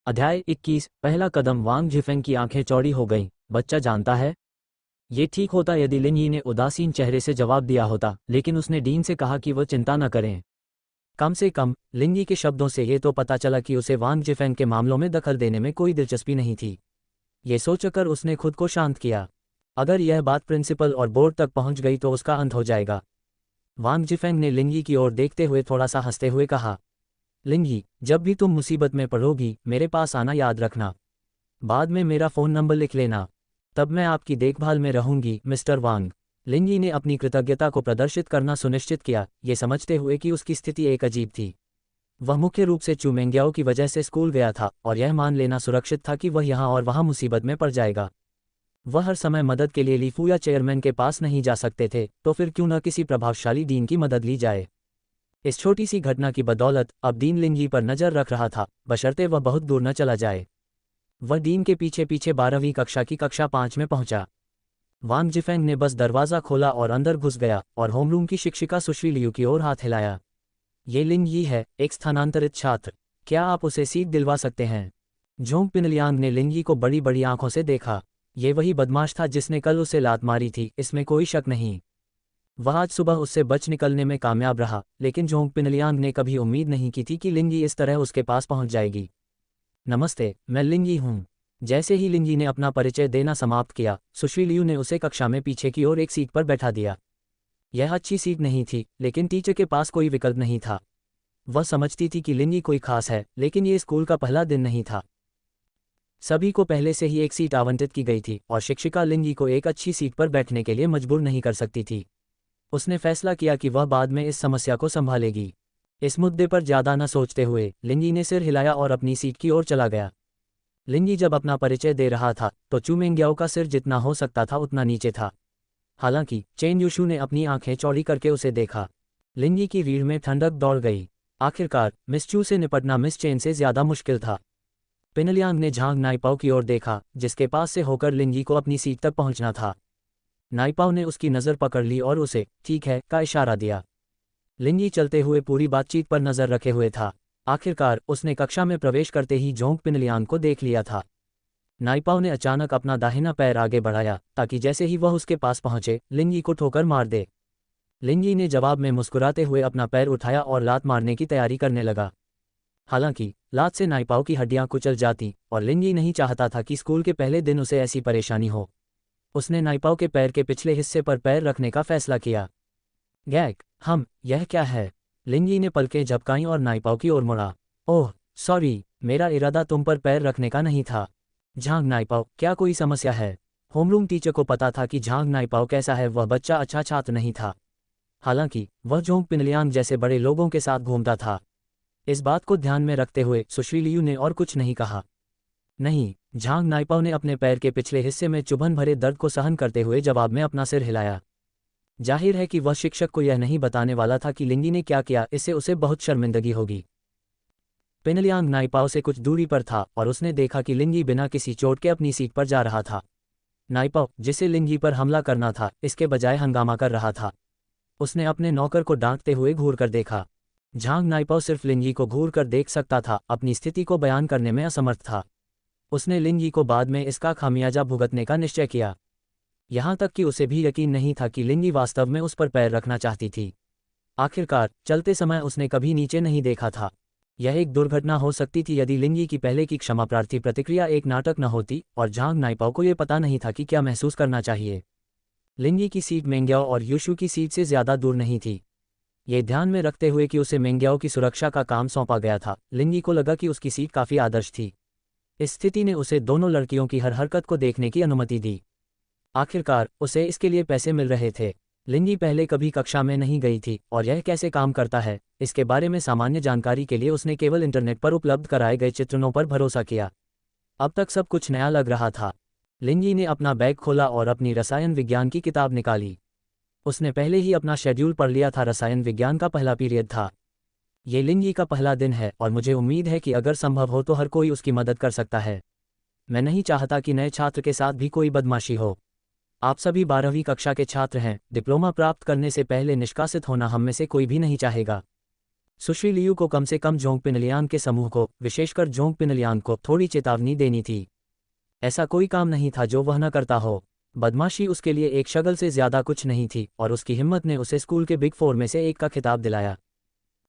अध्याय 21। पहला कदम। वांग जिफेंग की आंखें चौड़ी हो गईं। बच्चा जानता है। ये ठीक होता यदि लिन यी ने उदासीन चेहरे से जवाब दिया होता, लेकिन उसने डीन से कहा कि वह चिंता न करें। कम से कम लिन यी के शब्दों से ये तो पता चला कि उसे वांग जिफेंग के मामलों में दखल देने में कोई दिलचस्पी नहीं थी। ये सोचकर उसने खुद को शांत किया। अगर यह बात प्रिंसिपल और बोर्ड तक पहुंच गई तो उसका अंत हो जाएगा। वांग जिफेंग ने लिन यी की ओर देखते हुए थोड़ा सा हंसते हुए कहा, लिन यी, जब भी तुम मुसीबत में पड़ोगी मेरे पास आना याद रखना। बाद में मेरा फ़ोन नंबर लिख लेना। तब मैं आपकी देखभाल में रहूंगी मिस्टर वांग। लिन यी ने अपनी कृतज्ञता को प्रदर्शित करना सुनिश्चित किया, ये समझते हुए कि उसकी स्थिति एक अजीब थी। वह मुख्य रूप से चू मेंग्याओ की वजह से स्कूल गया था और यह मान लेना सुरक्षित था कि वह यहाँ और वहाँ मुसीबत में पड़ जाएगा। वह हर समय मदद के लिए लीफू या चेयरमैन के पास नहीं जा सकते थे, तो फिर क्यों न किसी प्रभावशाली डीन की मदद ली जाए। इस छोटी सी घटना की बदौलत अब डीन लिन यी पर नजर रख रहा था, बशर्ते वह बहुत दूर न चला जाए। वह डीन के पीछे पीछे 12वीं कक्षा की कक्षा 5 में पहुंचा। वांग जिफेंग ने बस दरवाज़ा खोला और अंदर घुस गया और होमरूम की शिक्षिका सुश्री लियू की ओर हाथ हिलाया। ये लिन यी है, एक स्थानांतरित छात्र। क्या आप उसे सीट दिलवा सकते हैं? जोंग पिनलियांग ने लिन यी को बड़ी बड़ी आंखों से देखा। ये वही बदमाश था जिसने कल उसे लात मारी थी, इसमें कोई शक नहीं। वह आज सुबह उससे बच निकलने में कामयाब रहा, लेकिन जोंग पिनलियांग ने कभी उम्मीद नहीं की थी कि लिन यी इस तरह उसके पास पहुंच जाएगी। नमस्ते, मैं लिन यी हूँ। जैसे ही लिन यी ने अपना परिचय देना समाप्त किया, सुश्री लियू ने उसे कक्षा में पीछे की ओर एक सीट पर बैठा दिया। यह अच्छी सीट नहीं थी, लेकिन टीचर के पास कोई विकल्प नहीं था। वह समझती थी कि लिन यी कोई खास है, लेकिन ये स्कूल का पहला दिन नहीं था। सभी को पहले से ही एक सीट आवंटित की गई थी और शिक्षिका लिन यी को एक अच्छी सीट पर बैठने के लिए मजबूर नहीं कर सकती थी। उसने फैसला किया कि वह बाद में इस समस्या को संभालेगी। इस मुद्दे पर ज़्यादा न सोचते हुए लिन यी ने सिर हिलाया और अपनी सीट की ओर चला गया। लिन यी जब अपना परिचय दे रहा था तो चू मेंग्याओ का सिर जितना हो सकता था उतना नीचे था। हालांकि चेन यूशु ने अपनी आंखें चौड़ी करके उसे देखा। लिन यी की रीढ़ में ठंडक दौड़ गई। आखिरकार मिस चू से निपटना मिस चेन से ज़्यादा मुश्किल था। पिनलियांग ने झांग नाइपाओ की ओर देखा, जिसके पास से होकर लिन यी को अपनी सीट तक पहुंचना था। नाइपाओ ने उसकी नज़र पकड़ ली और उसे ठीक है का इशारा दिया। लिन यी चलते हुए पूरी बातचीत पर नज़र रखे हुए था। आखिरकार उसने कक्षा में प्रवेश करते ही जोंग पिनलियांग को देख लिया था। नाइपाओ ने अचानक अपना दाहिना पैर आगे बढ़ाया ताकि जैसे ही वह उसके पास पहुंचे लिन यी को ठोकर मार दे। लिन यी ने जवाब में मुस्कुराते हुए अपना पैर उठाया और लात मारने की तैयारी करने लगा। हालांकि लात से नाइपाओ की हड्डियां कुचल जाती और लिन यी नहीं चाहता था कि स्कूल के पहले दिन उसे ऐसी परेशानी हो। उसने नाइपाओ के पैर के पिछले हिस्से पर पैर रखने का फैसला किया। गैक, यह क्या है? लिन यी ने पलकें झपकाईं और नाइपाओ की ओर मुड़ा। ओह सॉरी, मेरा इरादा तुम पर पैर रखने का नहीं था। झांग नाइपाओ, क्या कोई समस्या है? होमरूम टीचर को पता था कि झांग नाइपाओ कैसा है। वह बच्चा अच्छा छात्र नहीं था। हालांकि वह जोंग पिनलियांग जैसे बड़े लोगों के साथ घूमता था। इस बात को ध्यान में रखते हुए सुश्री लियू ने और कुछ नहीं कहा। नहीं, झांग नाइपाओ ने अपने पैर के पिछले हिस्से में चुभन भरे दर्द को सहन करते हुए जवाब में अपना सिर हिलाया। जाहिर है कि वह शिक्षक को यह नहीं बताने वाला था कि लिन यी ने क्या किया, इससे उसे बहुत शर्मिंदगी होगी। पिनलियांग नाइपाओ से कुछ दूरी पर था और उसने देखा कि लिन यी बिना किसी चोट के अपनी सीट पर जा रहा था। नाइपाओ, जिसे लिन यी पर हमला करना था, इसके बजाय हंगामा कर रहा था। उसने अपने नौकर को डांटते हुए घूर कर देखा। झांग नाइपाओ सिर्फ लिन यी को घूर कर देख सकता था, अपनी स्थिति को बयान करने में असमर्थ था। उसने लिन यी को बाद में इसका खामियाजा भुगतने का निश्चय किया। यहाँ तक कि उसे भी यकीन नहीं था कि लिन यी वास्तव में उस पर पैर रखना चाहती थी। आखिरकार चलते समय उसने कभी नीचे नहीं देखा था। यह एक दुर्घटना हो सकती थी यदि लिन यी की पहले की क्षमा प्रार्थी प्रतिक्रिया एक नाटक न होती और झांग नाइपाओ को यह पता नहीं था कि क्या महसूस करना चाहिए। लिन यी की सीट मेंग्याओ और यूशु की सीट से ज़्यादा दूर नहीं थी। ये ध्यान में रखते हुए कि उसे मेंग्याओ की सुरक्षा का काम सौंपा गया था, लिन यी को लगा कि उसकी सीट काफ़ी आदर्श थी। इस स्थिति ने उसे दोनों लड़कियों की हर हरकत को देखने की अनुमति दी। आखिरकार उसे इसके लिए पैसे मिल रहे थे। लिन यी पहले कभी कक्षा में नहीं गई थी और यह कैसे काम करता है, इसके बारे में सामान्य जानकारी के लिए उसने केवल इंटरनेट पर उपलब्ध कराए गए चित्रणों पर भरोसा किया। अब तक सब कुछ नया लग रहा था। लिन यी ने अपना बैग खोला और अपनी रसायन विज्ञान की किताब निकाली। उसने पहले ही अपना शेड्यूल पढ़ लिया था। रसायन विज्ञान का पहला पीरियड था। ये लिन यी का पहला दिन है और मुझे उम्मीद है कि अगर संभव हो तो हर कोई उसकी मदद कर सकता है। मैं नहीं चाहता कि नए छात्र के साथ भी कोई बदमाशी हो। आप सभी 12वीं कक्षा के छात्र हैं। डिप्लोमा प्राप्त करने से पहले निष्कासित होना हम में से कोई भी नहीं चाहेगा। सुश्री लियू को कम से कम जोंग पिनलियान के समूह को, विशेषकर जोंग पिनलियान को, थोड़ी चेतावनी देनी थी। ऐसा कोई काम नहीं था जो वह न करता हो। बदमाशी उसके लिए एक शगल से ज्यादा कुछ नहीं थी और उसकी हिम्मत ने उसे स्कूल के बिग फोर में से एक का खिताब दिलाया।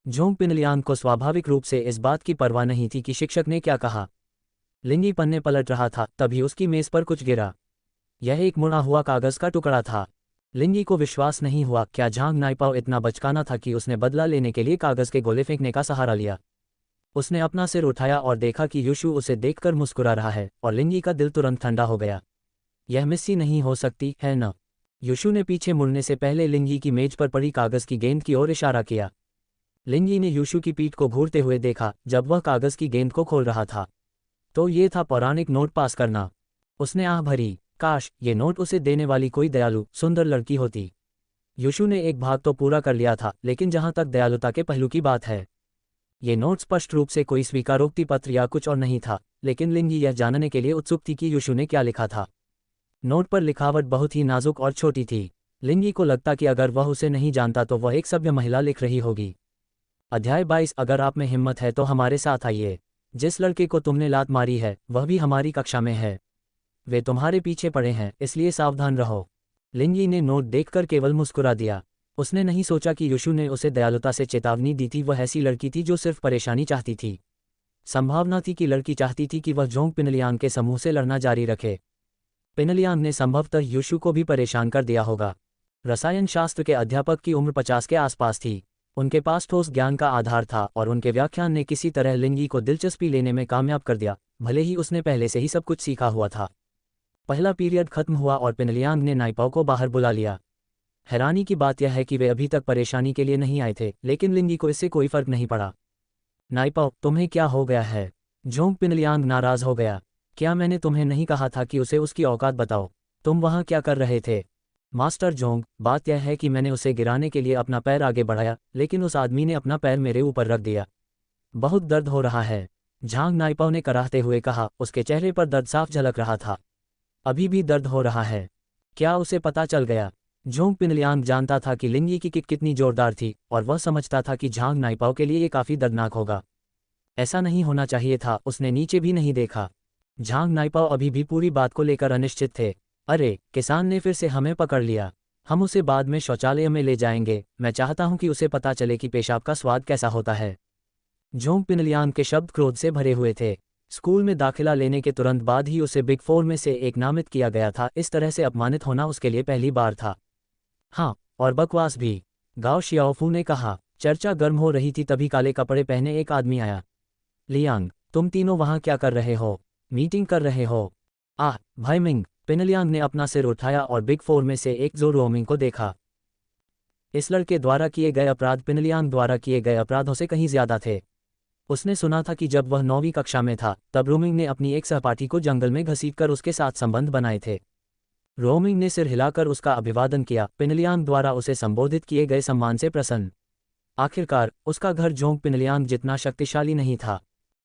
जोंग पिनलियान को स्वाभाविक रूप से इस बात की परवाह नहीं थी कि शिक्षक ने क्या कहा। लिंगी पन्ने पलट रहा था, तभी उसकी मेज पर कुछ गिरा। यह एक मुड़ा हुआ कागज का टुकड़ा था। लिंगी को विश्वास नहीं हुआ। क्या झांग नाइपाओ इतना बचकाना था कि उसने बदला लेने के लिए कागज के गोले फेंकने का सहारा लिया। उसने अपना सिर उठाया और देखा कि यूशु उसे देखकर मुस्कुरा रहा है और लिंगी का दिल तुरंत ठंडा हो गया। यह मिस्सी नहीं हो सकती है न? यूशु ने पीछे मुड़ने से पहले लिंगी की मेज पर पड़ी कागज की गेंद की ओर इशारा किया। लिंगी ने यूशु की पीठ को घूरते हुए देखा जब वह कागज की गेंद को खोल रहा था। तो ये था पौराणिक नोट पास करना। उसने आह भरी, काश ये नोट उसे देने वाली कोई दयालु सुंदर लड़की होती। यूशु ने एक भाग तो पूरा कर लिया था, लेकिन जहां तक दयालुता के पहलू की बात है, ये नोट स्पष्ट रूप से कोई स्वीकारोक्ति पत्र या कुछ और नहीं था। लेकिन लिंगी यह जानने के लिए उत्सुक थी कि यूशु ने क्या लिखा था। नोट पर लिखावट बहुत ही नाजुक और छोटी थी। लिंगी को लगता कि अगर वह उसे नहीं जानता तो वह एक सभ्य महिला लिख रही होगी। अध्याय 22। अगर आप में हिम्मत है तो हमारे साथ आइए। जिस लड़के को तुमने लात मारी है वह भी हमारी कक्षा में है। वे तुम्हारे पीछे पड़े हैं, इसलिए सावधान रहो। लिंगी ने नोट देखकर केवल मुस्कुरा दिया। उसने नहीं सोचा कि यूशु ने उसे दयालुता से चेतावनी दी थी। वह ऐसी लड़की थी जो सिर्फ परेशानी चाहती थी। संभावना थी कि लड़की चाहती थी कि वह जोंग पिनलियान के समूह से लड़ना जारी रखे। पिनलियान ने संभवतः यूशु को भी परेशान कर दिया होगा। रसायन शास्त्र के अध्यापक की उम्र 50 के आसपास थी। उनके पास ठोस ज्ञान का आधार था और उनके व्याख्यान ने किसी तरह लिंगी को दिलचस्पी लेने में कामयाब कर दिया, भले ही उसने पहले से ही सब कुछ सीखा हुआ था। पहला पीरियड खत्म हुआ और पिनलियान ने नाइपाओ को बाहर बुला लिया। हैरानी की बात यह है कि वे अभी तक परेशानी के लिए नहीं आए थे, लेकिन लिंगी को इससे कोई फर्क नहीं पड़ा। नाइपाओ, तुम्हें क्या हो गया है? जोंग पिनलियान नाराज हो गया। क्या मैंने तुम्हें नहीं कहा था कि उसे उसकी औकात बताओ? तुम वहां क्या कर रहे थे? मास्टर जोंग, बात यह है कि मैंने उसे गिराने के लिए अपना पैर आगे बढ़ाया, लेकिन उस आदमी ने अपना पैर मेरे ऊपर रख दिया। बहुत दर्द हो रहा है, झांग नाइपाओ ने कराहते हुए कहा। उसके चेहरे पर दर्द साफ झलक रहा था। अभी भी दर्द हो रहा है? क्या उसे पता चल गया? जोंग पिनलियान जानता था कि लिंगी की किक कितनी जोरदार थी और वह समझता था कि झांग नाइपाओ के लिए ये काफी दर्दनाक होगा। ऐसा नहीं होना चाहिए था। उसने नीचे भी नहीं देखा। झांग नाइपाओ अभी भी पूरी बात को लेकर अनिश्चित थे। अरे, किसान ने फिर से हमें पकड़ लिया। हम उसे बाद में शौचालय में ले जाएंगे। मैं चाहता हूं कि उसे पता चले कि पेशाब का स्वाद कैसा होता है। जोंग पिनलियान के शब्द क्रोध से भरे हुए थे। स्कूल में दाखिला लेने के तुरंत बाद ही उसे बिग फोर में से एक नामित किया गया था। इस तरह से अपमानित होना उसके लिए पहली बार था। हाँ, और बकवास भी, गाओ शियाओफू ने कहा। चर्चा गर्म हो रही थी तभी काले कपड़े पहने एक आदमी आया। लियांग, तुम तीनों वहां क्या कर रहे हो? मीटिंग कर रहे हो? आह, भाई मिंग। पिनलियांग ने अपना सिर उठाया और बिग फोर में से एक ज़ो रोमिंग को देखा। इस लड़के द्वारा किए गए अपराध पिनलियांग द्वारा किए गए अपराधों से कहीं ज्यादा थे। उसने सुना था कि जब वह 9वीं कक्षा में था तब रोमिंग ने अपनी एक सहपाठी को जंगल में घसीटकर उसके साथ संबंध बनाए थे। रोमिंग ने सिर हिलाकर उसका अभिवादन किया, पिनलियांग द्वारा उसे संबोधित किए गए सम्मान से प्रसन्न। आखिरकार उसका घर जोंग पिनलियांग जितना शक्तिशाली नहीं था।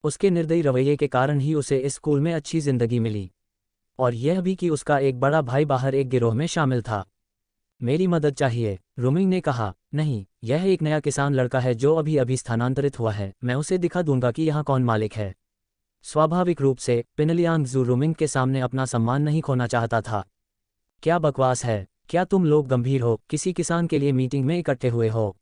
उसके निर्दयी रवैये के कारण ही उसे इस स्कूल में अच्छी जिंदगी मिली, और यह भी कि उसका एक बड़ा भाई बाहर एक गिरोह में शामिल था। मेरी मदद चाहिए, रोमिंग ने कहा। नहीं, यह एक नया किसान लड़का है जो अभी अभी स्थानांतरित हुआ है। मैं उसे दिखा दूंगा कि यहाँ कौन मालिक है। स्वाभाविक रूप से पिनलियांग ज़ू रोमिंग के सामने अपना सम्मान नहीं खोना चाहता था। क्या बकवास है? क्या तुम लोग गंभीर हो? किसी किसान के लिए मीटिंग में इकट्ठे हुए हो?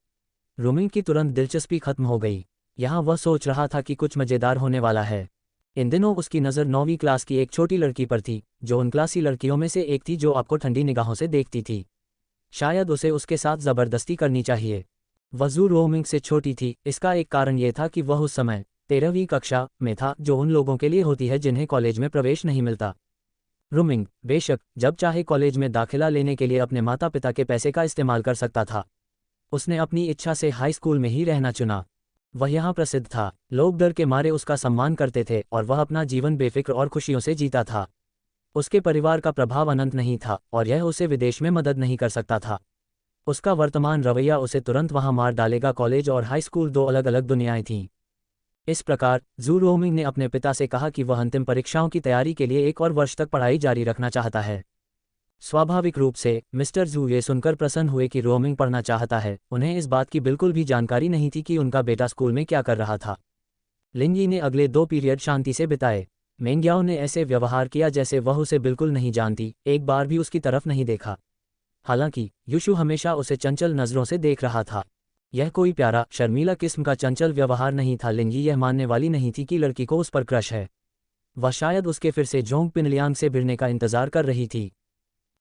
रोमिंग की तुरंत दिलचस्पी खत्म हो गई। यहाँ वह सोच रहा था कि कुछ मजेदार होने वाला है। इन दिनों उसकी नज़र 9वीं क्लास की एक छोटी लड़की पर थी, जो उन क्लासी लड़कियों में से एक थी जो आपको ठंडी निगाहों से देखती थी। शायद उसे उसके साथ ज़बरदस्ती करनी चाहिए। वह ज़ू रोमिंग से छोटी थी। इसका एक कारण यह था कि वह उस समय 13वीं कक्षा में था, जो उन लोगों के लिए होती है जिन्हें कॉलेज में प्रवेश नहीं मिलता। रोमिंग बेशक जब चाहे कॉलेज में दाखिला लेने के लिए अपने माता पिता के पैसे का इस्तेमाल कर सकता था। उसने अपनी इच्छा से हाई स्कूल में ही रहना चुना। वह यहाँ प्रसिद्ध था, लोग डर के मारे उसका सम्मान करते थे और वह अपना जीवन बेफिक्र और खुशियों से जीता था। उसके परिवार का प्रभाव अनंत नहीं था और यह उसे विदेश में मदद नहीं कर सकता था। उसका वर्तमान रवैया उसे तुरंत वहां मार डालेगा। कॉलेज और हाई स्कूल दो अलग अलग दुनियाएं थीं। इस प्रकार ज़ू रोमिंग ने अपने पिता से कहा कि वह अंतिम परीक्षाओं की तैयारी के लिए एक और वर्ष तक पढ़ाई जारी रखना चाहता है। स्वाभाविक रूप से मिस्टर जू ये सुनकर प्रसन्न हुए कि रोमिंग पढ़ना चाहता है। उन्हें इस बात की बिल्कुल भी जानकारी नहीं थी कि उनका बेटा स्कूल में क्या कर रहा था। लिंजी ने अगले 2 पीरियड शांति से बिताए। मेंग्याओ ने ऐसे व्यवहार किया जैसे वह उसे बिल्कुल नहीं जानती, एक बार भी उसकी तरफ नहीं देखा। हालांकि युशु हमेशा उसे चंचल नज़रों से देख रहा था। यह कोई प्यारा शर्मीला किस्म का चंचल व्यवहार नहीं था। लिंजी यह मानने वाली नहीं थी कि लड़की को उस पर क्रश है। वह शायद उसके फिर से जोंग पिनलियांग से भिड़ने का इंतजार कर रही थी।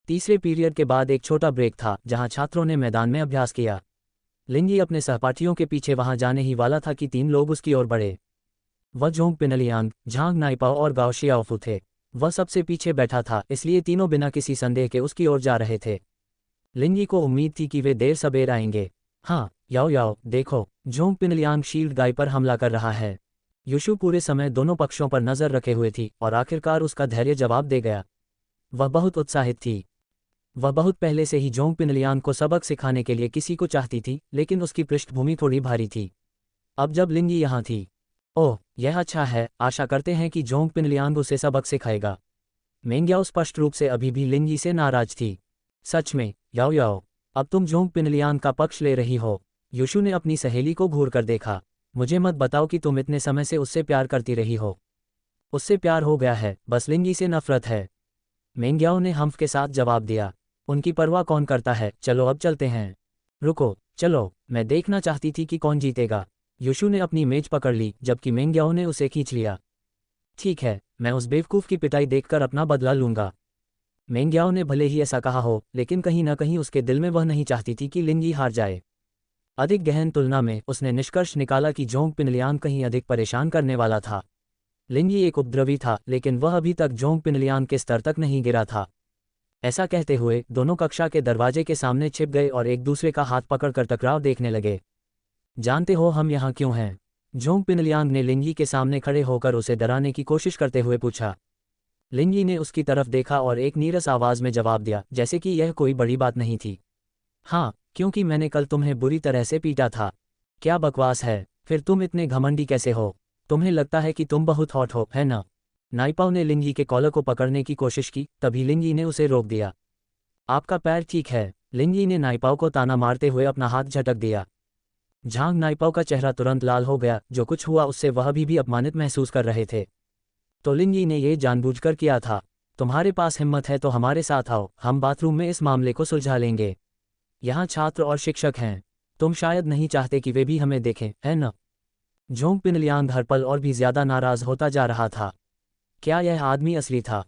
तीसरे पीरियड के बाद एक छोटा ब्रेक था जहां छात्रों ने मैदान में अभ्यास किया। लिंजी अपने सहपाठियों के पीछे वहां जाने ही वाला था कि 3 लोग उसकी ओर बढ़े। वह जोंग पिनलियांग, झांग नाइपाओ और गाओ शियाओफू थे। वह सबसे पीछे बैठा था, इसलिए तीनों बिना किसी संदेह के उसकी ओर जा रहे थे। लिंजी को उम्मीद थी कि वे देर सबेर आएंगे। हाँ, याओ याओ देखो, जोंग पिनलियांग शील्ड गाय पर हमला कर रहा है। युशु पूरे समय दोनों पक्षों पर नजर रखे हुए थी और आखिरकार उसका धैर्य जवाब दे गया। वह बहुत उत्साहित थी। वह बहुत पहले से ही जोंग पिनलियांग को सबक सिखाने के लिए किसी को चाहती थी, लेकिन उसकी पृष्ठभूमि थोड़ी भारी थी। अब जब लिंजी यहाँ थी, ओह यह अच्छा है, आशा करते हैं कि जोंग पिनलियांग उसे सबक सिखाएगा। मेंग्याओ स्पष्ट रूप से अभी भी लिंजी से नाराज थी। सच में, याओ याओ, अब तुम जोंग पिनलियांग का पक्ष ले रही हो। युशु ने अपनी सहेली को घूर कर देखा। मुझे मत बताओ कि तुम इतने समय से उससे प्यार करती रही हो। उससे प्यार हो गया है, बस लिंजी से नफरत है। मेंग्याओ ने हम्फ के साथ जवाब दिया। उनकी परवाह कौन करता है, चलो अब चलते हैं। रुको, चलो, मैं देखना चाहती थी कि कौन जीतेगा। युशु ने अपनी मेज पकड़ ली जबकि मेंग्याओ ने उसे खींच लिया। ठीक है, मैं उस बेवकूफ़ की पिटाई देखकर अपना बदला लूंगा। मेंग्याओ ने भले ही ऐसा कहा हो, लेकिन कहीं न कहीं उसके दिल में वह नहीं चाहती थी कि लिंजी हार जाए। अधिक गहन तुलना में उसने निष्कर्ष निकाला कि जोंग पिनलियांग कहीं अधिक परेशान करने वाला था। लिंजी एक उपद्रवी था, लेकिन वह अभी तक जोंग पिनलियांग के स्तर तक नहीं गिरा था। ऐसा कहते हुए दोनों कक्षा के दरवाजे के सामने छिप गए और एक दूसरे का हाथ पकड़कर टकराव देखने लगे। जानते हो हम यहाँ क्यों हैं? जोंग पिनलियांग ने लिंजी के सामने खड़े होकर उसे डराने की कोशिश करते हुए पूछा। लिंजी ने उसकी तरफ देखा और एक नीरस आवाज में जवाब दिया, जैसे कि यह कोई बड़ी बात नहीं थी। हाँ, क्योंकि मैंने कल तुम्हें बुरी तरह से पीटा था। क्या बकवास है, फिर तुम इतने घमंडी कैसे हो? तुम्हें लगता है कि तुम बहुत हॉट हो, है ना? नाइपाओ ने लिंजी के कॉलर को पकड़ने की कोशिश की, तभी लिंजी ने उसे रोक दिया। आपका पैर ठीक है। लिंजी ने नाइपाओ को ताना मारते हुए अपना हाथ झटक दिया। झांग नाइपाओ का चेहरा तुरंत लाल हो गया। जो कुछ हुआ उससे वह भी अपमानित महसूस कर रहे थे। तो लिंजी ने ये जानबूझकर किया था। तुम्हारे पास हिम्मत है तो हमारे साथ आओ, हम बाथरूम में इस मामले को सुलझा लेंगे। यहाँ छात्र और शिक्षक हैं। तुम शायद नहीं चाहते कि वे भी हमें देखें, है न? जोंग पिनलियांग हर पल और भी ज्यादा नाराज होता जा रहा था। क्या यह आदमी असली था?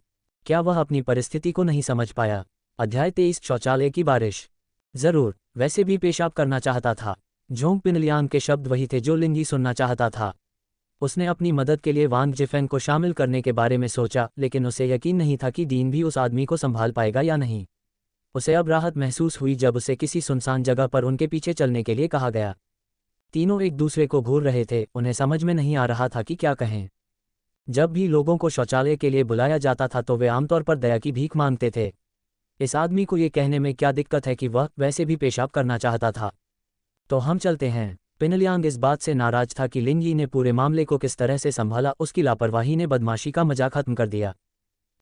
क्या वह अपनी परिस्थिति को नहीं समझ पाया? अध्याय 23 शौचालय की बारिश। जरूर, वैसे भी पेशाब करना चाहता था। जोंग पिनलियांग के शब्द वही थे जो लिंजी सुनना चाहता था। उसने अपनी मदद के लिए वांग जिफेंग को शामिल करने के बारे में सोचा, लेकिन उसे यकीन नहीं था कि डीन भी उस आदमी को संभाल पाएगा या नहीं। उसे अब राहत महसूस हुई जब उसे किसी सुनसान जगह पर उनके पीछे चलने के लिए कहा गया। तीनों एक दूसरे को घूर रहे थे, उन्हें समझ में नहीं आ रहा था कि क्या कहें। जब भी लोगों को शौचालय के लिए बुलाया जाता था तो वे आमतौर पर दया की भीख मांगते थे। इस आदमी को ये कहने में क्या दिक्कत है कि वह वैसे भी पेशाब करना चाहता था। तो हम चलते हैं। पिनलियांग इस बात से नाराज था कि लिंजी ने पूरे मामले को किस तरह से संभाला। उसकी लापरवाही ने बदमाशी का मजाक खत्म कर दिया।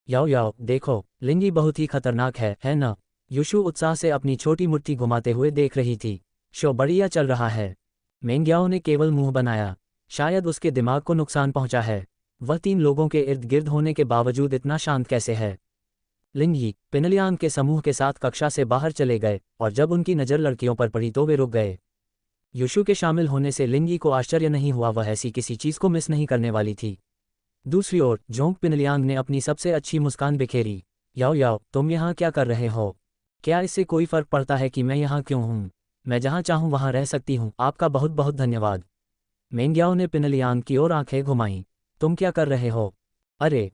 याओ याओ देखो, लिंजी बहुत ही खतरनाक है न? युशु उत्साह से अपनी छोटी मुट्ठी घुमाते हुए देख रही थी। शो बढ़िया चल रहा है। मेंग्याओ ने केवल मुंह बनाया। शायद उसके दिमाग को नुकसान पहुंचा है। वह 3 लोगों के इर्द गिर्द होने के बावजूद इतना शांत कैसे है? लिंजी पिनलियांग के समूह के साथ कक्षा से बाहर चले गए और जब उनकी नज़र लड़कियों पर पड़ी तो वे रुक गए। युशु के शामिल होने से लिंजी को आश्चर्य नहीं हुआ, वह ऐसी किसी चीज़ को मिस नहीं करने वाली थी। दूसरी ओर जोंग पिनलियांग ने अपनी सबसे अच्छी मुस्कान बिखेरी। याओ याओ, तुम यहाँ क्या कर रहे हो? क्या इससे कोई फर्क पड़ता है कि मैं यहाँ क्यों हूँ? मैं जहाँ चाहूँ वहाँ रह सकती हूँ। आपका बहुत बहुत धन्यवाद। मेंग्याओ ने पिनलियांग की ओर आंखें घुमाईं। तुम क्या कर रहे हो? अरे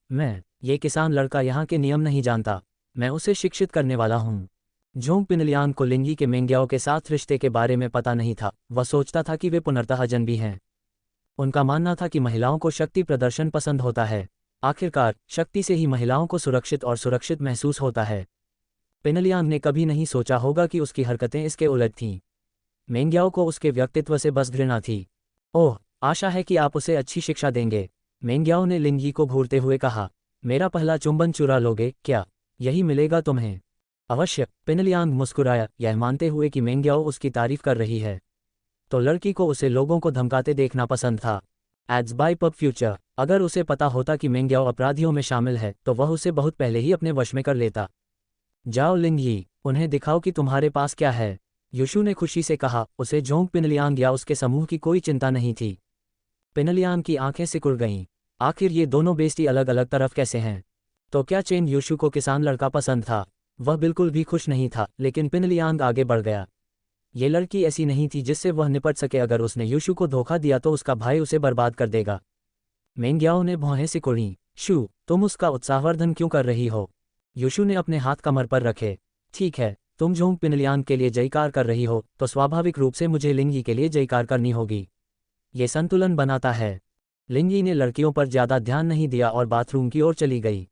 ये किसान लड़का यहाँ के नियम नहीं जानता। मैं उसे शिक्षित करने वाला हूँ। जोंग पिनलियांग को लिंजी के मेंग्याओ के साथ रिश्ते के बारे में पता नहीं था। वह सोचता था कि वे पुनर्तः अजनबी हैं। उनका मानना था कि महिलाओं को शक्ति प्रदर्शन पसंद होता है। आखिरकार शक्ति से ही महिलाओं को सुरक्षित और सुरक्षित महसूस होता है। पिनलियांग ने कभी नहीं सोचा होगा कि उसकी हरकतें इसके उलट थीं। मेंग्याओ को उसके व्यक्तित्व से बस घृणा थी। ओह, आशा है कि आप उसे अच्छी शिक्षा देंगे। मेंग्याओ ने लिंजी को घूरते हुए कहा। मेरा पहला चुंबन चुरा लोगे क्या? यही मिलेगा तुम्हें। अवश्य, पिनलियांग मुस्कुराया, यह मानते हुए कि मेंग्याओ उसकी तारीफ कर रही है। तो लड़की को उसे लोगों को धमकाते देखना पसंद था। एड्स बाय पब फ्यूचर, अगर उसे पता होता कि मेंग्याओ अपराधियों में शामिल है तो वह उसे बहुत पहले ही अपने वश में कर लेता। जाओ लिंगयी, उन्हें दिखाओ कि तुम्हारे पास क्या है, यूशु ने खुशी से कहा। उसे जोंग पिनलियांग या उसके समूह की कोई चिंता नहीं थी। पिनलियांग की आंखें सिकुड़ गईं। आखिर ये दोनों बेस्टी अलग अलग तरफ कैसे हैं? तो क्या चेन यूशु को किसान लड़का पसंद था? वह बिल्कुल भी खुश नहीं था, लेकिन पिनलियांग आगे बढ़ गया। ये लड़की ऐसी नहीं थी जिससे वह निपट सके। अगर उसने यूशु को धोखा दिया तो उसका भाई उसे बर्बाद कर देगा। मेंग्याओ ने भौहें सिकुड़ी। शू, तुम उसका उत्साहवर्धन क्यों कर रही हो? यूशु ने अपने हाथ कमर पर रखे। ठीक है, तुम जोंग पिनलियांग के लिए जयकार कर रही हो तो स्वाभाविक रूप से मुझे लिंगी के लिए जयकार करनी होगी। ये संतुलन बनाता है। लिंगी ने लड़कियों पर ज्यादा ध्यान नहीं दिया और बाथरूम की ओर चली गई।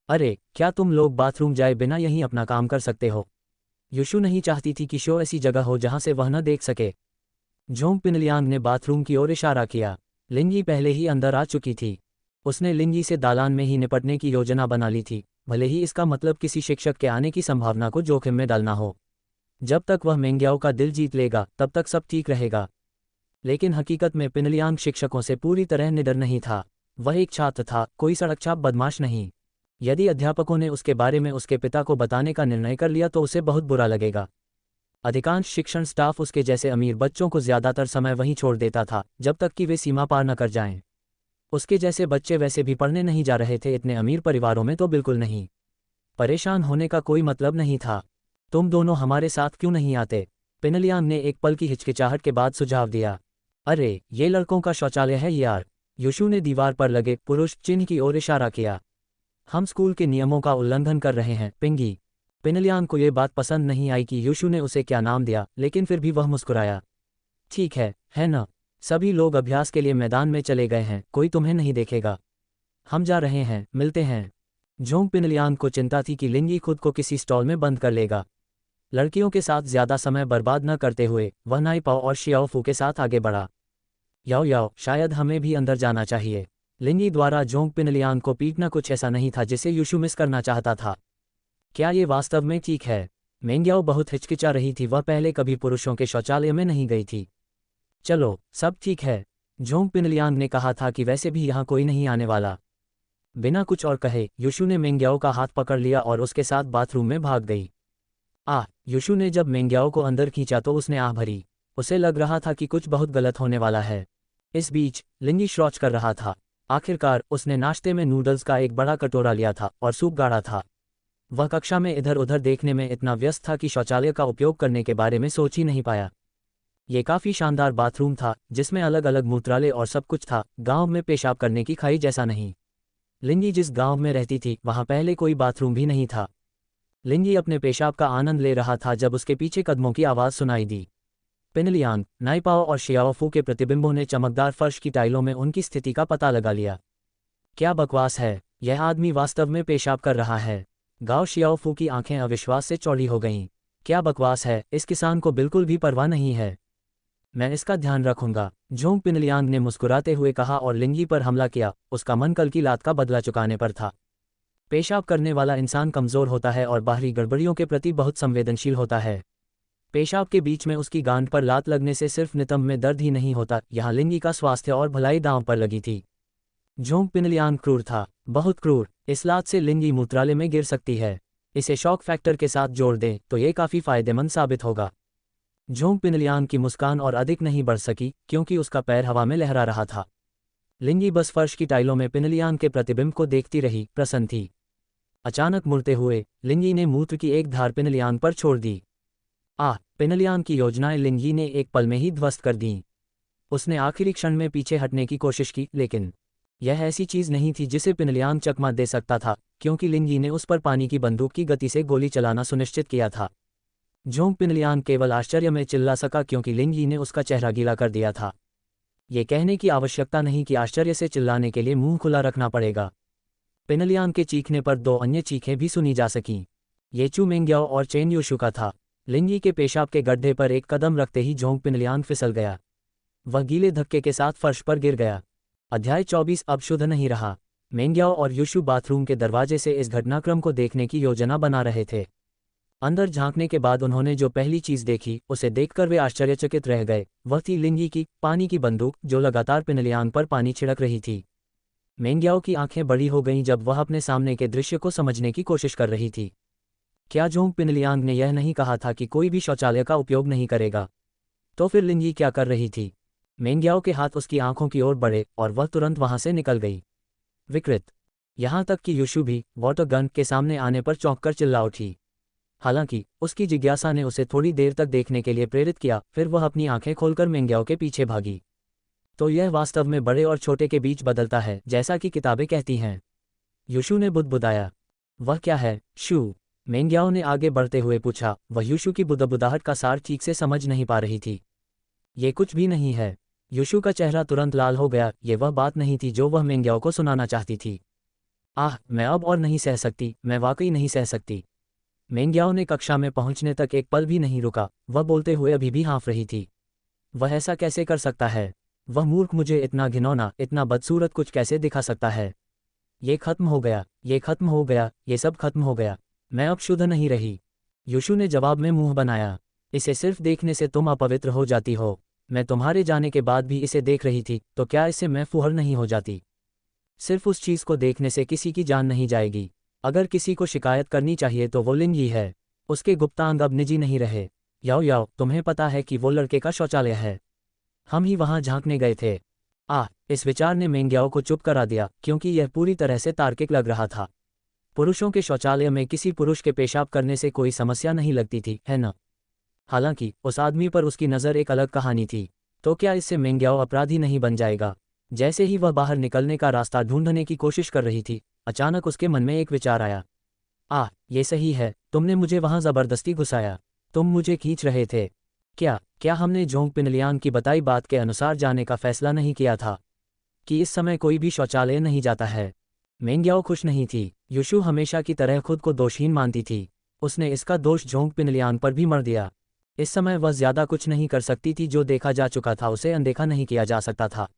अरे, क्या तुम लोग बाथरूम जाए बिना यहीं अपना काम कर सकते हो? यूशु नहीं चाहती थी कि शो ऐसी जगह हो जहां से वह न देख सके। जोंग पिनलियांग ने बाथरूम की ओर इशारा किया। लिंगी पहले ही अंदर आ चुकी थी। उसने लिंगी से दालान में ही निपटने की योजना बना ली थी, भले ही इसका मतलब किसी शिक्षक के आने की संभावना को जोखिम में डालना हो। जब तक वह मेंग्याओ का दिल जीत लेगा तब तक सब ठीक रहेगा। लेकिन हकीकत में पिनलियांग शिक्षकों से पूरी तरह निडर नहीं था। वह एक छात्र था, कोई सड़कछाप बदमाश नहीं। यदि अध्यापकों ने उसके बारे में उसके पिता को बताने का निर्णय कर लिया तो उसे बहुत बुरा लगेगा। अधिकांश शिक्षण स्टाफ उसके जैसे अमीर बच्चों को ज्यादातर समय वहीं छोड़ देता था जब तक कि वे सीमा पार न कर जाएं। उसके जैसे बच्चे वैसे भी पढ़ने नहीं जा रहे थे, इतने अमीर परिवारों में तो बिल्कुल नहीं। परेशान होने का कोई मतलब नहीं था। तुम दोनों हमारे साथ क्यों नहीं आते? पिनलियांग ने एक पल की हिचकिचाहट के बाद सुझाव दिया। अरे, ये लड़कों का शौचालय है यार। यूशु ने दीवार पर लगे पुरुष चिन्ह की ओर इशारा किया। हम स्कूल के नियमों का उल्लंघन कर रहे हैं, पिंगी। पिनलियांग को यह बात पसंद नहीं आई कि यूशु ने उसे क्या नाम दिया, लेकिन फिर भी वह मुस्कुराया। ठीक है न? सभी लोग अभ्यास के लिए मैदान में चले गए हैं, कोई तुम्हें नहीं देखेगा। हम जा रहे हैं, मिलते हैं। जोंग पिनलियांग को चिंता थी कि लिंगी खुद को किसी स्टॉल में बंद कर लेगा। लड़कियों के साथ ज्यादा समय बर्बाद न करते हुए वह नाइपाओ और शियाओफू के साथ आगे बढ़ा। याओ याओ, शायद हमें भी अंदर जाना चाहिए। लिंगी द्वारा जोंग पिनलियांग को पीटना कुछ ऐसा नहीं था जिसे यूशु मिस करना चाहता था। क्या ये वास्तव में ठीक है? मेंग्याओ बहुत हिचकिचा रही थी, वह पहले कभी पुरुषों के शौचालय में नहीं गई थी। चलो, सब ठीक है, जोंग पिनलियांग ने कहा था कि वैसे भी यहाँ कोई नहीं आने वाला। बिना कुछ और कहे यूशु ने मेंग्याओ का हाथ पकड़ लिया और उसके साथ बाथरूम में भाग गई। यूशु ने जब मेंग्याओ को अंदर खींचा तो उसने आह भरी। उसे लग रहा था कि कुछ बहुत गलत होने वाला है। इस बीच लिंगी शौच कर रहा था। आखिरकार उसने नाश्ते में नूडल्स का एक बड़ा कटोरा लिया था और सूप गाढ़ा था। वह कक्षा में इधर उधर देखने में इतना व्यस्त था कि शौचालय का उपयोग करने के बारे में सोच ही नहीं पाया। ये काफी शानदार बाथरूम था जिसमें अलग अलग मूत्रालय और सब कुछ था, गांव में पेशाब करने की खाई जैसा नहीं। लिंगी जिस गांव में रहती थी वहां पहले कोई बाथरूम भी नहीं था। लिंगी अपने पेशाब का आनंद ले रहा था जब उसके पीछे कदमों की आवाज़ सुनाई दी। पिनलियांग, नाइपाओ और शियाओफू के प्रतिबिंबों ने चमकदार फर्श की टाइलों में उनकी स्थिति का पता लगा लिया। क्या बकवास है, यह आदमी वास्तव में पेशाब कर रहा है। गाओ शियाओफू की आंखें अविश्वास से चौड़ी हो गईं। क्या बकवास है, इस किसान को बिल्कुल भी परवाह नहीं है। मैं इसका ध्यान रखूंगा, जोंग पिनलियांग ने मुस्कुराते हुए कहा और लिंगी पर हमला किया। उसका मन कल की लात का बदला चुकाने पर था। पेशाब करने वाला इंसान कमज़ोर होता है और बाहरी गड़बड़ियों के प्रति बहुत संवेदनशील होता है। पेशाब के बीच में उसकी गांठ पर लात लगने से सिर्फ नितंब में दर्द ही नहीं होता, यहाँ लिंगी का स्वास्थ्य और भलाई दांव पर लगी थी। जोंग पिनलियांग क्रूर था, बहुत क्रूर। इस लात से लिंगी मूत्रालय में गिर सकती है। इसे शॉक फैक्टर के साथ जोड़ दें तो ये काफ़ी फायदेमंद साबित होगा। जोंग पिनलियांग की मुस्कान और अधिक नहीं बढ़ सकी क्योंकि उसका पैर हवा में लहरा रहा था। लिंगी बस फर्श की टाइलों में पिनलियांग के प्रतिबिंब को देखती रही, प्रसन्न थी। अचानक मुड़ते हुए लिंगी ने मूत्र की एक धार पिनलियांग पर छोड़ दी। पिनलियांग की योजनाएं लिंगी ने एक पल में ही ध्वस्त कर दीं। उसने आखिरी क्षण में पीछे हटने की कोशिश की, लेकिन यह ऐसी चीज नहीं थी जिसे पिनलियांग चकमा दे सकता था, क्योंकि लिंगी ने उस पर पानी की बंदूक की गति से गोली चलाना सुनिश्चित किया था। जोंग पिनलियांग केवल आश्चर्य में चिल्ला सका क्योंकि लिंगी ने उसका चेहरा गीला कर दिया था। ये कहने की आवश्यकता नहीं कि आश्चर्य से चिल्लाने के लिए मुंह खुला रखना पड़ेगा। पिनलियांग के चीखने पर दो अन्य चीखें भी सुनी जा सकीं। ये चू मेंग्याओ और चेन यूशु का था। लिंगी के पेशाब के गड्ढे पर एक कदम रखते ही जोंग पिनलियांग फिसल गया। वह गीले धक्के के साथ फर्श पर गिर गया। अध्याय 24 अब शुद्ध नहीं रहा। मेंग्याओ और यूशु बाथरूम के दरवाजे से इस घटनाक्रम को देखने की योजना बना रहे थे। अंदर झांकने के बाद उन्होंने जो पहली चीज देखी उसे देखकर वे आश्चर्यचकित रह गए। वह थी लिंगी की पानी की बंदूक जो लगातार पिनलियांग पर पानी छिड़क रही थी। मेंग्याओ की आंखें बड़ी हो गईं जब वह अपने सामने के दृश्य को समझने की कोशिश कर रही थी। क्या जोंग पिनलियांग ने यह नहीं कहा था कि कोई भी शौचालय का उपयोग नहीं करेगा? तो फिर लिंगी क्या कर रही थी? मेंग्याओ के हाथ उसकी आंखों की ओर बढ़े और वह तुरंत वहां से निकल गई। विकृत। यहां तक कि युशु भी वाटर गन के सामने आने पर चौंककर चिल्ला उठी। हालांकि उसकी जिज्ञासा ने उसे थोड़ी देर तक देखने के लिए प्रेरित किया, फिर वह अपनी आंखें खोलकर मेंग्याओ के पीछे भागी। तो यह वास्तव में बड़े और छोटे के बीच बदलता है, जैसा कि किताबें कहती हैं। युशु ने बुदबुदाया। वह क्या है, शू? मेंग्याओ ने आगे बढ़ते हुए पूछा। वह युशु की बुदबुदाहट का सार ठीक से समझ नहीं पा रही थी। ये कुछ भी नहीं है। युशु का चेहरा तुरंत लाल हो गया। ये वह बात नहीं थी जो वह मेंग्याओ को सुनाना चाहती थी। आह, मैं अब और नहीं सह सकती, मैं वाकई नहीं सह सकती। मेंग्याओ ने कक्षा में पहुंचने तक एक पल भी नहीं रुका। वह बोलते हुए अभी भी हाँफ रही थी। वह ऐसा कैसे कर सकता है? वह मूर्ख मुझे इतना घिनौना, इतना बदसूरत कुछ कैसे दिखा सकता है? ये खत्म हो गया, ये खत्म हो गया, ये सब खत्म हो गया। मैं अब शुद्ध नहीं रही। युशु ने जवाब में मुंह बनाया। इसे सिर्फ देखने से तुम अपवित्र हो जाती हो। मैं तुम्हारे जाने के बाद भी इसे देख रही थी, तो क्या इससे मैं फुहर नहीं हो जाती? सिर्फ उस चीज को देखने से किसी की जान नहीं जाएगी। अगर किसी को शिकायत करनी चाहिए तो वो लिंगी है। उसके गुप्तांग अब निजी नहीं रहे। याओ याओ, तुम्हें पता है कि वो लड़के का शौचालय है। हम ही वहां झांकने गए थे। इस विचार ने मेंग्याओ को चुप करा दिया, क्योंकि यह पूरी तरह से तार्किक लग रहा था। पुरुषों के शौचालय में किसी पुरुष के पेशाब करने से कोई समस्या नहीं लगती थी, है न? हालांकि उस आदमी पर उसकी नज़र एक अलग कहानी थी। तो क्या इससे मेंग्याओ अपराधी नहीं बन जाएगा? जैसे ही वह बाहर निकलने का रास्ता ढूंढने की कोशिश कर रही थी, अचानक उसके मन में एक विचार आया। ये सही है, तुमने मुझे वहां जबरदस्ती घुसाया। तुम मुझे खींच रहे थे। क्या हमने जोंग पिनलियांग की बताई बात के अनुसार जाने का फैसला नहीं किया था कि इस समय कोई भी शौचालय नहीं जाता है? मेंग्याओ खुश नहीं थी। युशु हमेशा की तरह खुद को दोषहीन मानती थी। उसने इसका दोष जोंग पिनलियांग पर भी मढ़ दिया। इस समय वह ज्यादा कुछ नहीं कर सकती थी। जो देखा जा चुका था उसे अनदेखा नहीं किया जा सकता था।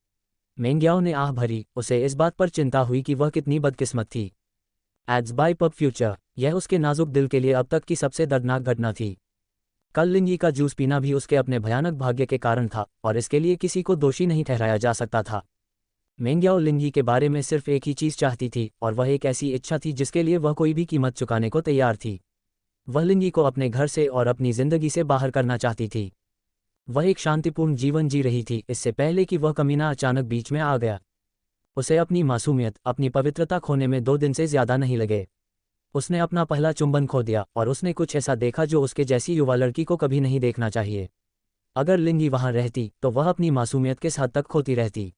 मेंग्याओ ने आह भरी। उसे इस बात पर चिंता हुई कि वह कितनी बदकिस्मत थी। Ads by PubFuture. यह उसके नाजुक दिल के लिए अब तक की सबसे दर्दनाक घटना थी। कल लिंगी का जूस पीना भी उसके अपने भयानक भाग्य के कारण था, और इसके लिए किसी को दोषी नहीं ठहराया जा सकता था। मेंग्याओ लिंगी के बारे में सिर्फ एक ही चीज चाहती थी, और वह एक ऐसी इच्छा थी जिसके लिए वह कोई भी कीमत चुकाने को तैयार थी। वह लिंगी को अपने घर से और अपनी जिंदगी से बाहर करना चाहती थी। वह एक शांतिपूर्ण जीवन जी रही थी, इससे पहले कि वह कमीना अचानक बीच में आ गया। उसे अपनी मासूमियत, अपनी पवित्रता खोने में 2 दिन से ज्यादा नहीं लगे। उसने अपना पहला चुंबन खो दिया, और उसने कुछ ऐसा देखा जो उसके जैसी युवा लड़की को कभी नहीं देखना चाहिए। अगर लिंगी वहां रहती तो वह अपनी मासूमियत किस हद तक खोती रहती,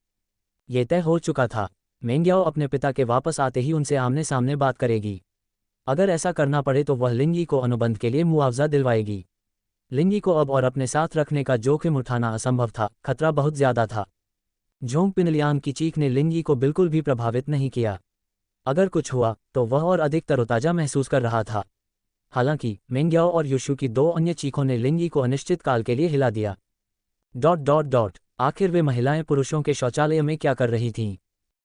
ये तय हो चुका था। मेंग्याओ अपने पिता के वापस आते ही उनसे आमने सामने बात करेगी। अगर ऐसा करना पड़े तो वह लिंगी को अनुबंध के लिए मुआवजा दिलवाएगी। लिंगी को अब और अपने साथ रखने का जोखिम उठाना असंभव था, खतरा बहुत ज्यादा था। जोंग पिनलियांग की चीख ने लिंगी को बिल्कुल भी प्रभावित नहीं किया। अगर कुछ हुआ तो वह और अधिक तरोताजा महसूस कर रहा था। हालांकि मेंग्याओ और युशु की 2 अन्य चीखों ने लिंगी को अनिश्चित काल के लिए हिला दिया। ... आखिर वे महिलाएं पुरुषों के शौचालय में क्या कर रही थीं?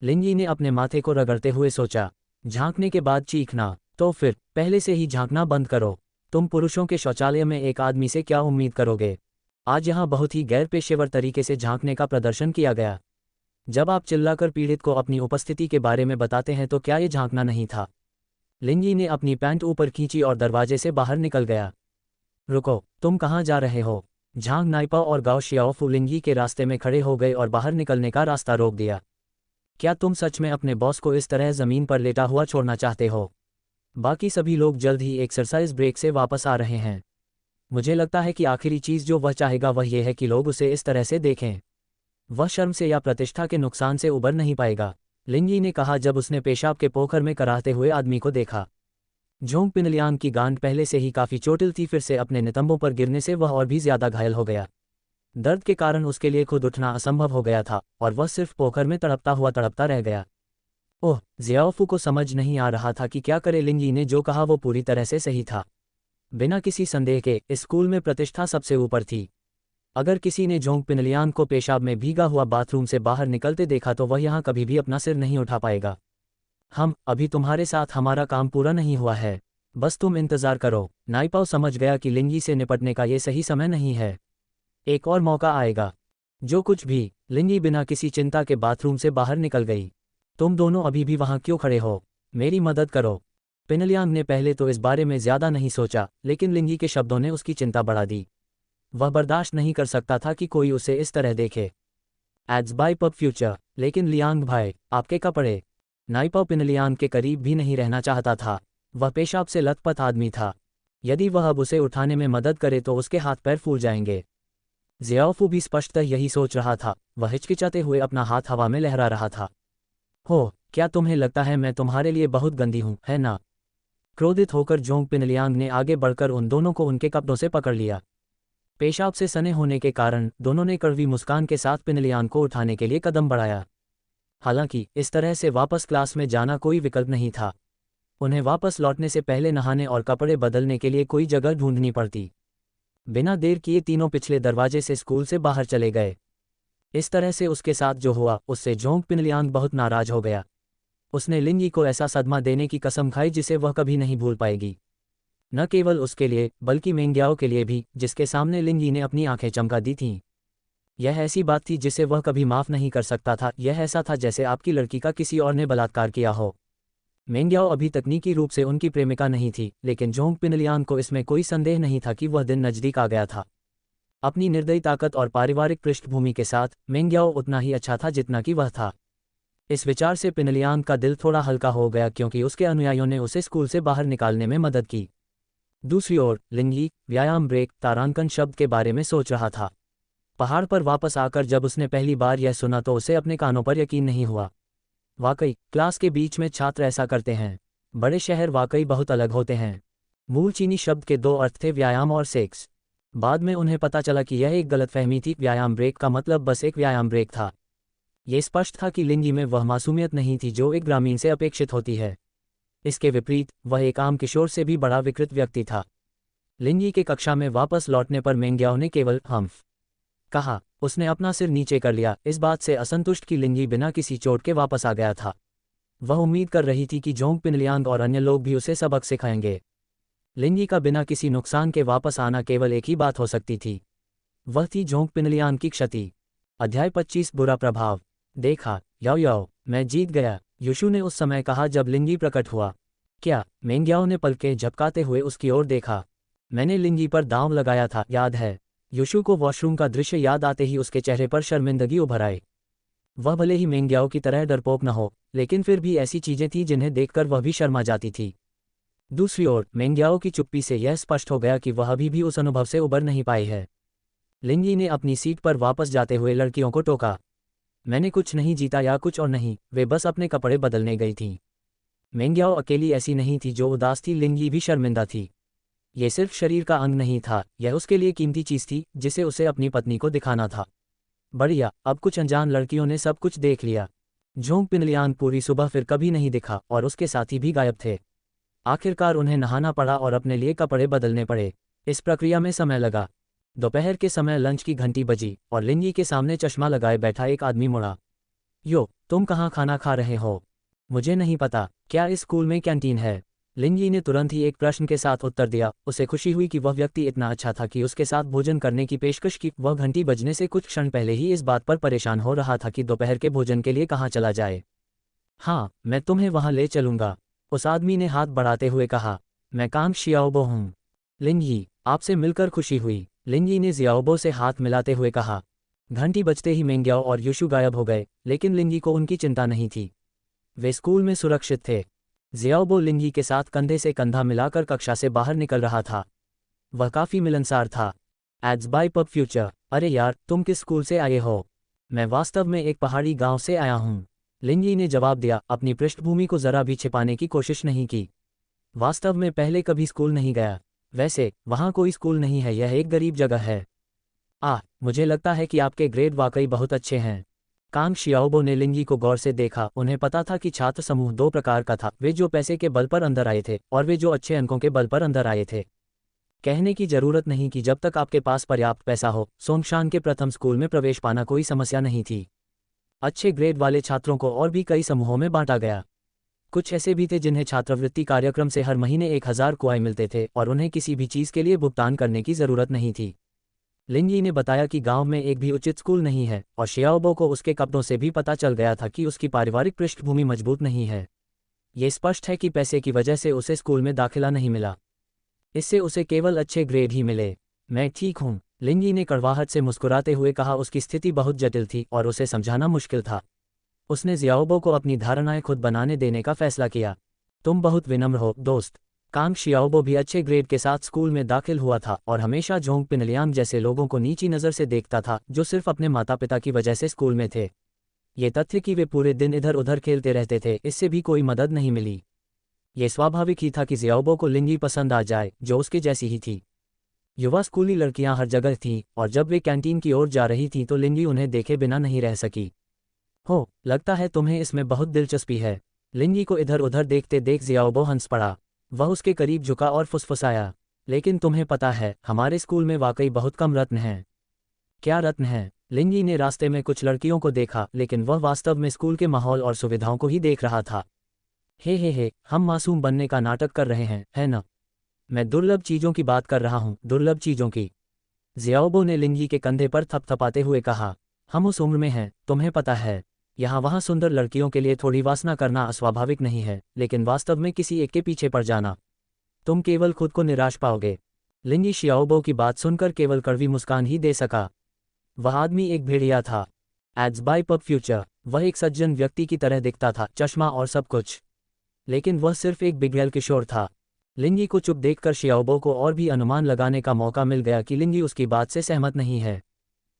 लिंगी ने अपने माथे को रगड़ते हुए सोचा। झांकने के बाद चीखना, तो फिर पहले से ही झांकना बंद करो। तुम पुरुषों के शौचालय में एक आदमी से क्या उम्मीद करोगे? आज यहाँ बहुत ही गैर पेशेवर तरीके से झांकने का प्रदर्शन किया गया। जब आप चिल्लाकर पीड़ित को अपनी उपस्थिति के बारे में बताते हैं तो क्या ये झांकना नहीं था? लिंगी ने अपनी पैंट ऊपर खींची और दरवाजे से बाहर निकल गया। रुको, तुम कहाँ जा रहे हो? झांग नाइपा और गाओ शियाओफू लिंगी के रास्ते में खड़े हो गए और बाहर निकलने का रास्ता रोक दिया। क्या तुम सच में अपने बॉस को इस तरह जमीन पर लेटा हुआ छोड़ना चाहते हो? बाकी सभी लोग जल्द ही एक्सरसाइज ब्रेक से वापस आ रहे हैं। मुझे लगता है कि आखिरी चीज जो वह चाहेगा वह यह है कि लोग उसे इस तरह से देखें। वह शर्म से या प्रतिष्ठा के नुकसान से उबर नहीं पाएगा, लिंगी ने कहा जब उसने पेशाब के पोखर में कराहते हुए आदमी को देखा। जोंग पिनलियांग की गांड पहले से ही काफी चोटिल थी, फिर से अपने नितंबों पर गिरने से वह और भी ज्यादा घायल हो गया। दर्द के कारण उसके लिए खुद उठना असंभव हो गया था, और वह सिर्फ पोखर में तड़पता रह गया। ओह, जियाओफू को समझ नहीं आ रहा था कि क्या करे। लिंगी ने जो कहा वो पूरी तरह से सही था। बिना किसी संदेह के इस स्कूल में प्रतिष्ठा सबसे ऊपर थी। अगर किसी ने जोंग पिनलियांग को पेशाब में भीगा हुआ बाथरूम से बाहर निकलते देखा तो वह यहाँ कभी भी अपना सिर नहीं उठा पाएगा। अभी तुम्हारे साथ हमारा काम पूरा नहीं हुआ है। बस तुम इंतजार करो। नाइपाओ समझ गया कि लिंगी से निपटने का ये सही समय नहीं है। एक और मौका आएगा। जो कुछ भी, लिंगी बिना किसी चिंता के बाथरूम से बाहर निकल गई। तुम दोनों अभी भी वहां क्यों खड़े हो? मेरी मदद करो। पिनलियांग ने पहले तो इस बारे में ज्यादा नहीं सोचा, लेकिन लिंगी के शब्दों ने उसकी चिंता बढ़ा दी। वह बर्दाश्त नहीं कर सकता था कि कोई उसे इस तरह देखे। Ads by PubFuture. लेकिन लियांग भाई, आपके कपड़े। नाइपाओ पिनलियांग के करीब भी नहीं रहना चाहता था। वह पेशाब से लथपथ आदमी था। यदि वह अब उसे उठाने में मदद करे तो उसके हाथ पैर फूल जाएंगे। ज़ियाओफू भी स्पष्टतः यही सोच रहा था। वह हिचकिचाते हुए अपना हाथ हवा में लहरा रहा था। हो, क्या तुम्हें लगता है मैं तुम्हारे लिए बहुत गंदी हूं, है ना? क्रोधित होकर जोंग पिनलियांग ने आगे बढ़कर उन दोनों को उनके कपड़ों से पकड़ लिया। पेशाब से सने होने के कारण दोनों ने कड़वी मुस्कान के साथ पिनलियांग को उठाने के लिए कदम बढ़ाया। हालांकि इस तरह से वापस क्लास में जाना कोई विकल्प नहीं था। उन्हें वापस लौटने से पहले नहाने और कपड़े बदलने के लिए कोई जगह ढूंढनी पड़ती। बिना देर किए तीनों पिछले दरवाजे से स्कूल से बाहर चले गए। इस तरह से उसके साथ जो हुआ उससे जोंग पिनलियांग बहुत नाराज हो गया। उसने लिंगी को ऐसा सदमा देने की कसम खाई जिसे वह कभी नहीं भूल पाएगी। न केवल उसके लिए बल्कि मेंग्याओ के लिए भी, जिसके सामने लिंगी ने अपनी आंखें चमका दी थीं। यह ऐसी बात थी जिसे वह कभी माफ नहीं कर सकता था। यह ऐसा था जैसे आपकी लड़की का किसी और ने बलात्कार किया हो। मेंग्याओ अभी तकनीकी रूप से उनकी प्रेमिका नहीं थी, लेकिन जोंग पिनलियांग को इसमें कोई संदेह नहीं था कि वह दिन नजदीक आ गया था। अपनी निर्दयी ताकत और पारिवारिक पृष्ठभूमि के साथ मेंग्याओ उतना ही अच्छा था जितना कि वह था। इस विचार से पिनलियांग का दिल थोड़ा हल्का हो गया, क्योंकि उसके अनुयायियों ने उसे स्कूल से बाहर निकालने में मदद की। दूसरी ओर लिंगी व्यायाम ब्रेक तारांकन शब्द के बारे में सोच रहा था। पहाड़ पर वापस आकर जब उसने पहली बार यह सुना तो उसे अपने कानों पर यकीन नहीं हुआ। वाकई क्लास के बीच में छात्र ऐसा करते हैं। बड़े शहर वाकई बहुत अलग होते हैं। मूल चीनी शब्द के दो अर्थ थे, व्यायाम और सेक्स। बाद में उन्हें पता चला कि यह एक गलतफहमी थी। व्यायाम ब्रेक का मतलब बस एक व्यायाम ब्रेक था। ये स्पष्ट था कि लिंगी में वह मासूमियत नहीं थी जो एक ग्रामीण से अपेक्षित होती है। इसके विपरीत वह एक आम किशोर से भी बड़ा विकृत व्यक्ति था। लिंगी के कक्षा में वापस लौटने पर मेंग्याओ ने केवल हम्फ कहा। उसने अपना सिर नीचे कर लिया, इस बात से असंतुष्ट कि लिंगी बिना किसी चोट के वापस आ गया था। वह उम्मीद कर रही थी कि जोंग पिनलियांग और अन्य लोग भी उसे सबक सिखाएंगे। लिंगी का बिना किसी नुकसान के वापस आना केवल एक ही बात हो सकती थी। वह थी जोंग पिनलियांग की क्षति। अध्याय 25 बुरा प्रभाव। देखा याओ याओ, मैं जीत गया, युशु ने उस समय कहा जब लिंगी प्रकट हुआ। क्या? मेंग्याओ ने पलकें झपकाते हुए उसकी ओर देखा। मैंने लिंगी पर दांव लगाया था, याद है? युशु को वॉशरूम का दृश्य याद आते ही उसके चेहरे पर शर्मिंदगी उभर आई। वह भले ही मेंग्याओ की तरह डरपोक न हो, लेकिन फिर भी ऐसी चीजें थीं जिन्हें देखकर वह भी शर्मा जाती थी। दूसरी ओर मेंग्याओ की चुप्पी से यह स्पष्ट हो गया कि वह अभी भी उस अनुभव से उबर नहीं पाई है। लिंगी ने अपनी सीट पर वापस जाते हुए लड़कियों को टोका। मैंने कुछ नहीं जीता या कुछ और नहीं, वे बस अपने कपड़े बदलने गई थीं। मेंग्याओ अकेली ऐसी नहीं थी जो उदास थी, लिंगी भी शर्मिंदा थी। यह सिर्फ शरीर का अंग नहीं था, यह उसके लिए कीमती चीज थी जिसे उसे अपनी पत्नी को दिखाना था। बढ़िया, अब कुछ अनजान लड़कियों ने सब कुछ देख लिया। जोंग पिनलियांग पूरी सुबह फिर कभी नहीं दिखा और उसके साथी भी गायब थे। आखिरकार उन्हें नहाना पड़ा और अपने लिए कपड़े बदलने पड़े। इस प्रक्रिया में समय लगा। दोपहर के समय लंच की घंटी बजी और लिंगी के सामने चश्मा लगाए बैठा एक आदमी मुड़ा। यो, तुम कहाँ खाना खा रहे हो? मुझे नहीं पता। क्या इस स्कूल में कैंटीन है? लिंगी ने तुरंत ही एक प्रश्न के साथ उत्तर दिया। उसे खुशी हुई कि वह व्यक्ति इतना अच्छा था कि उसके साथ भोजन करने की पेशकश की। वह घंटी बजने से कुछ क्षण पहले ही इस बात पर परेशान हो रहा था कि दोपहर के भोजन के लिए कहाँ चला जाए। हाँ, मैं तुम्हें वहाँ ले चलूंगा, उस आदमी ने हाथ बढ़ाते हुए कहा। मैं कांग शियाओबो हूँ। लिंगी, आपसे मिलकर खुशी हुई, लिंगी ने जियाओबो से हाथ मिलाते हुए कहा। घंटी बजते ही मेंग्याओ और युशु गायब हो गए, लेकिन लिंगी को उनकी चिंता नहीं थी। वे स्कूल में सुरक्षित थे। जियाओबो लिंगी के साथ कंधे से कंधा मिलाकर कक्षा से बाहर निकल रहा था। वह काफी मिलनसार था। Ads by PubFuture. अरे यार, तुम किस स्कूल से आए हो? मैं वास्तव में एक पहाड़ी गांव से आया हूँ, लिंगी ने जवाब दिया, अपनी पृष्ठभूमि को जरा भी छिपाने की कोशिश नहीं की। वास्तव में पहले कभी स्कूल नहीं गया। वैसे वहाँ कोई स्कूल नहीं है, यह एक गरीब जगह है। मुझे लगता है कि आपके ग्रेड वाकई बहुत अच्छे हैं। कांग शियाओबो ने लिंगी को गौर से देखा। उन्हें पता था कि छात्र समूह दो प्रकार का था, वे जो पैसे के बल पर अंदर आए थे और वे जो अच्छे अंकों के बल पर अंदर आए थे। कहने की जरूरत नहीं कि जब तक आपके पास पर्याप्त पैसा हो, सोंगशान के प्रथम स्कूल में प्रवेश पाना कोई समस्या नहीं थी। अच्छे ग्रेड वाले छात्रों को और भी कई समूहों में बांटा गया। कुछ ऐसे भी थे जिन्हें छात्रवृत्ति कार्यक्रम से हर महीने 1000 कुआई मिलते थे और उन्हें किसी भी चीज़ के लिए भुगतान करने की ज़रूरत नहीं थी। लिंग यी ने बताया कि गांव में एक भी उचित स्कूल नहीं है और शियाओबो को उसके कपड़ों से भी पता चल गया था कि उसकी पारिवारिक पृष्ठभूमि मजबूत नहीं है। ये स्पष्ट है कि पैसे की वजह से उसे स्कूल में दाखिला नहीं मिला। इससे उसे केवल अच्छे ग्रेड ही मिले। मैं ठीक हूँ, लिंग यी ने कड़वाहट से मुस्कुराते हुए कहा। उसकी स्थिति बहुत जटिल थी और उसे समझाना मुश्किल था। उसने जियाओबो को अपनी धारणाएं खुद बनाने देने का फैसला किया। तुम बहुत विनम्र हो दोस्त। कांग शियाओबो भी अच्छे ग्रेड के साथ स्कूल में दाखिल हुआ था और हमेशा जोंग पिनलियांग जैसे लोगों को नीची नज़र से देखता था जो सिर्फ अपने माता पिता की वजह से स्कूल में थे। ये तथ्य कि वे पूरे दिन इधर उधर खेलते रहते थे, इससे भी कोई मदद नहीं मिली। ये स्वाभाविक ही था कि जियाओबो को लिंग यी पसंद आ जाए जो उसके जैसी ही थी। युवा स्कूली लड़कियां हर जगह थीं और जब वे कैंटीन की ओर जा रही थीं तो लिंग यी उन्हें देखे बिना नहीं रह सकी। हो, लगता है तुम्हें इसमें बहुत दिलचस्पी है। लिंग यी को इधर उधर देखते देख जियाओबो हंस पड़ा। वह उसके करीब झुका और फुसफुसाया, लेकिन तुम्हें पता है हमारे स्कूल में वाकई बहुत कम रत्न हैं। क्या रत्न हैं? लिंग यी ने रास्ते में कुछ लड़कियों को देखा, लेकिन वह वास्तव में स्कूल के माहौल और सुविधाओं को ही देख रहा था। हे, हम मासूम बनने का नाटक कर रहे हैं, है न? मैं दुर्लभ चीज़ों की बात कर रहा हूँ, दुर्लभ चीज़ों की। जियाओबो ने लिंग यी के कंधे पर थपथपाते हुए कहा। हम उस उम्र में हैं, तुम्हें पता है। यहाँ वहाँ सुंदर लड़कियों के लिए थोड़ी वासना करना अस्वाभाविक नहीं है, लेकिन वास्तव में किसी एक के पीछे पड़ जाना, तुम केवल खुद को निराश पाओगे। लिंग यी शियाओबो की बात सुनकर केवल कड़वी मुस्कान ही दे सका। वह आदमी एक भेड़िया था। Ads by PubFuture. वह एक सज्जन व्यक्ति की तरह दिखता था, चश्मा और सब कुछ, लेकिन वह सिर्फ एक बिगड़ैल किशोर था। लिंग यी को चुप देखकर शियाओबो को और भी अनुमान लगाने का मौका मिल गया कि लिंग यी उसकी बात से सहमत नहीं है।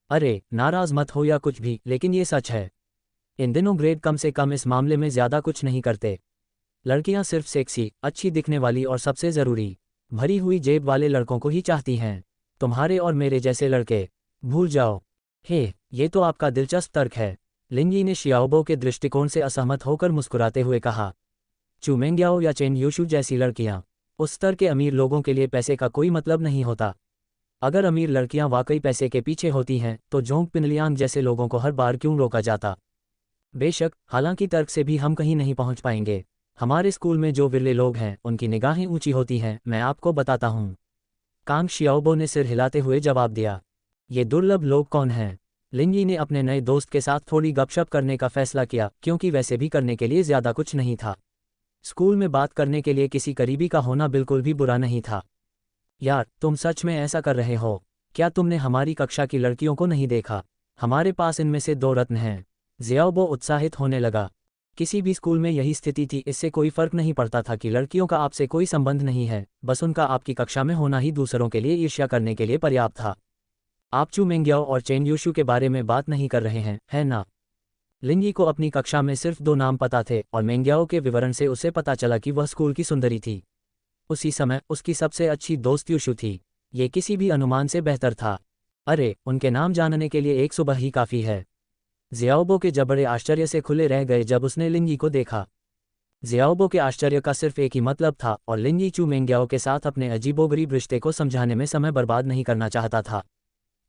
अरे, नाराज मत हो या कुछ भी, लेकिन ये सच है। इन दिनों ग्रेड कम से कम इस मामले में ज़्यादा कुछ नहीं करते। लड़कियां सिर्फ सेक्सी, अच्छी दिखने वाली और सबसे ज़रूरी, भरी हुई जेब वाले लड़कों को ही चाहती हैं। तुम्हारे और मेरे जैसे लड़के भूल जाओ। हे, ये तो आपका दिलचस्प तर्क है। लिंग यी ने शियाओबो के दृष्टिकोण से असहमत होकर मुस्कुराते हुए कहा। चू मेंग्याओ या चेन यूशु जैसी लड़कियां, उस स्तर के अमीर लोगों के लिए पैसे का कोई मतलब नहीं होता। अगर अमीर लड़कियां वाकई पैसे के पीछे होती हैं तो जोंग पिनलियांग जैसे लोगों को हर बार क्यों रोका जाता? बेशक, हालांकि तर्क से भी हम कहीं नहीं पहुंच पाएंगे। हमारे स्कूल में जो विरले लोग हैं उनकी निगाहें ऊंची होती हैं, मैं आपको बताता हूं। कांग शियाओबो ने सिर हिलाते हुए जवाब दिया। ये दुर्लभ लोग कौन हैं? लिंग यी ने अपने नए दोस्त के साथ थोड़ी गपशप करने का फैसला किया, क्योंकि वैसे भी करने के लिए ज़्यादा कुछ नहीं था। स्कूल में बात करने के लिए किसी करीबी का होना बिल्कुल भी बुरा नहीं था। यार, तुम सच में ऐसा कर रहे हो? क्या तुमने हमारी कक्षा की लड़कियों को नहीं देखा? हमारे पास इनमें से 2 रत्न हैं। जियाओबो उत्साहित होने लगा। किसी भी स्कूल में यही स्थिति थी, इससे कोई फर्क नहीं पड़ता था कि लड़कियों का आपसे कोई संबंध नहीं है, बस उनका आपकी कक्षा में होना ही दूसरों के लिए ईर्ष्या करने के लिए पर्याप्त था। आप चू मेंग्याओ और चेन यूशु के बारे में बात नहीं कर रहे हैं, है ना? लिंग यी को अपनी कक्षा में सिर्फ 2 नाम पता थे और मेंग्याओ के विवरण से उसे पता चला कि वह स्कूल की सुंदरी थी। उसी समय उसकी सबसे अच्छी दोस्त यूशु थी। ये किसी भी अनुमान से बेहतर था। अरे, उनके नाम जानने के लिए एक सुबह ही काफ़ी है। जियाओबो के जबड़े आश्चर्य से खुले रह गए जब उसने लिंग यी को देखा। जियाओबो के आश्चर्य का सिर्फ एक ही मतलब था और लिंग यी चू मेंग्याओ के साथ अपने अजीबोगरीब रिश्ते को समझाने में समय बर्बाद नहीं करना चाहता था।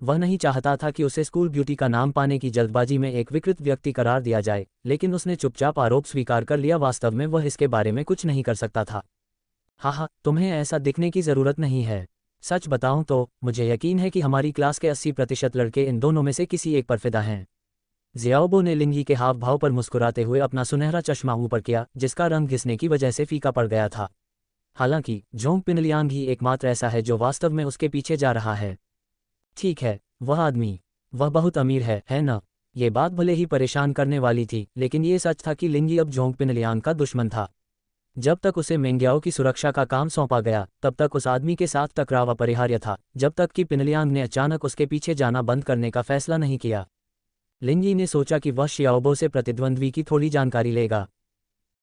वह नहीं चाहता था कि उसे स्कूल ब्यूटी का नाम पाने की जल्दबाजी में एक विकृत व्यक्ति करार दिया जाए, लेकिन उसने चुपचाप आरोप स्वीकार कर लिया। वास्तव में वह इसके बारे में कुछ नहीं कर सकता था। हाँ, तुम्हें ऐसा दिखने की ज़रूरत नहीं है। सच बताऊं तो मुझे यकीन है कि हमारी क्लास के 80% लड़के इन दोनों में से किसी एक पर फिदा हैं। जियाओबो ने लिंग यी के हाव भाव पर मुस्कुराते हुए अपना सुनहरा चश्मा ऊपर किया, जिसका रंग घिसने की वजह से फीका पड़ गया था। हालांकि जोंग पिनलियांग ही एकमात्र ऐसा है जो वास्तव में उसके पीछे जा रहा है। ठीक है, वह आदमी, वह बहुत अमीर है न? ये बात भले ही परेशान करने वाली थी, लेकिन ये सच था कि लिंग यी अब जोंग पिनलियांग का दुश्मन था। जब तक उसे मेंग्याओ की सुरक्षा का काम सौंपा गया, तब तक उस आदमी के साथ टकराव अपरिहार्य था, जब तक कि पिनलियांग ने अचानक उसके पीछे जाना बंद करने का फैसला नहीं किया। लिंग यी ने सोचा कि वह शियाओबो से प्रतिद्वंद्वी की थोड़ी जानकारी लेगा।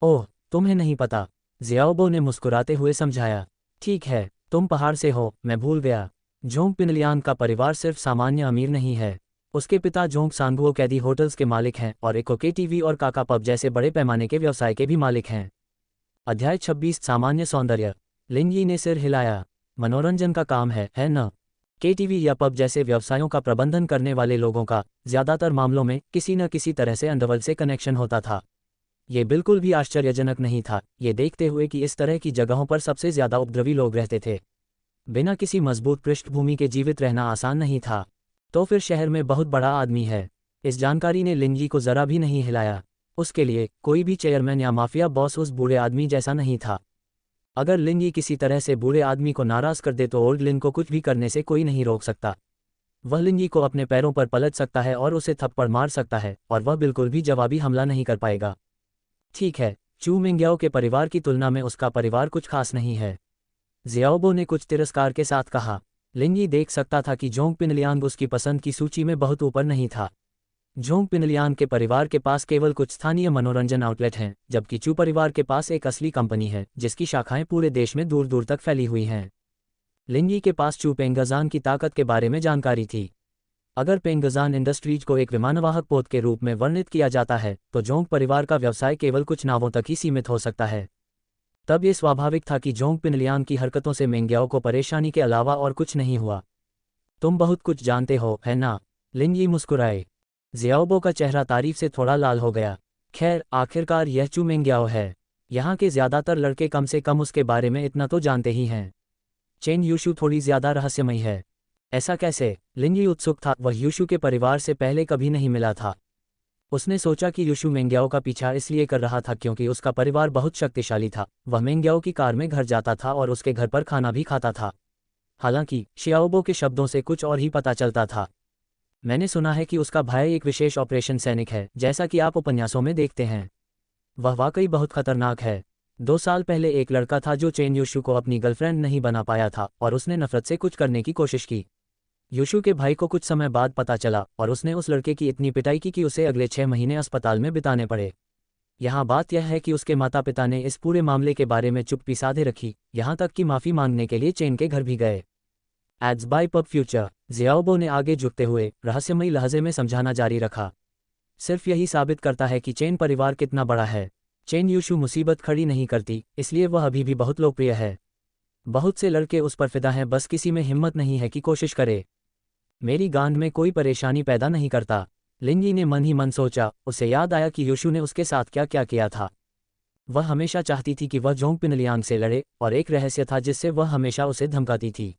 ओह, तुम्हें नहीं पता, जियाओबो ने मुस्कुराते हुए समझाया। ठीक है, तुम पहाड़ से हो, मैं भूल गया। जोंग पिनलियांग का परिवार सिर्फ सामान्य अमीर नहीं है। उसके पिता जोंग सांगुओ कैदी होटल्स के मालिक हैं और इकोके टीवी और काका पब जैसे बड़े पैमाने के व्यवसाय के भी मालिक हैं। अध्याय 26 सामान्य सौंदर्य। लिंग यी ने सिर हिलाया। मनोरंजन का काम है न? केटीवी या पब जैसे व्यवसायों का प्रबंधन करने वाले लोगों का ज़्यादातर मामलों में किसी न किसी तरह से अंडरवर्ल्ड से कनेक्शन होता था। ये बिल्कुल भी आश्चर्यजनक नहीं था, ये देखते हुए कि इस तरह की जगहों पर सबसे ज्यादा उपद्रवी लोग रहते थे। बिना किसी मजबूत पृष्ठभूमि के जीवित रहना आसान नहीं था। तो फिर शहर में बहुत बड़ा आदमी है। इस जानकारी ने लिंजी को जरा भी नहीं हिलाया। उसके लिए कोई भी चेयरमैन या माफिया बॉस उस बूढ़े आदमी जैसा नहीं था। अगर लिंजी किसी तरह से बूढ़े आदमी को नाराज कर दे तो ओल्ड लिन को कुछ भी करने से कोई नहीं रोक सकता। वह लिंजी को अपने पैरों पर पलट सकता है और उसे थप्पड़ मार सकता है, और वह बिल्कुल भी जवाबी हमला नहीं कर पाएगा। ठीक है, चू मिंग्याओ के परिवार की तुलना में उसका परिवार कुछ खास नहीं है, ज़ियाओबो ने कुछ तिरस्कार के साथ कहा। लिंजी देख सकता था कि जोंग पिनलियांग उसकी पसंद की सूची में बहुत ऊपर नहीं था। जोंग पिनलियांग के परिवार के पास केवल कुछ स्थानीय मनोरंजन आउटलेट हैं, जबकि चू परिवार के पास एक असली कंपनी है जिसकी शाखाएं पूरे देश में दूर दूर तक फैली हुई हैं। लिंजी के पास चू पेंगजान की ताकत के बारे में जानकारी थी। अगर पेंगजान इंडस्ट्रीज को एक विमानवाहक पोत के रूप में वर्णित किया जाता है तो जोंग परिवार का व्यवसाय केवल कुछ नावों तक ही सीमित हो सकता है। तब ये स्वाभाविक था कि जोंग पिनलियांग की हरकतों से मेंग्याओ को परेशानी के अलावा और कुछ नहीं हुआ। तुम बहुत कुछ जानते हो, है ना? लिंजी मुस्कुराए। ज़ियाओबो का चेहरा तारीफ से थोड़ा लाल हो गया। खैर, आखिरकार यह चू मेंग्याओ है। यहाँ के ज़्यादातर लड़के कम से कम उसके बारे में इतना तो जानते ही हैं। चेन यूशु थोड़ी ज़्यादा रहस्यमयी है। ऐसा कैसे? लिंजी उत्सुक था। वह यूशु के परिवार से पहले कभी नहीं मिला था। उसने सोचा कि यूशु मेंग्याओ का पीछा इसलिए कर रहा था क्योंकि उसका परिवार बहुत शक्तिशाली था। वह मेंग्याओ की कार में घर जाता था और उसके घर पर खाना भी खाता था। हालांकि शियाओबो के शब्दों से कुछ और ही पता चलता था। मैंने सुना है कि उसका भाई एक विशेष ऑपरेशन सैनिक है, जैसा कि आप उपन्यासों में देखते हैं। वह वाकई बहुत खतरनाक है। 2 साल पहले एक लड़का था जो चेन यूशु को अपनी गर्लफ्रेंड नहीं बना पाया था और उसने नफरत से कुछ करने की कोशिश की। यूशु के भाई को कुछ समय बाद पता चला और उसने उस लड़के की इतनी पिटाई की कि उसे अगले 6 महीने अस्पताल में बिताने पड़े। यहाँ बात यह है कि उसके माता पिता ने इस पूरे मामले के बारे में चुप्पी साधे रखी, यहाँ तक कि माफ़ी मांगने के लिए चेन के घर भी गए। एड्स बाय पब फ्यूचर, ज़ियाओबो ने आगे झुकते हुए रहस्यमयी लहजे में समझाना जारी रखा। सिर्फ यही साबित करता है कि चेन परिवार कितना बड़ा है। चेन यूशु मुसीबत खड़ी नहीं करती, इसलिए वह अभी भी बहुत लोकप्रिय है। बहुत से लड़के उस पर फिदा हैं, बस किसी में हिम्मत नहीं है कि कोशिश करे। मेरी गांड में कोई परेशानी पैदा नहीं करता। लिंजी ने मन ही मन सोचा। उसे याद आया कि यूशु ने उसके साथ क्या क्या किया था। वह हमेशा चाहती थी कि वह जोंग पिनलियांग से लड़े, और एक रहस्य था जिससे वह हमेशा उसे धमकाती थी।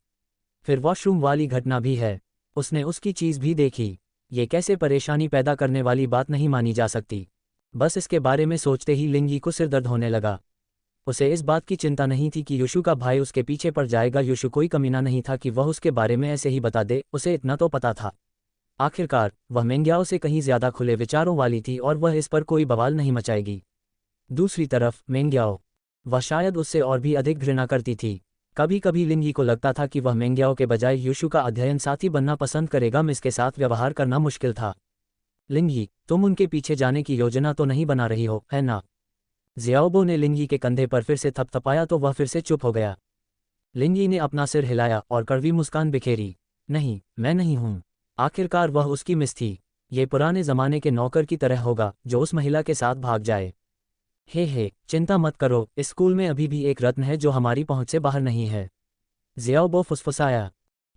फिर वॉशरूम वाली घटना भी है। उसने उसकी चीज़ भी देखी। ये कैसे परेशानी पैदा करने वाली बात नहीं मानी जा सकती। बस इसके बारे में सोचते ही लिंजी को सिरदर्द होने लगा। उसे इस बात की चिंता नहीं थी कि यूशु का भाई उसके पीछे पड़ जाएगा। यूशु कोई कमीना नहीं था कि वह उसके बारे में ऐसे ही बता दे, उसे इतना तो पता था। आखिरकार वह मेंग्याओ से कहीं ज्यादा खुले विचारों वाली थी और वह इस पर कोई बवाल नहीं मचाएगी। दूसरी तरफ मेंग्याओ, वह शायद उससे और भी अधिक घृणा करती थी। कभी कभी लिंजी को लगता था कि वह मेंग्याओ के बजाय यूशु का अध्ययन साथी बनना पसंद करेगा। इसके साथ व्यवहार करना मुश्किल था। लिंजी, तुम उनके पीछे जाने की योजना तो नहीं बना रही हो, है ना? ज़ियाओबो ने लिंजी के कंधे पर फिर से थपथपाया तो वह फिर से चुप हो गया। लिंजी ने अपना सिर हिलाया और कड़वी मुस्कान बिखेरी। नहीं, मैं नहीं हूं। आखिरकार वह उसकी मिस थी। ये पुराने जमाने के नौकर की तरह होगा जो उस महिला के साथ भाग जाए। हे, चिंता मत करो, इस स्कूल में अभी भी एक रत्न है जो हमारी पहुंच से बाहर नहीं है। ज़ियाओबो फुसफुसाया।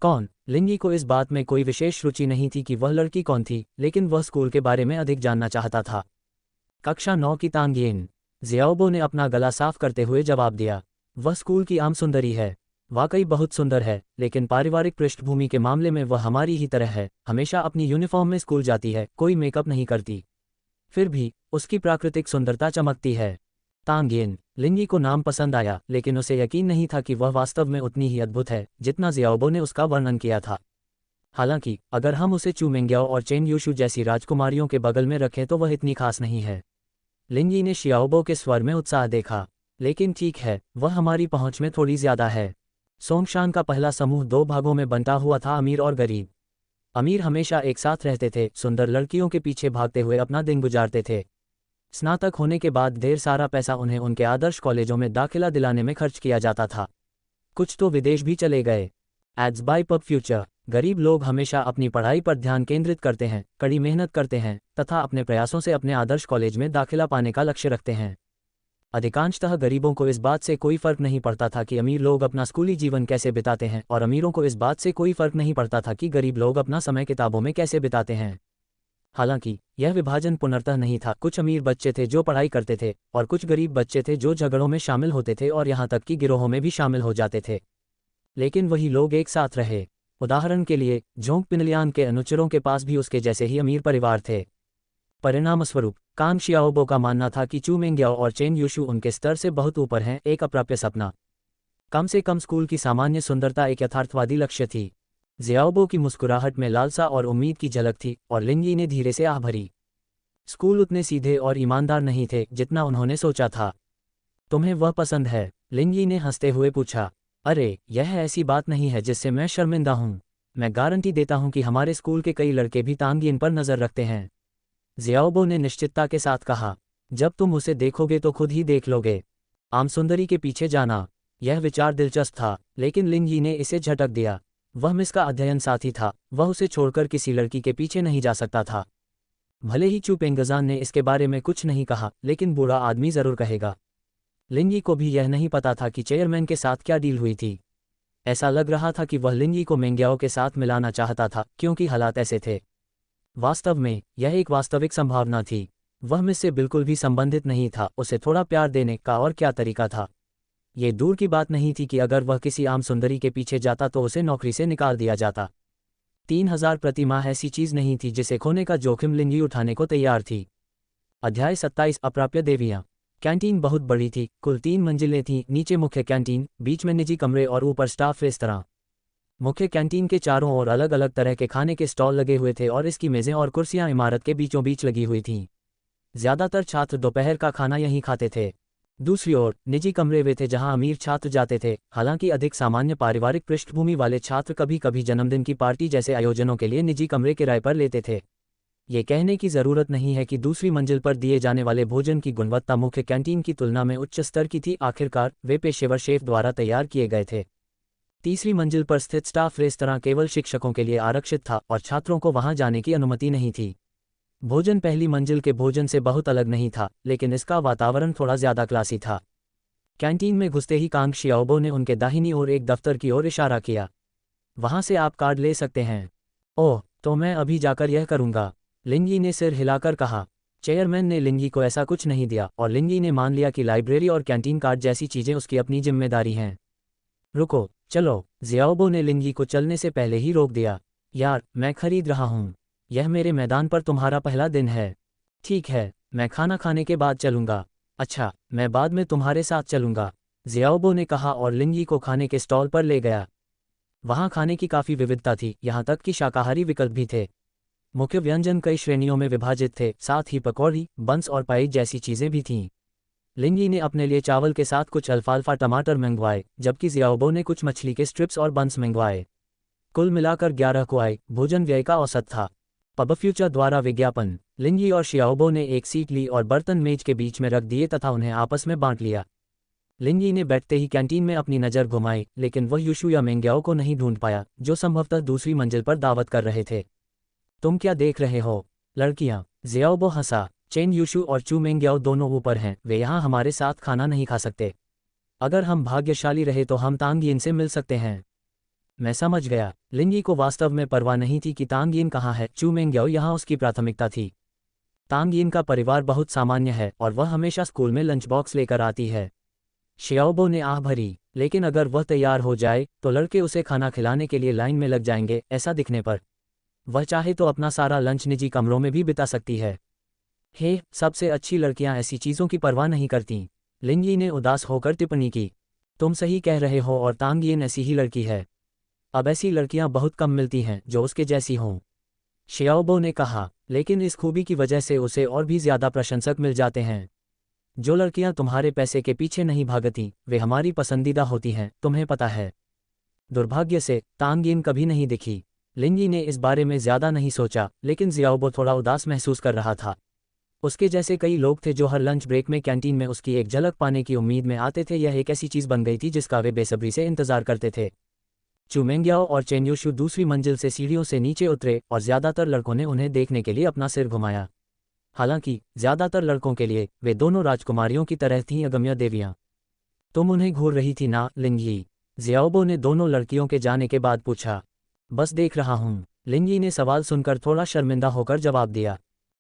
कौन? लिंजी को इस बात में कोई विशेष रुचि नहीं थी कि वह लड़की कौन थी, लेकिन वह स्कूल के बारे में अधिक जानना चाहता था। कक्षा 9 की तांगियन, ज़ियाओबो ने अपना गला साफ करते हुए जवाब दिया। वह स्कूल की आम सुंदरी है। वाकई बहुत सुंदर है, लेकिन पारिवारिक पृष्ठभूमि के मामले में वह हमारी ही तरह है। हमेशा अपनी यूनिफॉर्म में स्कूल जाती है, कोई मेकअप नहीं करती। फिर भी उसकी प्राकृतिक सुंदरता चमकती है। तांगियन, लिंजी को नाम पसंद आया, लेकिन उसे यकीन नहीं था कि वह वास्तव में उतनी ही अद्भुत है जितना ज़ियाओबो ने उसका वर्णन किया था। हालांकि अगर हम उसे चू मेंग्याओ और चेन यूशु जैसी राजकुमारियों के बगल में रखें तो वह इतनी खास नहीं है। लिंजी ने शियाओबो के स्वर में उत्साह देखा। लेकिन ठीक है, वह हमारी पहुंच में थोड़ी ज्यादा है। सोंगशान का पहला समूह 2 भागों में बंटा हुआ था, अमीर और गरीब। अमीर हमेशा एक साथ रहते थे, सुंदर लड़कियों के पीछे भागते हुए अपना दिन गुजारते थे। स्नातक होने के बाद ढेर सारा पैसा उन्हें उनके आदर्श कॉलेजों में दाखिला दिलाने में खर्च किया जाता था। कुछ तो विदेश भी चले गए। एड्स बाय पब फ्यूचर, गरीब लोग हमेशा अपनी पढ़ाई पर ध्यान केंद्रित करते हैं, कड़ी मेहनत करते हैं तथा अपने प्रयासों से अपने आदर्श कॉलेज में दाखिला पाने का लक्ष्य रखते हैं। अधिकांशतः गरीबों को इस बात से कोई फर्क नहीं पड़ता था कि अमीर लोग अपना स्कूली जीवन कैसे बिताते हैं, और अमीरों को इस बात से कोई फर्क नहीं पड़ता था कि गरीब लोग अपना समय किताबों में कैसे बिताते हैं। हालांकि यह विभाजन पूर्णतः नहीं था। कुछ अमीर बच्चे थे जो पढ़ाई करते थे और कुछ गरीब बच्चे थे जो झगड़ों में शामिल होते थे और यहाँ तक कि गिरोहों में भी शामिल हो जाते थे। लेकिन वही लोग एक साथ रहे। उदाहरण के लिए जोंग पिनलियान के अनुचरों के पास भी उसके जैसे ही अमीर परिवार थे। परिणामस्वरूप कांग शियाओबो का मानना था कि चू मेंग्याओ और चेन यूशु उनके स्तर से बहुत ऊपर हैं, एक अप्राप्य सपना। कम से कम स्कूल की सामान्य सुंदरता एक यथार्थवादी लक्ष्य थी। ज़ियाओबो की मुस्कुराहट में लालसा और उम्मीद की झलक थी और लिंगी ने धीरे से आह भरी। स्कूल उतने सीधे और ईमानदार नहीं थे जितना उन्होंने सोचा था। तुम्हें वह पसंद है? लिंगी ने हंसते हुए पूछा। अरे, यह ऐसी बात नहीं है जिससे मैं शर्मिंदा हूँ। मैं गारंटी देता हूँ कि हमारे स्कूल के कई लड़के भी तांगिन पर नज़र रखते हैं। ज़ियाओबो ने निश्चितता के साथ कहा। जब तुम उसे देखोगे तो खुद ही देख लोगे। आम सुंदरी के पीछे जाना। यह विचार दिलचस्प था, लेकिन लिंगी ने इसे झटक दिया। वह मिस का अध्ययन साथी था, वह उसे छोड़कर किसी लड़की के पीछे नहीं जा सकता था। भले ही चू पेंगजान ने इसके बारे में कुछ नहीं कहा, लेकिन बुरा आदमी जरूर कहेगा। लिंगी को भी यह नहीं पता था कि चेयरमैन के साथ क्या डील हुई थी। ऐसा लग रहा था कि वह लिंगी को मेंग्याओ के साथ मिलाना चाहता था क्योंकि हालात ऐसे थे। वास्तव में यह एक वास्तविक संभावना थी। वह मिस से बिल्कुल भी संबंधित नहीं था, उसे थोड़ा प्यार देने का और क्या तरीका था। ये दूर की बात नहीं थी कि अगर वह किसी आम सुंदरी के पीछे जाता तो उसे नौकरी से निकाल दिया जाता। 3000 प्रति माह ऐसी चीज नहीं थी जिसे खोने का जोखिम लिंगी उठाने को तैयार थी। अध्याय 27 अप्राप्य देवियां। कैंटीन बहुत बड़ी थी, कुल 3 मंजिलें थीं। नीचे मुख्य कैंटीन, बीच में निजी कमरे और ऊपर स्टाफ रेस्तरां। मुख्य कैंटीन के चारों ओर अलग अलग तरह के खाने के स्टॉल लगे हुए थे और इसकी मेज़ें और कुर्सियां इमारत के बीचों बीच लगी हुई थीं। ज्यादातर छात्र दोपहर का खाना यहीं खाते थे। दूसरी ओर निजी कमरे वे थे जहां अमीर छात्र जाते थे। हालांकि अधिक सामान्य पारिवारिक पृष्ठभूमि वाले छात्र कभी कभी जन्मदिन की पार्टी जैसे आयोजनों के लिए निजी कमरे किराए पर लेते थे। ये कहने की ज़रूरत नहीं है कि दूसरी मंजिल पर दिए जाने वाले भोजन की गुणवत्ता मुख्य कैंटीन की तुलना में उच्च स्तर की थी। आखिरकार वे पेशेवर शेफ द्वारा तैयार किए गए थे। तीसरी मंजिल पर स्थित स्टाफ रेस्तरां केवल शिक्षकों के लिए आरक्षित था और छात्रों को वहां जाने की अनुमति नहीं थी। भोजन पहली मंजिल के भोजन से बहुत अलग नहीं था, लेकिन इसका वातावरण थोड़ा ज्यादा क्लासी था। कैंटीन में घुसते ही कांग शियाओबो ने उनके दाहिनी ओर एक दफ्तर की ओर इशारा किया। वहां से आप कार्ड ले सकते हैं। ओह, तो मैं अभी जाकर यह करूंगा, लिंगी ने सिर हिलाकर कहा। चेयरमैन ने लिंगी को ऐसा कुछ नहीं दिया और लिंगी ने मान लिया कि लाइब्रेरी और कैंटीन कार्ड जैसी चीजें उसकी अपनी जिम्मेदारी हैं। रुको, चलो, ज़ियाओबो ने लिंगी को चलने से पहले ही रोक दिया। यार, मैं खरीद रहा हूँ। यह मेरे मैदान पर तुम्हारा पहला दिन है। ठीक है, मैं खाना खाने के बाद चलूंगा। अच्छा, मैं बाद में तुम्हारे साथ चलूंगा, ज़ियाओबो ने कहा और लिंगी को खाने के स्टॉल पर ले गया। वहाँ खाने की काफ़ी विविधता थी, यहाँ तक कि शाकाहारी विकल्प भी थे। मुख्य व्यंजन कई श्रेणियों में विभाजित थे, साथ ही पकौड़ी, बंस और पाई जैसी चीज़ें भी थीं। लिंगी ने अपने लिए चावल के साथ कुछ अल्फाल्फा टमाटर मंगवाए, जबकि ज़ियाओबो ने कुछ मछली के स्ट्रिप्स और बंस मंगवाए। कुल मिलाकर 11 कुआई भोजन व्यय का औसत था। पबफ्यूचर द्वारा विज्ञापन। लिंगी और शियाओबो ने एक सीट ली और बर्तन मेज के बीच में रख दिए तथा उन्हें आपस में बांट लिया। लिंगी ने बैठते ही कैंटीन में अपनी नज़र घुमाई, लेकिन वह यूशु या मेंग्याओ को नहीं ढूंढ पाया, जो संभवतः दूसरी मंजिल पर दावत कर रहे थे। तुम क्या देख रहे हो? लड़कियां। ज़ियाओबो हंसा। चेन यूशु और चू मेंग्याओ दोनों ऊपर हैं, वे यहाँ हमारे साथ खाना नहीं खा सकते। अगर हम भाग्यशाली रहे तो हम तांगिन से मिल सकते हैं। मैं समझ गया। लिंगी को वास्तव में परवाह नहीं थी कि तांगिन कहाँ है, चू मेंग्याओ यहाँ उसकी प्राथमिकता थी। तांगिन का परिवार बहुत सामान्य है और वह हमेशा स्कूल में लंच बॉक्स लेकर आती है। शियाओबो ने आह भरी। लेकिन अगर वह तैयार हो जाए तो लड़के उसे खाना खिलाने के लिए लाइन में लग जाएंगे। ऐसा दिखने पर वह चाहे तो अपना सारा लंच निजी कमरों में भी बिता सकती है। हे, सबसे अच्छी लड़कियां ऐसी चीज़ों की परवाह नहीं करतीं, लिंगी ने उदास होकर टिप्पणी की। तुम सही कह रहे हो और तांगिन ऐसी ही लड़की है। अब ऐसी लड़कियां बहुत कम मिलती हैं जो उसके जैसी हों, शियाओबो ने कहा। लेकिन इस खूबी की वजह से उसे और भी ज्यादा प्रशंसक मिल जाते हैं। जो लड़कियां तुम्हारे पैसे के पीछे नहीं भागती, वे हमारी पसंदीदा होती हैं, तुम्हें पता है। दुर्भाग्य से तांगिन कभी नहीं दिखी। लिंगी ने इस बारे में ज्यादा नहीं सोचा, लेकिन ज़ियाओबो थोड़ा उदास महसूस कर रहा था। उसके जैसे कई लोग थे जो हर लंच ब्रेक में कैंटीन में उसकी एक झलक पाने की उम्मीद में आते थे। यह एक ऐसी चीज़ बन गई थी जिसका वे बेसब्री से इंतजार करते थे। चू मेंग्याओ और चेन यूशु दूसरी मंजिल से सीढ़ियों से नीचे उतरे और ज्यादातर लड़कों ने उन्हें देखने के लिए अपना सिर घुमाया। हालांकि ज्यादातर लड़कों के लिए वे दोनों राजकुमारियों की तरह थीं, अगम्य देवियां। तुम उन्हें घूर रही थी ना, लिंगी? ज़ियाओबो ने दोनों लड़कियों के जाने के बाद पूछा। बस देख रहा हूँ। लिंगी ने सवाल सुनकर थोड़ा शर्मिंदा होकर जवाब दिया।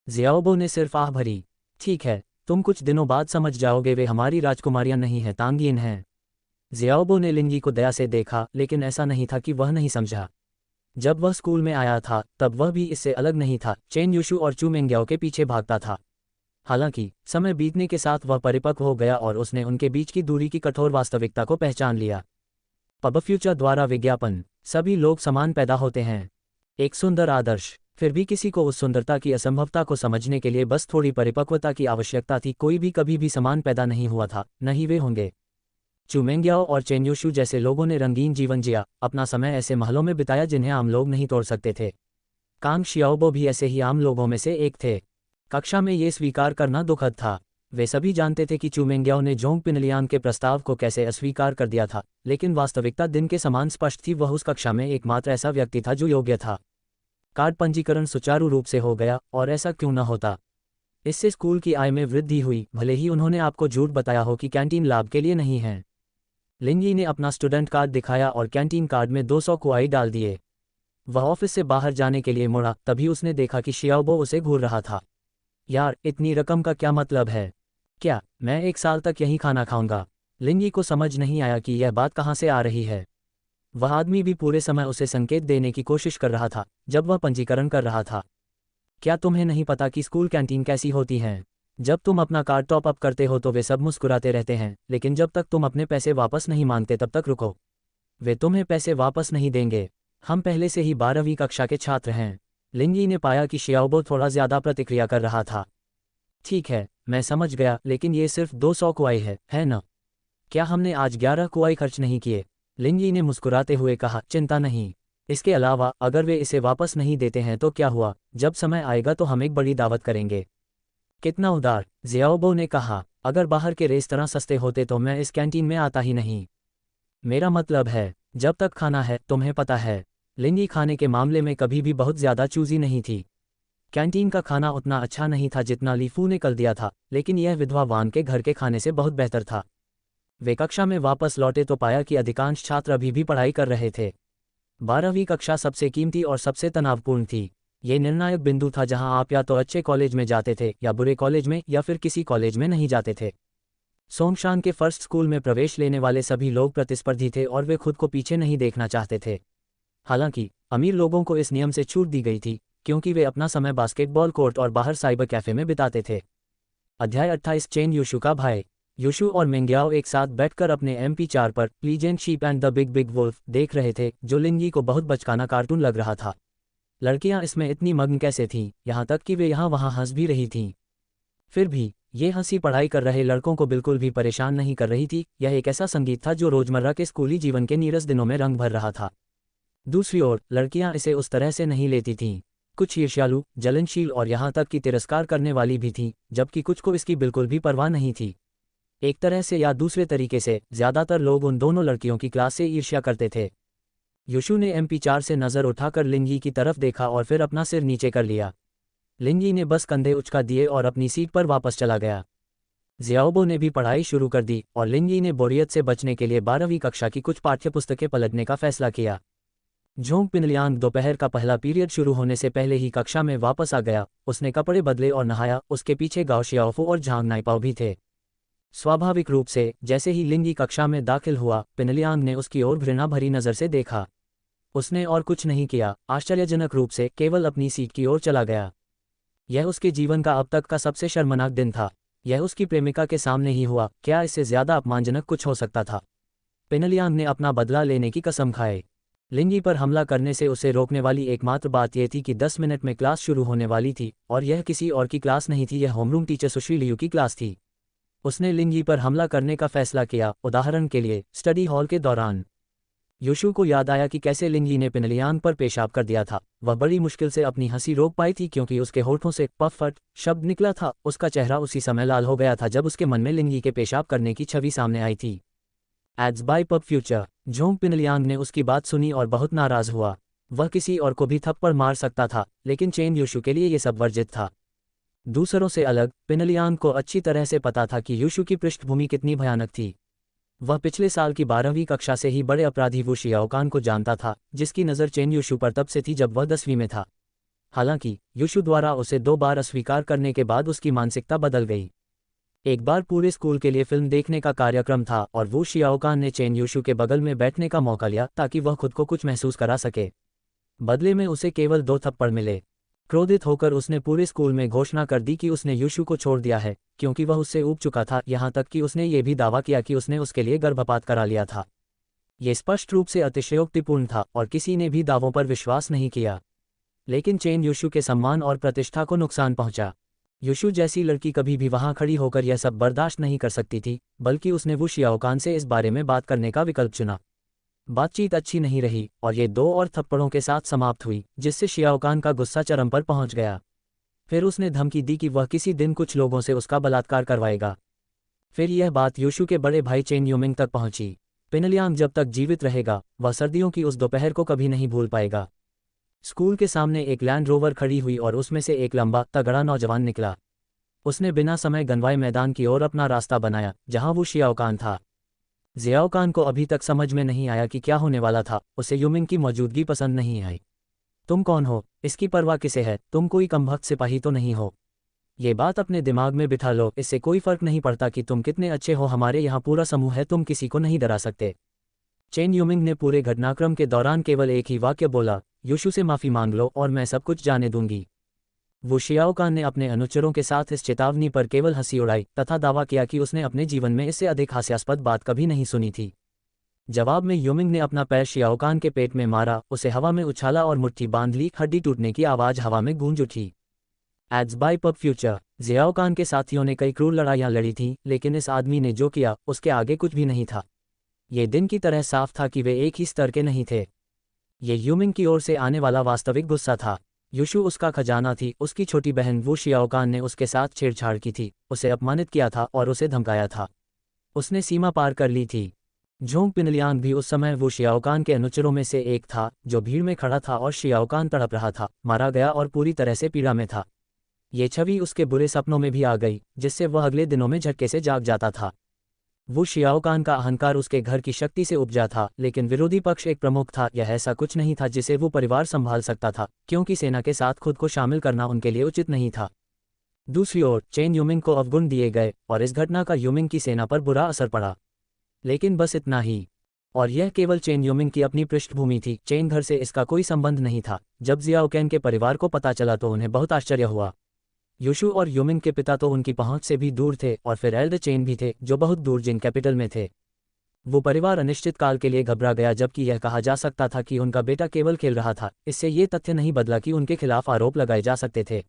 ज़ियाओबो ने सिर्फ आह भरी। ठीक है, तुम कुछ दिनों बाद समझ जाओगे, वे हमारी राजकुमारियां नहीं हैं, तांगीन हैं। ज़ियाओबो ने लिंगी को दया से देखा, लेकिन ऐसा नहीं था कि वह नहीं समझा। जब वह स्कूल में आया था तब वह भी इससे अलग नहीं था, चेन यूशु और चू मेंग्याओ के पीछे भागता था। हालांकि समय बीतने के साथ वह परिपक्व हो गया और उसने उनके बीच की दूरी की कठोर वास्तविकता को पहचान लिया। पब फ्यूचर द्वारा विज्ञापन। सभी लोग समान पैदा होते हैं। एक सुंदर आदर्श। फिर भी किसी को उस सुंदरता की असंभवता को समझने के लिए बस थोड़ी परिपक्वता की आवश्यकता थी। कोई भी कभी भी समान पैदा नहीं हुआ था, न ही वे होंगे। चू मेंग्याओ और चेन यूशु जैसे लोगों ने रंगीन जीवन जिया, अपना समय ऐसे महलों में बिताया जिन्हें आम लोग नहीं तोड़ सकते थे। कांग शियाओबो भी ऐसे ही आम लोगों में से एक थे। कक्षा में ये स्वीकार करना दुखद था। वे सभी जानते थे कि चू मेंग्याओ ने जोंग पिनलियान के प्रस्ताव को कैसे अस्वीकार कर दिया था, लेकिन वास्तविकता दिन के समान स्पष्ट थी। वह उस कक्षा में एकमात्र ऐसा व्यक्ति था जो योग्य था। कार्ड पंजीकरण सुचारू रूप से हो गया, और ऐसा क्यों न होता। इससे स्कूल की आय में वृद्धि हुई, भले ही उन्होंने आपको झूठ बताया हो कि कैंटीन लाभ के लिए नहीं है। लिंगी ने अपना स्टूडेंट कार्ड दिखाया और कैंटीन कार्ड में 200 कुआई डाल दिए। वह ऑफिस से बाहर जाने के लिए मुड़ा, तभी उसने देखा कि शियाओबो उसे घूर रहा था। यार, इतनी रकम का क्या मतलब है? क्या मैं 1 साल तक यहीं खाना खाऊंगा? लिंगी को समझ नहीं आया कि यह बात कहाँ से आ रही है। वह आदमी भी पूरे समय उसे संकेत देने की कोशिश कर रहा था जब वह पंजीकरण कर रहा था। क्या तुम्हें नहीं पता कि स्कूल कैंटीन कैसी होती हैं? जब तुम अपना कार्ड टॉप अप करते हो तो वे सब मुस्कुराते रहते हैं, लेकिन जब तक तुम अपने पैसे वापस नहीं मांगते तब तक रुको। वे तुम्हें पैसे वापस नहीं देंगे। हम पहले से ही 12वीं कक्षा के छात्र हैं। लिंगी ने पाया कि शियाओबो थोड़ा ज्यादा प्रतिक्रिया कर रहा था। ठीक है, मैं समझ गया, लेकिन ये सिर्फ 200 कुआई है न? क्या हमने आज 11 कुआई खर्च नहीं किए? लिंगी ने मुस्कुराते हुए कहा, चिंता नहीं। इसके अलावा अगर वे इसे वापस नहीं देते हैं तो क्या हुआ? जब समय आएगा तो हम एक बड़ी दावत करेंगे। कितना उदार, ज़ियाओबो ने कहा। अगर बाहर के रेस्तरां सस्ते होते तो मैं इस कैंटीन में आता ही नहीं। मेरा मतलब है, जब तक खाना है, तुम्हें पता है। लिंगी खाने के मामले में कभी भी बहुत ज्यादा चूजी नहीं थी। कैंटीन का खाना उतना अच्छा नहीं था जितना लीफू ने कल दिया था, लेकिन यह विधवा वान के घर के खाने से बहुत बेहतर था। वे कक्षा में वापस लौटे तो पाया कि अधिकांश छात्र अभी भी पढ़ाई कर रहे थे। 12वीं कक्षा सबसे कीमती और सबसे तनावपूर्ण थी। ये निर्णायक बिंदु था जहां आप या तो अच्छे कॉलेज में जाते थे या बुरे कॉलेज में, या फिर किसी कॉलेज में नहीं जाते थे। सोंगशान के फर्स्ट स्कूल में प्रवेश लेने वाले सभी लोग प्रतिस्पर्धी थे और वे खुद को पीछे नहीं देखना चाहते थे। हालांकि अमीर लोगों को इस नियम से छूट दी गई थी, क्योंकि वे अपना समय बास्केटबॉल कोर्ट और बाहर साइबर कैफे में बिताते थे। अध्याय 28। चेन यूशु का भाई। यूशु और मेंग्याओ एक साथ बैठकर अपने MP4 पर Pleasant Sheep and the Big Big Wolf देख रहे थे, जो लिंगी को बहुत बचकाना कार्टून लग रहा था। लड़कियां इसमें इतनी मग्न कैसे थीं, यहाँ तक कि वे यहाँ वहाँ हंस भी रही थीं। फिर भी ये हंसी पढ़ाई कर रहे लड़कों को बिल्कुल भी परेशान नहीं कर रही थी। यह एक ऐसा संगीत था जो रोजमर्रा के स्कूली जीवन के नीरस दिनों में रंग भर रहा था। दूसरी ओर लड़कियां इसे उस तरह से नहीं लेती थीं। कुछ ईर्ष्यालु, जलनशील और यहाँ तक कि तिरस्कार करने वाली भी थीं, जबकि कुछ को इसकी बिल्कुल भी परवाह नहीं थी। एक तरह से या दूसरे तरीके से ज्यादातर लोग उन दोनों लड़कियों की क्लास से ईर्ष्या करते थे। यूशु ने MP4 से नज़र उठाकर लिंगी की तरफ देखा और फिर अपना सिर नीचे कर लिया। लिंगी ने बस कंधे उचका दिए और अपनी सीट पर वापस चला गया। ज़ियाओबो ने भी पढ़ाई शुरू कर दी और लिंगी ने बोरियत से बचने के लिए 12वीं कक्षा की कुछ पाठ्यपुस्तकें पलटने का फैसला किया। जोंग पिनलियांग दोपहर का पहला पीरियड शुरू होने से पहले ही कक्षा में वापस आ गया। उसने कपड़े बदले और नहाया। उसके पीछे गाओ शियाओफो और झांग नाइपाओ भी थे। स्वाभाविक रूप से जैसे ही लिंगी कक्षा में दाखिल हुआ, पिनलियांग ने उसकी ओर घृणा भरी नज़र से देखा। उसने और कुछ नहीं किया, आश्चर्यजनक रूप से केवल अपनी सीट की ओर चला गया। यह उसके जीवन का अब तक का सबसे शर्मनाक दिन था। यह उसकी प्रेमिका के सामने ही हुआ। क्या इससे ज्यादा अपमानजनक कुछ हो सकता था? पिनलियांग ने अपना बदला लेने की कसम खाई। लिंगी पर हमला करने से उसे रोकने वाली एकमात्र बात यह थी कि 10 मिनट में क्लास शुरू होने वाली थी, और यह किसी और की क्लास नहीं थी, यह होमरूम टीचर सुश्री लियू की क्लास थी। उसने लिंगी पर हमला करने का फैसला किया, उदाहरण के लिए स्टडी हॉल के दौरान। यूशु को याद आया कि कैसे लिंगी ने पिनलियांग पर पेशाब कर दिया था। वह बड़ी मुश्किल से अपनी हंसी रोक पाई थी क्योंकि उसके होठों से पफट शब्द निकला था। उसका चेहरा उसी समय लाल हो गया था जब उसके मन में लिंगी के पेशाब करने की छवि सामने आई थी। Ads by PubFuture. Zhong Pinliang ने उसकी बात सुनी और बहुत नाराज हुआ। वह किसी और को भी थप्पड़ मार सकता था, लेकिन चेन यूशु के लिए यह सब वर्जित था। दूसरों से अलग, पिनलियांग को अच्छी तरह से पता था कि यूशु की पृष्ठभूमि कितनी भयानक थी। वह पिछले साल की 12वीं कक्षा से ही बड़े अपराधी वू शियाओकान को जानता था, जिसकी नज़र चेन यूशु पर तब से थी जब वह 10वीं में था। हालांकि यूशु द्वारा उसे 2 बार अस्वीकार करने के बाद उसकी मानसिकता बदल गई। एक बार पूरे स्कूल के लिए फिल्म देखने का कार्यक्रम था और वू शियाओकान ने चेन यूशु के बगल में बैठने का मौका लिया ताकि वह खुद को कुछ महसूस करा सके। बदले में उसे केवल 2 थप्पड़ मिले। क्रोधित होकर उसने पूरे स्कूल में घोषणा कर दी कि उसने यूशु को छोड़ दिया है, क्योंकि वह उससे ऊब चुका था, यहाँ तक कि उसने ये भी दावा किया कि उसने उसके लिए गर्भपात करा लिया था। ये स्पष्ट रूप से अतिशयोक्तिपूर्ण था और किसी ने भी दावों पर विश्वास नहीं किया। लेकिन चेन यूशु के सम्मान और प्रतिष्ठा को नुकसान पहुंचा। यूशु जैसी लड़की कभी भी वहां खड़ी होकर यह सब बर्दाश्त नहीं कर सकती थी, बल्कि उसने वू शियाओकान से इस बारे में बात करने का विकल्प चुना। बातचीत अच्छी नहीं रही और ये 2 और थप्पड़ों के साथ समाप्त हुई, जिससे शियाओकान का गुस्सा चरम पर पहुंच गया। फिर उसने धमकी दी कि वह किसी दिन कुछ लोगों से उसका बलात्कार करवाएगा। फिर यह बात यूशु के बड़े भाई चेन यूमिंग तक पहुंची। पिनलियांग जब तक जीवित रहेगा, वह सर्दियों की उस दोपहर को कभी नहीं भूल पाएगा। स्कूल के सामने एक लैंड रोवर खड़ी हुई और उसमें से एक लंबा तगड़ा नौजवान निकला। उसने बिना समय गंवाए मैदान की ओर अपना रास्ता बनाया, जहां वो शियाओकान था। जियाओकान को अभी तक समझ में नहीं आया कि क्या होने वाला था। उसे यूमिंग की मौजूदगी पसंद नहीं आई। तुम कौन हो? इसकी परवाह किसे है? तुम कोई कमबख्त सिपाही तो नहीं हो। ये बात अपने दिमाग में बिठा लो, इससे कोई फर्क नहीं पड़ता कि तुम कितने अच्छे हो, हमारे यहाँ पूरा समूह है, तुम किसी को नहीं डरा सकते। चेन यूमिंग ने पूरे घटनाक्रम के दौरान केवल एक ही वाक्य बोला, यूशु से माफ़ी मांग लो और मैं सब कुछ जाने दूंगी। वो शियाओकान ने अपने अनुचरों के साथ इस चेतावनी पर केवल हंसी उड़ाई तथा दावा किया कि उसने अपने जीवन में इससे अधिक हास्यास्पद बात कभी नहीं सुनी थी। जवाब में यूमिंग ने अपना पैर शियाओकान के पेट में मारा, उसे हवा में उछाला और मुट्ठी बांध ली। हड्डी टूटने की आवाज़ हवा में गूंज उठी। Ads by PubFuture. Xiaokan के साथियों ने कई क्रूर लड़ाइयाँ लड़ी थीं, लेकिन इस आदमी ने जो किया उसके आगे कुछ भी नहीं था। ये दिन की तरह साफ था कि वे एक ही स्तर के नहीं थे। ये यूमिंग की ओर से आने वाला वास्तविक गुस्सा था। यूशु उसका खजाना थी। उसकी छोटी बहन वू शियाओकान ने उसके साथ छेड़छाड़ की थी, उसे अपमानित किया था और उसे धमकाया था। उसने सीमा पार कर ली थी। जोंग पिनलियांग भी उस समय वू शियाओकान के अनुचरों में से एक था, जो भीड़ में खड़ा था और शियाओकान तड़प रहा था, मारा गया और पूरी तरह से पीड़ा में था। ये छवि उसके बुरे सपनों में भी आ गई, जिससे वह अगले दिनों में झटके से जाग जाता था। वो शियाओकान का अहंकार उसके घर की शक्ति से उपजा था, लेकिन विरोधी पक्ष एक प्रमुख था। यह ऐसा कुछ नहीं था जिसे वो परिवार संभाल सकता था, क्योंकि सेना के साथ खुद को शामिल करना उनके लिए उचित नहीं था। दूसरी ओर चेन यूमिंग को अवगुण दिए गए और इस घटना का यूमिंग की सेना पर बुरा असर पड़ा। लेकिन बस इतना ही। और यह केवल चेन यूमिंग की अपनी पृष्ठभूमि थी। चेन घर से इसका कोई संबंध नहीं था। जब जियाओकैन के परिवार को पता चला तो उन्हें बहुत आश्चर्य हुआ। यूशु और यूमिंग के पिता तो उनकी पहुंच से भी दूर थे, और फिर एल्डर चेन भी थे, जो बहुत दूर जिन कैपिटल में थे। वो परिवार अनिश्चित काल के लिए घबरा गया, जबकि यह कहा जा सकता था कि उनका बेटा केवल खेल रहा था। इससे ये तथ्य नहीं बदला कि उनके खिलाफ आरोप लगाए जा सकते थे।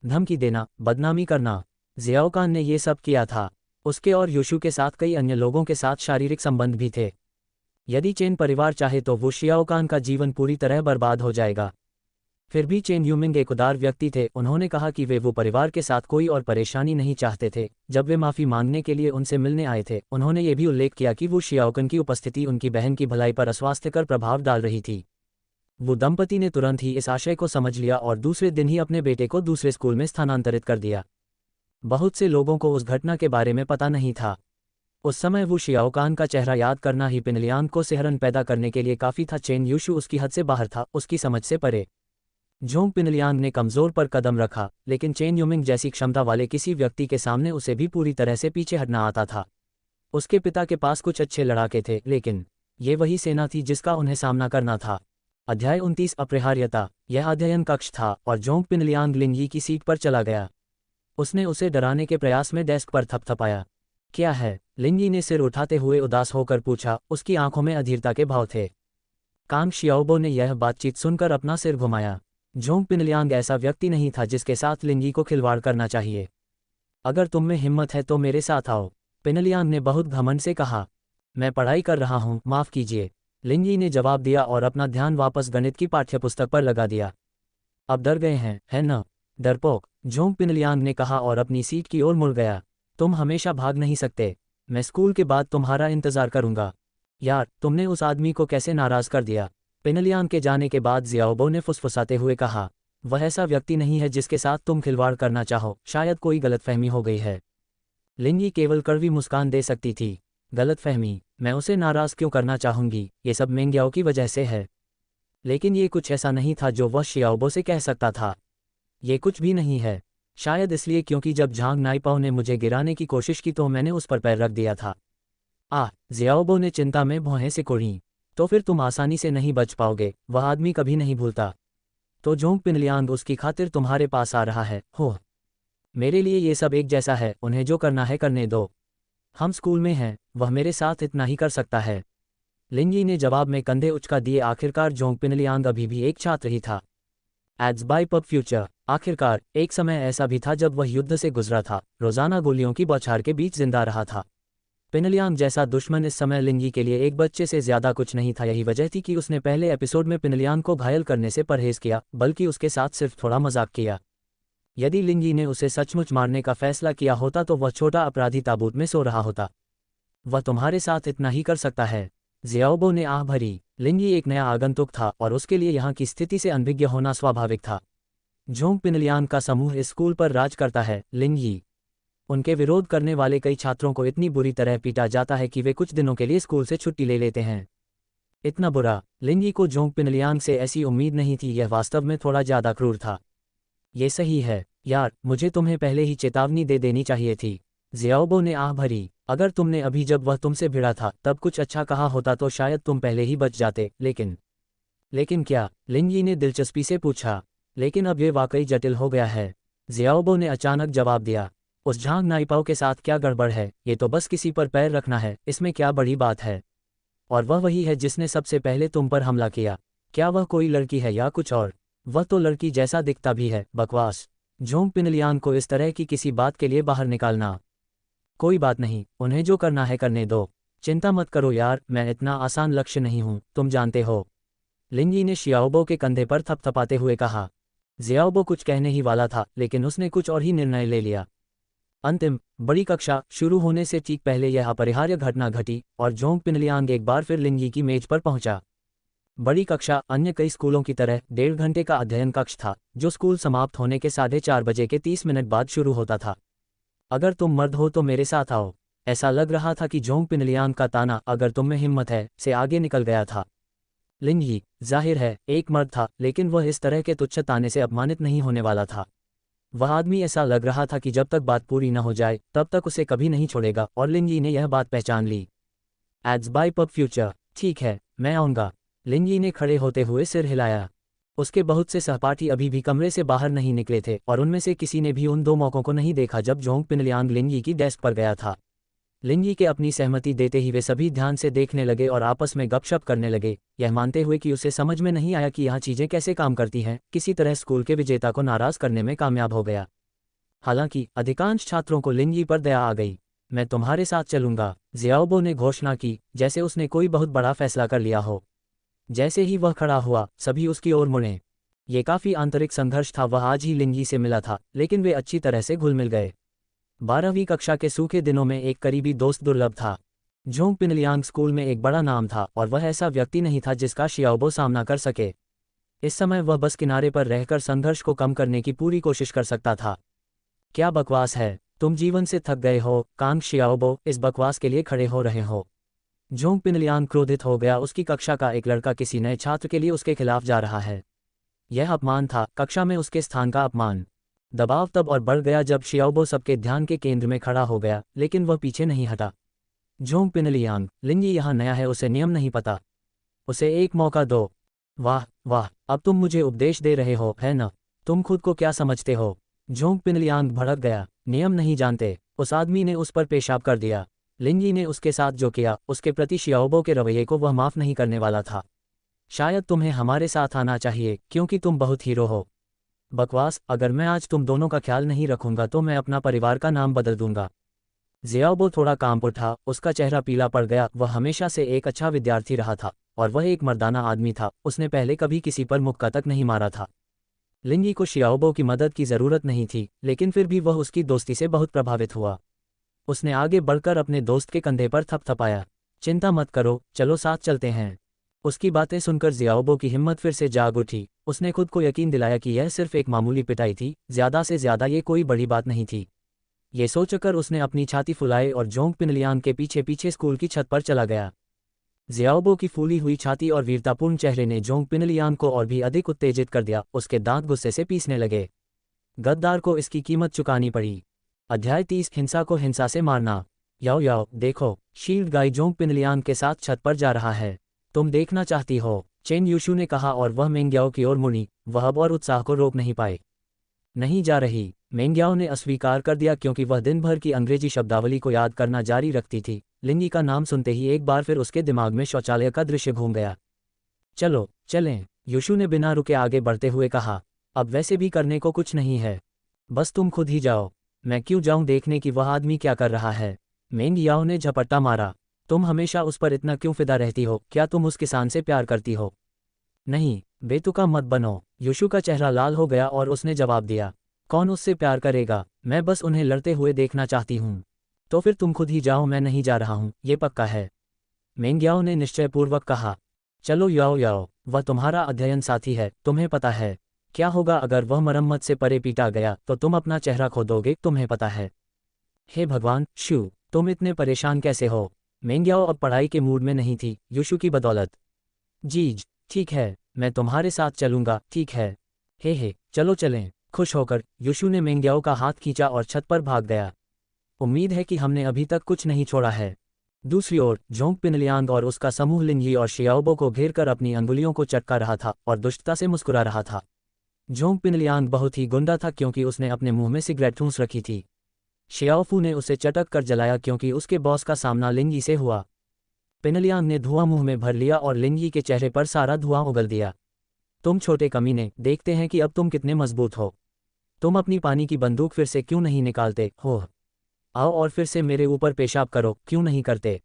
धमकी देना, बदनामी करना, जियाओकान ने ये सब किया था। उसके और यूशु के साथ कई अन्य लोगों के साथ शारीरिक संबंध भी थे। यदि चेन परिवार चाहे तो वो शियाओकान का जीवन पूरी तरह बर्बाद हो जाएगा। फिर भी चेन यूमिंग एक उदार व्यक्ति थे। उन्होंने कहा कि वे वो परिवार के साथ कोई और परेशानी नहीं चाहते थे। जब वे माफ़ी मांगने के लिए उनसे मिलने आए थे, उन्होंने ये भी उल्लेख किया कि वो शियाओकन की उपस्थिति उनकी बहन की भलाई पर अस्वास्थ्यकर प्रभाव डाल रही थी। वो दंपति ने तुरंत ही इस आशय को समझ लिया और दूसरे दिन ही अपने बेटे को दूसरे स्कूल में स्थानांतरित कर दिया। बहुत से लोगों को उस घटना के बारे में पता नहीं था। उस समय वो शियाओकान का चेहरा याद करना ही पिनलियांग को सिहरन पैदा करने के लिए काफ़ी था। चेन यूशु उसकी हद से बाहर था, उसकी समझ से परे। जोंग पिनलियांग ने कमज़ोर पर कदम रखा, लेकिन चेन यूमिंग जैसी क्षमता वाले किसी व्यक्ति के सामने उसे भी पूरी तरह से पीछे हटना आता था। उसके पिता के पास कुछ अच्छे लड़ाके थे, लेकिन ये वही सेना थी जिसका उन्हें सामना करना था। अध्याय 29 अपरिहार्यता। यह अध्ययन कक्ष था और जोंग पिनलियांग लिंगी की सीट पर चला गया। उसने उसे डराने के प्रयास में डेस्क पर थपथपाया। क्या है? लिंगी ने सिर उठाते हुए उदास होकर पूछा। उसकी आंखों में अधीरता के भाव थे। कांग शियाओबो ने यह बातचीत सुनकर अपना सिर घुमाया। जोंग पिनलियांग ऐसा व्यक्ति नहीं था जिसके साथ लिंगी को खिलवाड़ करना चाहिए। अगर तुम में हिम्मत है तो मेरे साथ आओ, पिनलियांग ने बहुत घमंड से कहा। मैं पढ़ाई कर रहा हूँ, माफ़ कीजिए, लिंगी ने जवाब दिया और अपना ध्यान वापस गणित की पाठ्यपुस्तक पर लगा दिया। अब डर गए हैं, है न? डरपोक, जोंग पिनलियांग ने कहा और अपनी सीट की ओर मुड़ गया। तुम हमेशा भाग नहीं सकते। मैं स्कूल के बाद तुम्हारा इंतज़ार करूंगा। यार, तुमने उस आदमी को कैसे नाराज़ कर दिया? पिनलियांग के जाने के बाद जियाओबो ने फुसफुसाते हुए कहा। वह ऐसा व्यक्ति नहीं है जिसके साथ तुम खिलवाड़ करना चाहो। शायद कोई गलतफहमी हो गई है। लिंगी केवल कड़वी मुस्कान दे सकती थी। गलतफहमी, मैं उसे नाराज़ क्यों करना चाहूँगी, ये सब मेंग्याओ की वजह से है। लेकिन ये कुछ ऐसा नहीं था जो वह शियाओबो से कह सकता था। ये कुछ भी नहीं है। शायद इसलिए क्योंकि जब झांग नाइपाओ ने मुझे गिराने की कोशिश की तो मैंने उस पर पैर रख दिया था। ज़ियाओबो ने चिंता में भौहें सिकोड़ीं। तो फिर तुम आसानी से नहीं बच पाओगे, वह आदमी कभी नहीं भूलता। तो जोंग पिनलियांग उसकी खातिर तुम्हारे पास आ रहा है। हो, मेरे लिए ये सब एक जैसा है, उन्हें जो करना है करने दो। हम स्कूल में हैं, वह मेरे साथ इतना ही कर सकता है। लिंजी ने जवाब में कंधे उचका दिए। आखिरकार जोंग पिनलियांग अभी भी एक छात्र ही था। Ads by PubFuture. आखिरकार एक समय ऐसा भी था जब वह युद्ध से गुजरा था, रोजाना गोलियों की बौछार के बीच जिंदा रहा था। पिनलियांग जैसा दुश्मन इस समय लिंजी के लिए एक बच्चे से ज्यादा कुछ नहीं था। यही वजह थी कि उसने पहले एपिसोड में पिनलियांग को घायल करने से परहेज किया, बल्कि उसके साथ सिर्फ थोड़ा मजाक किया। यदि लिंजी ने उसे सचमुच मारने का फैसला किया होता तो वह छोटा अपराधी ताबूत में सो रहा होता। वह तुम्हारे साथ इतना ही कर सकता है। ज़ियाओबो ने आह भरी। लिंजी एक नया आगंतुक था और उसके लिए यहाँ की स्थिति से अनभिज्ञ होना स्वाभाविक था। जोंग पिनलियांग का समूह इस स्कूल पर राज करता है। लिंजी, उनके विरोध करने वाले कई छात्रों को इतनी बुरी तरह पीटा जाता है कि वे कुछ दिनों के लिए स्कूल से छुट्टी ले लेते हैं। इतना बुरा। लिंजी को जोंग पिनलियांग से ऐसी उम्मीद नहीं थी। यह वास्तव में थोड़ा ज्यादा क्रूर था। ये सही है यार, मुझे तुम्हें पहले ही चेतावनी दे देनी चाहिए थी। ज़ियाओबो ने आह भरी। अगर तुमने अभी जब वह तुमसे भिड़ा था तब कुछ अच्छा कहा होता तो शायद तुम पहले ही बच जाते। लेकिन क्या? लिंजी ने दिलचस्पी से पूछा। लेकिन अब ये वाकई जटिल हो गया है। ज़ियाओबो ने अचानक जवाब दिया। उस झांग नाइपाओ के साथ क्या गड़बड़ है? ये तो बस किसी पर पैर रखना है, इसमें क्या बड़ी बात है? और वह वही है जिसने सबसे पहले तुम पर हमला किया। क्या वह कोई लड़की है या कुछ और? वह तो लड़की जैसा दिखता भी है। बकवास। जोंग पिनलियांग को इस तरह की किसी बात के लिए बाहर निकालना। कोई बात नहीं, उन्हें जो करना है करने दो। चिंता मत करो यार, मैं इतना आसान लक्ष्य नहीं हूं, तुम जानते हो। लिंजी ने शियाओबो के कंधे पर थपथपाते हुए कहा। ज़ियाओबो कुछ कहने ही वाला था, लेकिन उसने कुछ और ही निर्णय ले लिया। अंतिम बड़ी कक्षा शुरू होने से ठीक पहले यह अपरिहार्य घटना घटी और जोंग पिनलियांग एक बार फिर लिंजी की मेज पर पहुंचा। बड़ी कक्षा अन्य कई स्कूलों की तरह 1.5 घंटे का अध्ययन कक्ष था, जो स्कूल समाप्त होने के 4:30 बजे के 30 मिनट बाद शुरू होता था। अगर तुम मर्द हो तो मेरे साथ आओ। ऐसा लग रहा था कि जोंग पिनलियांग का ताना, अगर तुम में हिम्मत है, से आगे निकल गया था। लिंजी, जाहिर है, एक मर्द था, लेकिन वह इस तरह के तुच्छ ताने से अपमानित नहीं होने वाला था। वह आदमी ऐसा लग रहा था कि जब तक बात पूरी न हो जाए तब तक उसे कभी नहीं छोड़ेगा, और लिंजी ने यह बात पहचान ली। Ads by PubFuture. ठीक है, मैं आऊँगा। लिंजी ने खड़े होते हुए सिर हिलाया। उसके बहुत से सहपाठी अभी भी कमरे से बाहर नहीं निकले थे और उनमें से किसी ने भी उन 2 मौकों को नहीं देखा जब जोंग पिनलियांग लिंजी की डेस्क पर गया था। लिंजी के अपनी सहमति देते ही वे सभी ध्यान से देखने लगे और आपस में गपशप करने लगे, यह मानते हुए कि उसे समझ में नहीं आया कि यहाँ चीज़ें कैसे काम करती हैं। किसी तरह स्कूल के विजेता को नाराज़ करने में कामयाब हो गया। हालांकि अधिकांश छात्रों को लिंजी पर दया आ गई। मैं तुम्हारे साथ चलूंगा, ज़ियाओबो ने घोषणा की, जैसे उसने कोई बहुत बड़ा फैसला कर लिया हो। जैसे ही वह खड़ा हुआ, सभी उसकी ओर मुड़े। ये काफ़ी आंतरिक संघर्ष था। वह आज ही लिंजी से मिला था, लेकिन वे अच्छी तरह से घुल मिल गए। 12वीं कक्षा के सूखे दिनों में एक करीबी दोस्त दुर्लभ था। जोंग पिनलियांग स्कूल में एक बड़ा नाम था और वह ऐसा व्यक्ति नहीं था जिसका शियाओबो सामना कर सके। इस समय वह बस किनारे पर रहकर संघर्ष को कम करने की पूरी कोशिश कर सकता था। क्या बकवास है, तुम जीवन से थक गए हो, कांग शियाओबो इस बकवास के लिए खड़े हो रहे हो। जोंग पिनलियांग क्रोधित हो गया। उसकी कक्षा का एक लड़का किसी नए छात्र के लिए उसके खिलाफ जा रहा है। यह अपमान था, कक्षा में उसके स्थान का अपमान। दबाव तब और बढ़ गया जब शियाओबो सबके ध्यान के केंद्र में खड़ा हो गया, लेकिन वह पीछे नहीं हटा। जोंग पिनलियांग, लिंजी यहाँ नया है, उसे नियम नहीं पता। उसे एक मौका दो। वाह वाह, अब तुम मुझे उपदेश दे रहे हो, है न? तुम खुद को क्या समझते हो? जोंग पिनलियांग भड़क गया। नियम नहीं जानते? उस आदमी ने उस पर पेशाब कर दिया। लिंजी ने उसके साथ जो किया, उसके प्रति शियाओबो के रवैये को वह माफ़ नहीं करने वाला था। शायद तुम्हें हमारे साथ आना चाहिए, क्योंकि तुम बहुत हीरो हो। बकवास, अगर मैं आज तुम दोनों का ख्याल नहीं रखूंगा तो मैं अपना परिवार का नाम बदल दूंगा। ज़ियाओबो थोड़ा कांप उठा, उसका चेहरा पीला पड़ गया। वह हमेशा से एक अच्छा विद्यार्थी रहा था और वह एक मर्दाना आदमी था। उसने पहले कभी किसी पर मुक्का तक नहीं मारा था। लिंजी को शियाओबो की मदद की ज़रूरत नहीं थी, लेकिन फिर भी वह उसकी दोस्ती से बहुत प्रभावित हुआ। उसने आगे बढ़कर अपने दोस्त के कंधे पर थपथपाया। चिंता मत करो, चलो साथ चलते हैं। उसकी बातें सुनकर ज़ियाओबो की हिम्मत फिर से जाग उठी। उसने खुद को यकीन दिलाया कि यह सिर्फ एक मामूली पिटाई थी, ज़्यादा से ज़्यादा ये कोई बड़ी बात नहीं थी। ये सोचकर उसने अपनी छाती फुलाई और जोंग पिनलियांग के पीछे पीछे स्कूल की छत पर चला गया। ज़ियाओबो की फूली हुई छाती और वीरतापूर्ण चेहरे ने जोंग पिनलियांग को और भी अधिक उत्तेजित कर दिया। उसके दांत गुस्से से पीसने लगे। गद्दार को इसकी कीमत चुकानी पड़ी। अध्याय 30 हिंसा को हिंसा से मारना। याओ याओ देखो, शील्ड गाई जोंग पिनलियांग के साथ छत पर जा रहा है। तुम देखना चाहती हो? चेन यूशु ने कहा और वह मेंग्याओ की ओर मुड़ी। वह अब और उत्साह को रोक नहीं पाए। नहीं जा रही। मेंग्याओ ने अस्वीकार कर दिया क्योंकि वह दिन भर की अंग्रेजी शब्दावली को याद करना जारी रखती थी। लिंगी का नाम सुनते ही एक बार फिर उसके दिमाग में शौचालय का दृश्य घूम गया। चलो चलें, यूशु ने बिना रुके आगे बढ़ते हुए कहा। अब वैसे भी करने को कुछ नहीं है, बस तुम खुद ही जाओ। मैं क्यों जाऊं देखने कि वह आदमी क्या कर रहा है? मेंग्याओ ने झपट्टा मारा। तुम हमेशा उस पर इतना क्यों फिदा रहती हो? क्या तुम उस किसान से प्यार करती हो? नहीं, बेतुका मत बनो। यूशु का चेहरा लाल हो गया और उसने जवाब दिया। कौन उससे प्यार करेगा? मैं बस उन्हें लड़ते हुए देखना चाहती हूँ। तो फिर तुम खुद ही जाओ, मैं नहीं जा रहा हूँ, ये पक्का है। मेंग्याओ ने निश्चयपूर्वक कहा। चलो याओ याओ, वह तुम्हारा अध्ययन साथी है, तुम्हें पता है। क्या होगा अगर वह मरम्मत से परे पीटा गया तो तुम अपना चेहरा खो दोगे, तुम्हें पता है। हे भगवान, शू, तुम इतने परेशान कैसे हो? मेंग्याओ अब पढ़ाई के मूड में नहीं थी, यूशु की बदौलत। जीज, ठीक है, मैं तुम्हारे साथ चलूंगा, ठीक है। हे चलो चलें। खुश होकर यूशु ने मेंग्याओ का हाथ खींचा और छत पर भाग गया। उम्मीद है कि हमने अभी तक कुछ नहीं छोड़ा है। दूसरी ओर जोंग पिनलियांग और उसका समूह लिंजी और शियाओबो को घेर कर अपनी अंगुलियों को चटका रहा था और दुष्टता से मुस्कुरा रहा था। जोंग पिनलियांग बहुत ही गुंडा था क्योंकि उसने अपने मुंह में सिगरेट ठूंस रखी थी। शियाओफू ने उसे चटक कर जलाया क्योंकि उसके बॉस का सामना लिंजी से हुआ। पिनलियांग ने धुआं मुंह में भर लिया और लिंजी के चेहरे पर सारा धुआं उगल दिया। तुम छोटे कमीने, देखते हैं कि अब तुम कितने मजबूत हो। तुम अपनी पानी की बंदूक फिर से क्यों नहीं निकालते हो? आओ और फिर से मेरे ऊपर पेशाब करो, क्यों नहीं करते?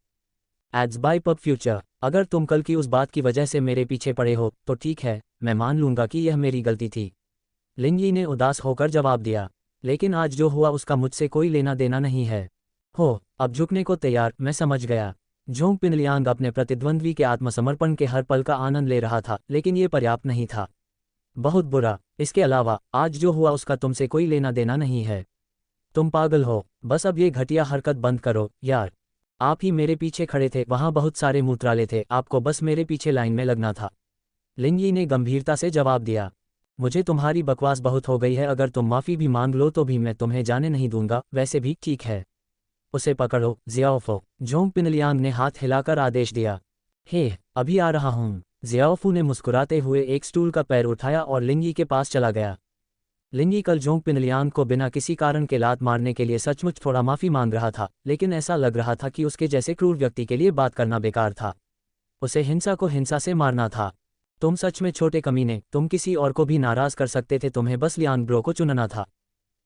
Ads by PubFuture. अगर तुम कल की उस बात की वजह से मेरे पीछे पड़े हो तो ठीक है, मैं मान लूंगा कि यह मेरी गलती थी। लिंजी ने उदास होकर जवाब दिया। लेकिन आज जो हुआ उसका मुझसे कोई लेना देना नहीं है। हो, अब झुकने को तैयार, मैं समझ गया। जोंग पिनलियांग अपने प्रतिद्वंद्वी के आत्मसमर्पण के हर पल का आनंद ले रहा था, लेकिन ये पर्याप्त नहीं था। बहुत बुरा। इसके अलावा आज जो हुआ उसका तुमसे कोई लेना देना नहीं है। तुम पागल हो, बस अब ये घटिया हरकत बंद करो यार। आप ही मेरे पीछे खड़े थे, वहां बहुत सारे मूत्रालय थे, आपको बस मेरे पीछे लाइन में लगना था। लिंगी ने गंभीरता से जवाब दिया। मुझे तुम्हारी बकवास बहुत हो गई है, अगर तुम माफी भी मांग लो तो भी मैं तुम्हें जाने नहीं दूंगा, वैसे भी ठीक है। उसे पकड़ो ज़ियाओफू। जोंग पिनलियांग ने हाथ हिलाकर आदेश दिया। हे, अभी आ रहा हूँ। ज़ियाओफू ने मुस्कुराते हुए एक स्टूल का पैर उठाया और लिंगी के पास चला गया। लिंगी कल जोंग पिनलियांग को बिना किसी कारण के लात मारने के लिए सचमुच थोड़ा माफी मांग रहा था, लेकिन ऐसा लग रहा था कि उसके जैसे क्रूर व्यक्ति के लिए बात करना बेकार था। उसे हिंसा को हिंसा से मारना था। तुम सच में छोटे कमीने, तुम किसी और को भी नाराज कर सकते थे, तुम्हें बस लियांग ब्रो को चुनना था।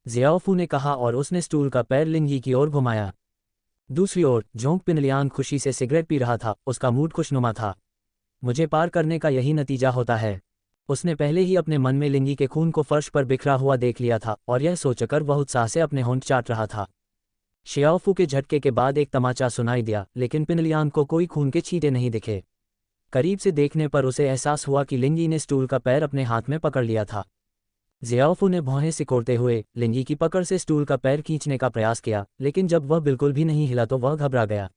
ज़ियाओफू ने कहा और उसने स्टूल का पैर लिंगी की ओर घुमाया। दूसरी ओर जोंग पिनलियांग खुशी से सिगरेट पी रहा था, उसका मूड खुशनुमा था। मुझे पार करने का यही नतीजा होता है। उसने पहले ही अपने मन में लिंगी के खून को फर्श पर बिखरा हुआ देख लिया था और यह सोचकर वह उत्साह से अपने होंठ चाट रहा था। शियाओफू के झटके के बाद एक तमाचा सुनाई दिया, लेकिन पिनलियांग को कोई खून के छींटे नहीं दिखे। करीब से देखने पर उसे एहसास हुआ कि लिंगी ने स्टूल का पैर अपने हाथ में पकड़ लिया था। ज़ियाओफू ने भौहें सिकोड़ते हुए लिंगी की पकड़ से स्टूल का पैर खींचने का प्रयास किया, लेकिन जब वह बिल्कुल भी नहीं हिला तो वह घबरा गया।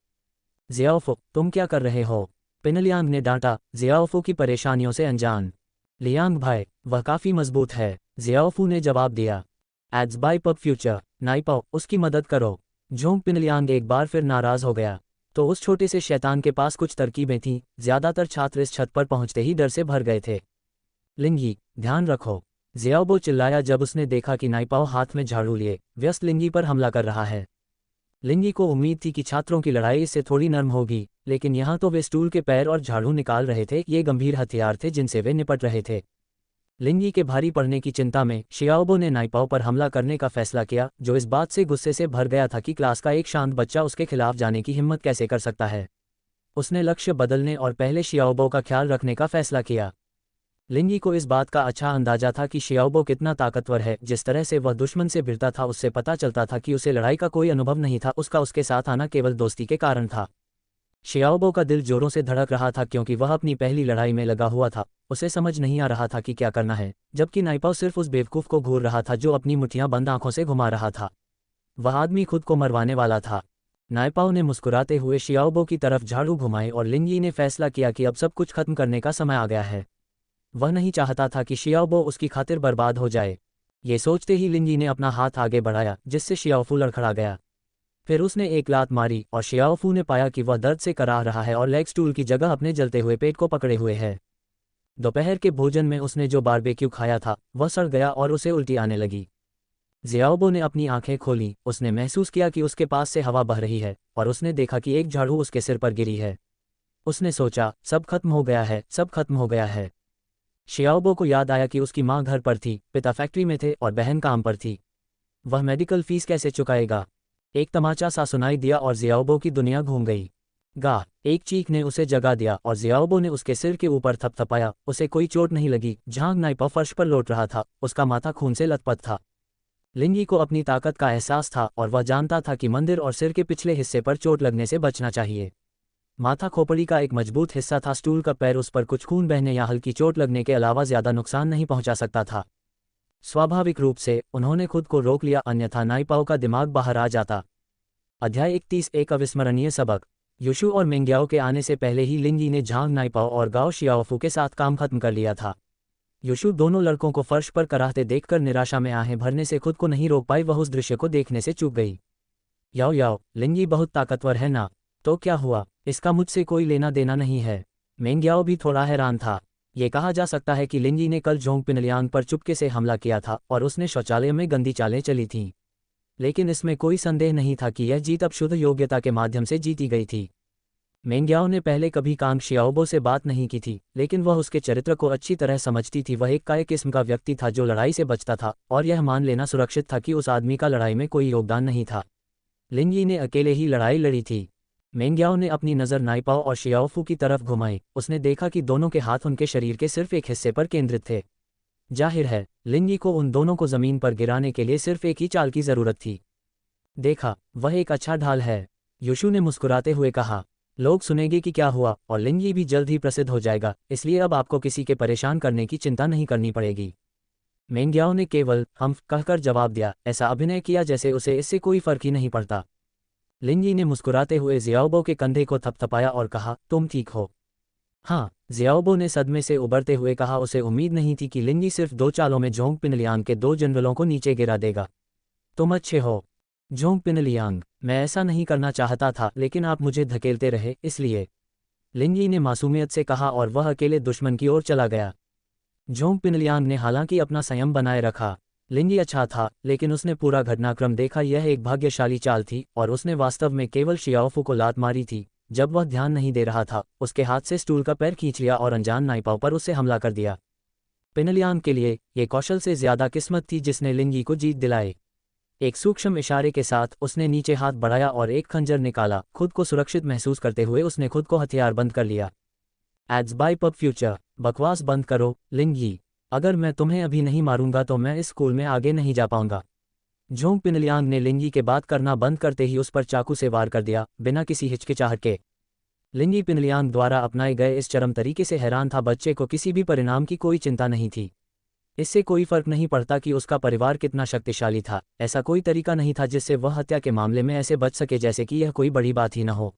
ज़ियाओफू, तुम क्या कर रहे हो? पिनलियांग ने डांटा, ज़ियाओफू की परेशानियों से अनजान। लियांग भाई, वह काफ़ी मजबूत है, ज़ियाओफू ने जवाब दिया। Ads by PubFuture. Naipao, उसकी मदद करो। जोंग पिनलियांग एक बार फिर नाराज हो गया। तो उस छोटे से शैतान के पास कुछ तरकीबें थीं। ज़्यादातर छात्र इस छत पर पहुंचते ही डर से भर गए थे। लिंगी, ध्यान रखो, ज़ियाओबो चिल्लाया जब उसने देखा कि नाइपाओ हाथ में झाड़ू लिए व्यस्त लिंगी पर हमला कर रहा है। लिंगी को उम्मीद थी कि छात्रों की लड़ाई इससे थोड़ी नर्म होगी, लेकिन यहाँ तो वे स्टूल के पैर और झाड़ू निकाल रहे थे, ये गंभीर हथियार थे जिनसे वे निपट रहे थे। लिंगी के भारी पड़ने की चिंता में शियाओबो ने नाइपाओ पर हमला करने का फैसला किया, जो इस बात से गुस्से से भर गया था कि क्लास का एक शांत बच्चा उसके खिलाफ जाने की हिम्मत कैसे कर सकता है। उसने लक्ष्य बदलने और पहले शियाओबो का ख्याल रखने का फैसला किया। लिंगी को इस बात का अच्छा अंदाजा था कि शियाओबो कितना ताकतवर है। जिस तरह से वह दुश्मन से भिड़ता था उससे पता चलता था कि उसे लड़ाई का कोई अनुभव नहीं था, उसका उसके साथ आना केवल दोस्ती के कारण था। शियाओबो का दिल जोरों से धड़क रहा था क्योंकि वह अपनी पहली लड़ाई में लगा हुआ था। उसे समझ नहीं आ रहा था कि क्या करना है, जबकि नाइपाओ सिर्फ उस बेवकूफ़ को घूर रहा था जो अपनी मुठ्ठियां बंद आंखों से घुमा रहा था। वह आदमी खुद को मरवाने वाला था। नाइपाओ ने मुस्कुराते हुए शियाओबो की तरफ झाड़ू घुमाई और लिंजी ने फैसला किया कि अब सब कुछ खत्म करने का समय आ गया है। वह नहीं चाहता था कि शियाओबो उसकी खातिर बर्बाद हो जाए। ये सोचते ही लिंजी ने अपना हाथ आगे बढ़ाया, जिससे शियाओफू लड़खड़ा गया। फिर उसने एक लात मारी और शियाओफू ने पाया कि वह दर्द से कराह रहा है और लेग स्टूल की जगह अपने जलते हुए पेट को पकड़े हुए है। दोपहर के भोजन में उसने जो बारबेक्यू खाया था वह सड़ गया और उसे उल्टी आने लगी। ज़ियाओबो ने अपनी आंखें खोली। उसने महसूस किया कि उसके पास से हवा बह रही है और उसने देखा कि एक झाड़ू उसके सिर पर गिरी है। उसने सोचा, सब खत्म हो गया है, सब खत्म हो गया है। शियाओबो को याद आया कि उसकी माँ घर पर थी, पिता फैक्ट्री में थे और बहन काम पर थी। वह मेडिकल फीस कैसे चुकाएगा? एक तमाचा सा सुनाई दिया और ज़ियाओबो की दुनिया घूम गई। गाह! एक चीख ने उसे जगा दिया और ज़ियाओबो ने उसके सिर के ऊपर थपथपाया। उसे कोई चोट नहीं लगी। झांग नाइपा फर्श पर लौट रहा था, उसका माथा खून से लथपथ था। लिंजी को अपनी ताकत का एहसास था और वह जानता था कि मंदिर और सिर के पिछले हिस्से पर चोट लगने से बचना चाहिए। माथा खोपड़ी का एक मजबूत हिस्सा था। स्टूल का पैर उस पर कुछ खून बहने या हल्की चोट लगने के अलावा ज्यादा नुकसान नहीं पहुंचा सकता था। स्वाभाविक रूप से उन्होंने खुद को रोक लिया, अन्यथा नाइपाओ का दिमाग बाहर आ जाता। अध्याय 31 एक अविस्मरणीय सबक। युशु और मेंग्याओ के आने से पहले ही लिंजी ने झांग नाइपाओ और गाओ शियाओफू के साथ काम खत्म कर लिया था। युशु दोनों लड़कों को फर्श पर कराहते देखकर निराशा में आहें भरने से खुद को नहीं रोक पाई। वह उस दृश्य को देखने से चूक गई। याओ याओ, लिंजी बहुत ताकतवर है ना? तो क्या हुआ? इसका मुझसे कोई लेना देना नहीं है। मेंग्याओ भी थोड़ा हैरान था। ये कहा जा सकता है कि लिंजी ने कल जोंग पिनलियांग पर चुपके से हमला किया था और उसने शौचालय में गंदी चालें चली थीं। लेकिन इसमें कोई संदेह नहीं था कि यह जीत अब शुद्ध योग्यता के माध्यम से जीती गई थी। मेंग्याओ ने पहले कभी कांग शियाओबो से बात नहीं की थी, लेकिन वह उसके चरित्र को अच्छी तरह समझती थी। वह एक काय किस्म का व्यक्ति था जो लड़ाई से बचता था और यह मान लेना सुरक्षित था कि उस आदमी का लड़ाई में कोई योगदान नहीं था। लिंजी ने अकेले ही लड़ाई लड़ी थी। मेंग्याओ ने अपनी नज़र नाइपाओ और शियाओफू की तरफ घुमाई। उसने देखा कि दोनों के हाथ उनके शरीर के सिर्फ एक हिस्से पर केंद्रित थे। जाहिर है, लिंजी को उन दोनों को जमीन पर गिराने के लिए सिर्फ एक ही चाल की जरूरत थी। देखा, वह एक अच्छा ढाल है, युशु ने मुस्कुराते हुए कहा। लोग सुनेंगे कि क्या हुआ और लिंजी भी जल्द ही प्रसिद्ध हो जाएगा, इसलिए अब आपको किसी के परेशान करने की चिंता नहीं करनी पड़ेगी। मेंग्याओ ने केवल हम कहकर जवाब दिया, ऐसा अभिनय किया जैसे उसे इससे कोई फर्क ही नहीं पड़ता। लिंजी ने मुस्कुराते हुए ज़ियाओबो के कंधे को थपथपाया और कहा, तुम ठीक हो? हाँ, ज़ियाओबो ने सदमे से उबरते हुए कहा। उसे उम्मीद नहीं थी कि लिंजी सिर्फ 2 चालों में जोंग पिनलियांग के 2 जनरलों को नीचे गिरा देगा। तुम अच्छे हो जोंग पिनलियांग, मैं ऐसा नहीं करना चाहता था लेकिन आप मुझे धकेलते रहे, इसलिए। लिंजी ने मासूमियत से कहा और वह अकेले दुश्मन की ओर चला गया। जोंग पिनलियांग ने हालांकि अपना संयम बनाए रखा। लिंजी अच्छा था, लेकिन उसने पूरा घटनाक्रम देखा। यह एक भाग्यशाली चाल थी और उसने वास्तव में केवल शियाओफू को लात मारी थी। जब वह ध्यान नहीं दे रहा था, उसके हाथ से स्टूल का पैर खींच लिया और अनजान नाइपाओ पर उससे हमला कर दिया। पिनलियांग के लिए ये कौशल से ज्यादा किस्मत थी जिसने लिंजी को जीत दिलाई। एक सूक्ष्म इशारे के साथ उसने नीचे हाथ बढ़ाया और एक खंजर निकाला। खुद को सुरक्षित महसूस करते हुए उसने खुद को हथियार बंद कर लिया। एड्स बाय पब फ्यूचर, बकवास बंद करो लिंजी। अगर मैं तुम्हें अभी नहीं मारूंगा तो मैं इस स्कूल में आगे नहीं जा पाऊंगा। जोंग पिनलियांग ने लिंजी के बात करना बंद करते ही उस पर चाकू से वार कर दिया, बिना किसी हिचकिचाहट के। लिंजी पिनलियांग द्वारा अपनाए गए इस चरम तरीके से हैरान था। बच्चे को किसी भी परिणाम की कोई चिंता नहीं थी। इससे कोई फर्क नहीं पड़ता कि उसका परिवार कितना शक्तिशाली था। ऐसा कोई तरीका नहीं था जिससे वह हत्या के मामले में ऐसे बच सके जैसे कि यह कोई बड़ी बात ही न हो।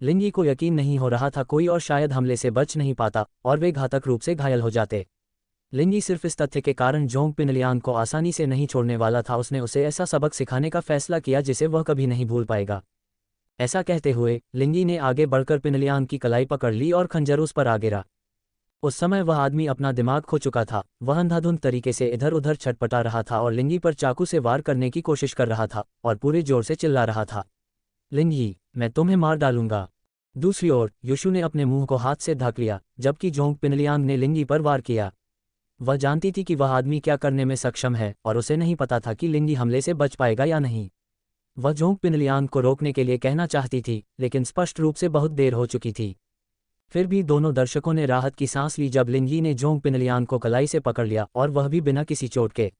लिंजी को यकीन नहीं हो रहा था कोई और शायद हमले से बच नहीं पाता और वे घातक रूप से घायल हो जाते। लिंजी सिर्फ इस तथ्य के कारण जोंग पिनलियांग को आसानी से नहीं छोड़ने वाला था। उसने उसे ऐसा सबक सिखाने का फैसला किया जिसे वह कभी नहीं भूल पाएगा। ऐसा कहते हुए लिंजी ने आगे बढ़कर पिनलियांग की कलाई पकड़ ली और खंजर उस पर आ गिरा। उस समय वह आदमी अपना दिमाग खो चुका था। वह अंधाधुंध तरीके से इधर उधर छटपटा रहा था और लिंजी पर चाकू से वार करने की कोशिश कर रहा था और पूरे जोर से चिल्ला रहा था, लिंजी, मैं तुम्हें मार डालूंगा। दूसरी ओर युशु ने अपने मुंह को हाथ से ढक लिया, जबकि जोंग पिनलियांग ने लिंजी पर वार किया। वह जानती थी कि वह आदमी क्या करने में सक्षम है और उसे नहीं पता था कि लिंजी हमले से बच पाएगा या नहीं। वह जोंग पिनलियांग को रोकने के लिए कहना चाहती थी, लेकिन स्पष्ट रूप से बहुत देर हो चुकी थी। फिर भी दोनों दर्शकों ने राहत की सांस ली जब लिंजी ने जोंग पिनलियांग को कलाई से पकड़ लिया और वह भी बिना किसी चोट के।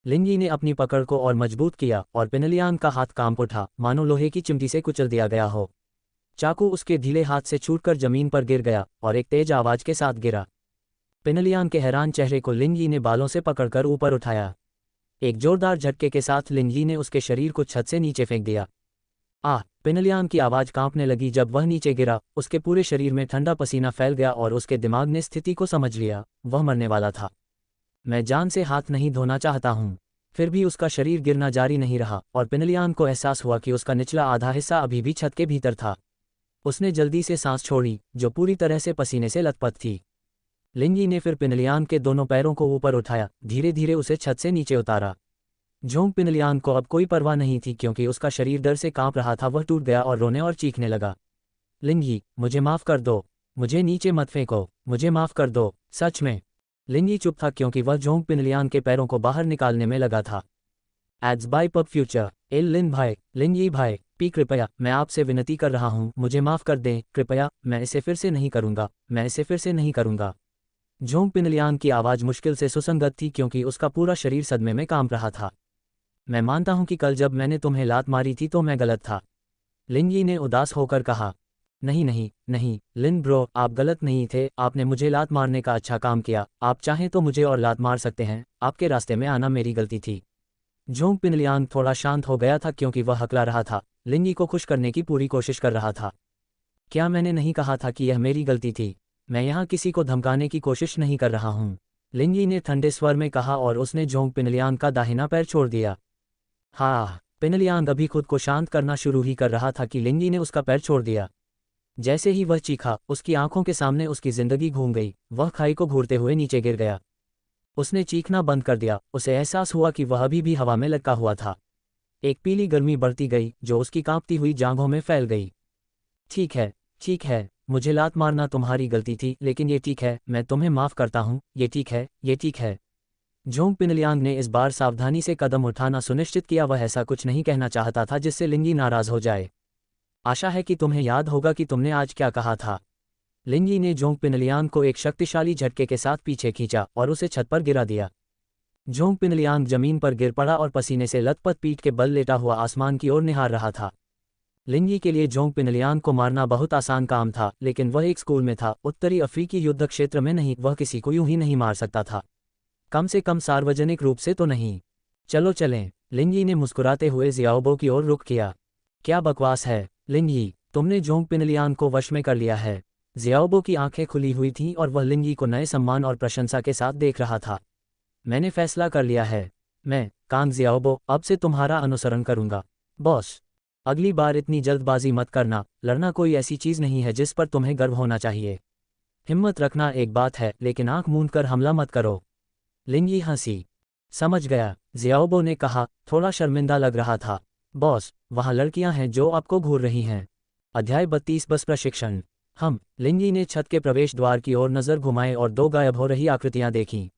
लिंजी ने अपनी पकड़ को और मजबूत किया और पिनलियांग का हाथ कांप उठा, मानो लोहे की चिमटी से कुचल दिया गया हो। चाकू उसके ढीले हाथ से छूटकर जमीन पर गिर गया और एक तेज आवाज के साथ गिरा। पिनलियांग के हैरान चेहरे को लिंजी ने बालों से पकड़कर ऊपर उठाया। एक जोरदार झटके के साथ लिंजी ने उसके शरीर को छत से नीचे फेंक दिया। पिनलियान की आवाज़ कांपने लगी जब वह नीचे गिरा। उसके पूरे शरीर में ठंडा पसीना फैल गया और उसके दिमाग ने स्थिति को समझ लिया, वह मरने वाला था। मैं जान से हाथ नहीं धोना चाहता हूँ। फिर भी उसका शरीर गिरना जारी नहीं रहा और पिनलियान को एहसास हुआ कि उसका निचला आधा हिस्सा अभी भी छत के भीतर था। उसने जल्दी से सांस छोड़ी, जो पूरी तरह से पसीने से लथपथ थी। लिंजी ने फिर पिनलियान के दोनों पैरों को ऊपर उठाया, धीरे धीरे उसे छत से नीचे उतारा। झोंग पिनलियान को अब कोई परवाह नहीं थी क्योंकि उसका शरीर डर से कांप रहा था। वह टूट गया और रोने और चीखने लगा। लिंजी, मुझे माफ़ कर दो, मुझे नीचे मत फेंको, मुझे माफ़ कर दो, सच में। लिंजी चुप था क्योंकि वह झोंग पिनलियान के पैरों को बाहर निकालने में लगा था। Ads by PubFuture. एल लिन भाई, लिंजी भाई, पी कृपया, मैं आपसे विनती कर रहा हूँ, मुझे माफ़ कर दें, कृपया, मैं इसे फिर से नहीं करूँगा, मैं इसे फिर से नहीं करूँगा। झोंग पिनलियान की आवाज़ मुश्किल से सुसंगत थी क्योंकि उसका पूरा शरीर सदमे में कांप रहा था। मैं मानता हूं कि कल जब मैंने तुम्हें लात मारी थी तो मैं गलत था, लिंजी ने उदास होकर कहा। नहीं नहीं नहीं लिन ब्रो, आप गलत नहीं थे, आपने मुझे लात मारने का अच्छा काम किया। आप चाहें तो मुझे और लात मार सकते हैं, आपके रास्ते में आना मेरी गलती थी। झोंग पिनलियान थोड़ा शांत हो गया था क्योंकि वह हकला रहा था, लिंजी को खुश करने की पूरी कोशिश कर रहा था। क्या मैंने नहीं कहा था कि यह मेरी गलती थी? मैं यहाँ किसी को धमकाने की कोशिश नहीं कर रहा हूँ, लिंजी ने ठंडे स्वर में कहा और उसने झोंग पिनलियान का दाहिना पैर छोड़ दिया। हाँ, पिनलियान अभी खुद को शांत करना शुरू ही कर रहा था कि लिंजी ने उसका पैर छोड़ दिया। जैसे ही वह चीखा, उसकी आंखों के सामने उसकी जिंदगी घूम गई। वह खाई को घूरते हुए नीचे गिर गया। उसने चीखना बंद कर दिया। उसे एहसास हुआ कि वह अभी भी हवा में लटका हुआ था। एक पीली गर्मी बढ़ती गई जो उसकी कांपती हुई जांघों में फैल गई। ठीक है, मुझे लात मारना तुम्हारी गलती थी, लेकिन ये ठीक है, मैं तुम्हें माफ़ करता हूँ, ये ठीक है, ये ठीक है। झोंग पिनलियान ने इस बार सावधानी से कदम उठाना सुनिश्चित किया। वह ऐसा कुछ नहीं कहना चाहता था जिससे लिंजी नाराज़ हो जाए। आशा है कि तुम्हें याद होगा कि तुमने आज क्या कहा था। लिंजी ने झोंग पिनलियान को एक शक्तिशाली झटके के साथ पीछे खींचा और उसे छत पर गिरा दिया। झोंग पिनलियान जमीन पर गिर पड़ा और पसीने से लथपथ पीठ के बल लेटा हुआ आसमान की ओर निहार रहा था। लिंजी के लिए झोंग पिनलियान को मारना बहुत आसान काम था, लेकिन वह एक स्कूल में था, उत्तरी अफ्रीकी युद्ध क्षेत्र में नहीं। वह किसी को यूं ही नहीं मार सकता था, कम से कम सार्वजनिक रूप से तो नहीं। चलो चलें, लिंजी ने मुस्कुराते हुए जियाओबो की ओर रुख किया। क्या बकवास है लिंजी, तुमने झोंग पिनलियान को वश में कर लिया है। जियाओबो की आंखें खुली हुई थीं और वह लिंजी को नए सम्मान और प्रशंसा के साथ देख रहा था। मैंने फैसला कर लिया है, मैं कांग जियाओबो अब से तुम्हारा अनुसरण करूंगा। बॉस, अगली बार इतनी जल्दबाजी मत करना। लड़ना कोई ऐसी चीज़ नहीं है जिस पर तुम्हें गर्व होना चाहिए। हिम्मत रखना एक बात है, लेकिन आंख मूंद कर हमला मत करो। लिंजी हंसी। समझ गया, जियाओबो ने कहा, थोड़ा शर्मिंदा लग रहा था। बॉस, वहाँ लड़कियां हैं जो आपको घूर रही हैं। अध्याय 32 बस प्रशिक्षण। लिंजी ने छत के प्रवेश द्वार की ओर नज़र घुमाए और दो गायब हो रही आकृतियां देखीं।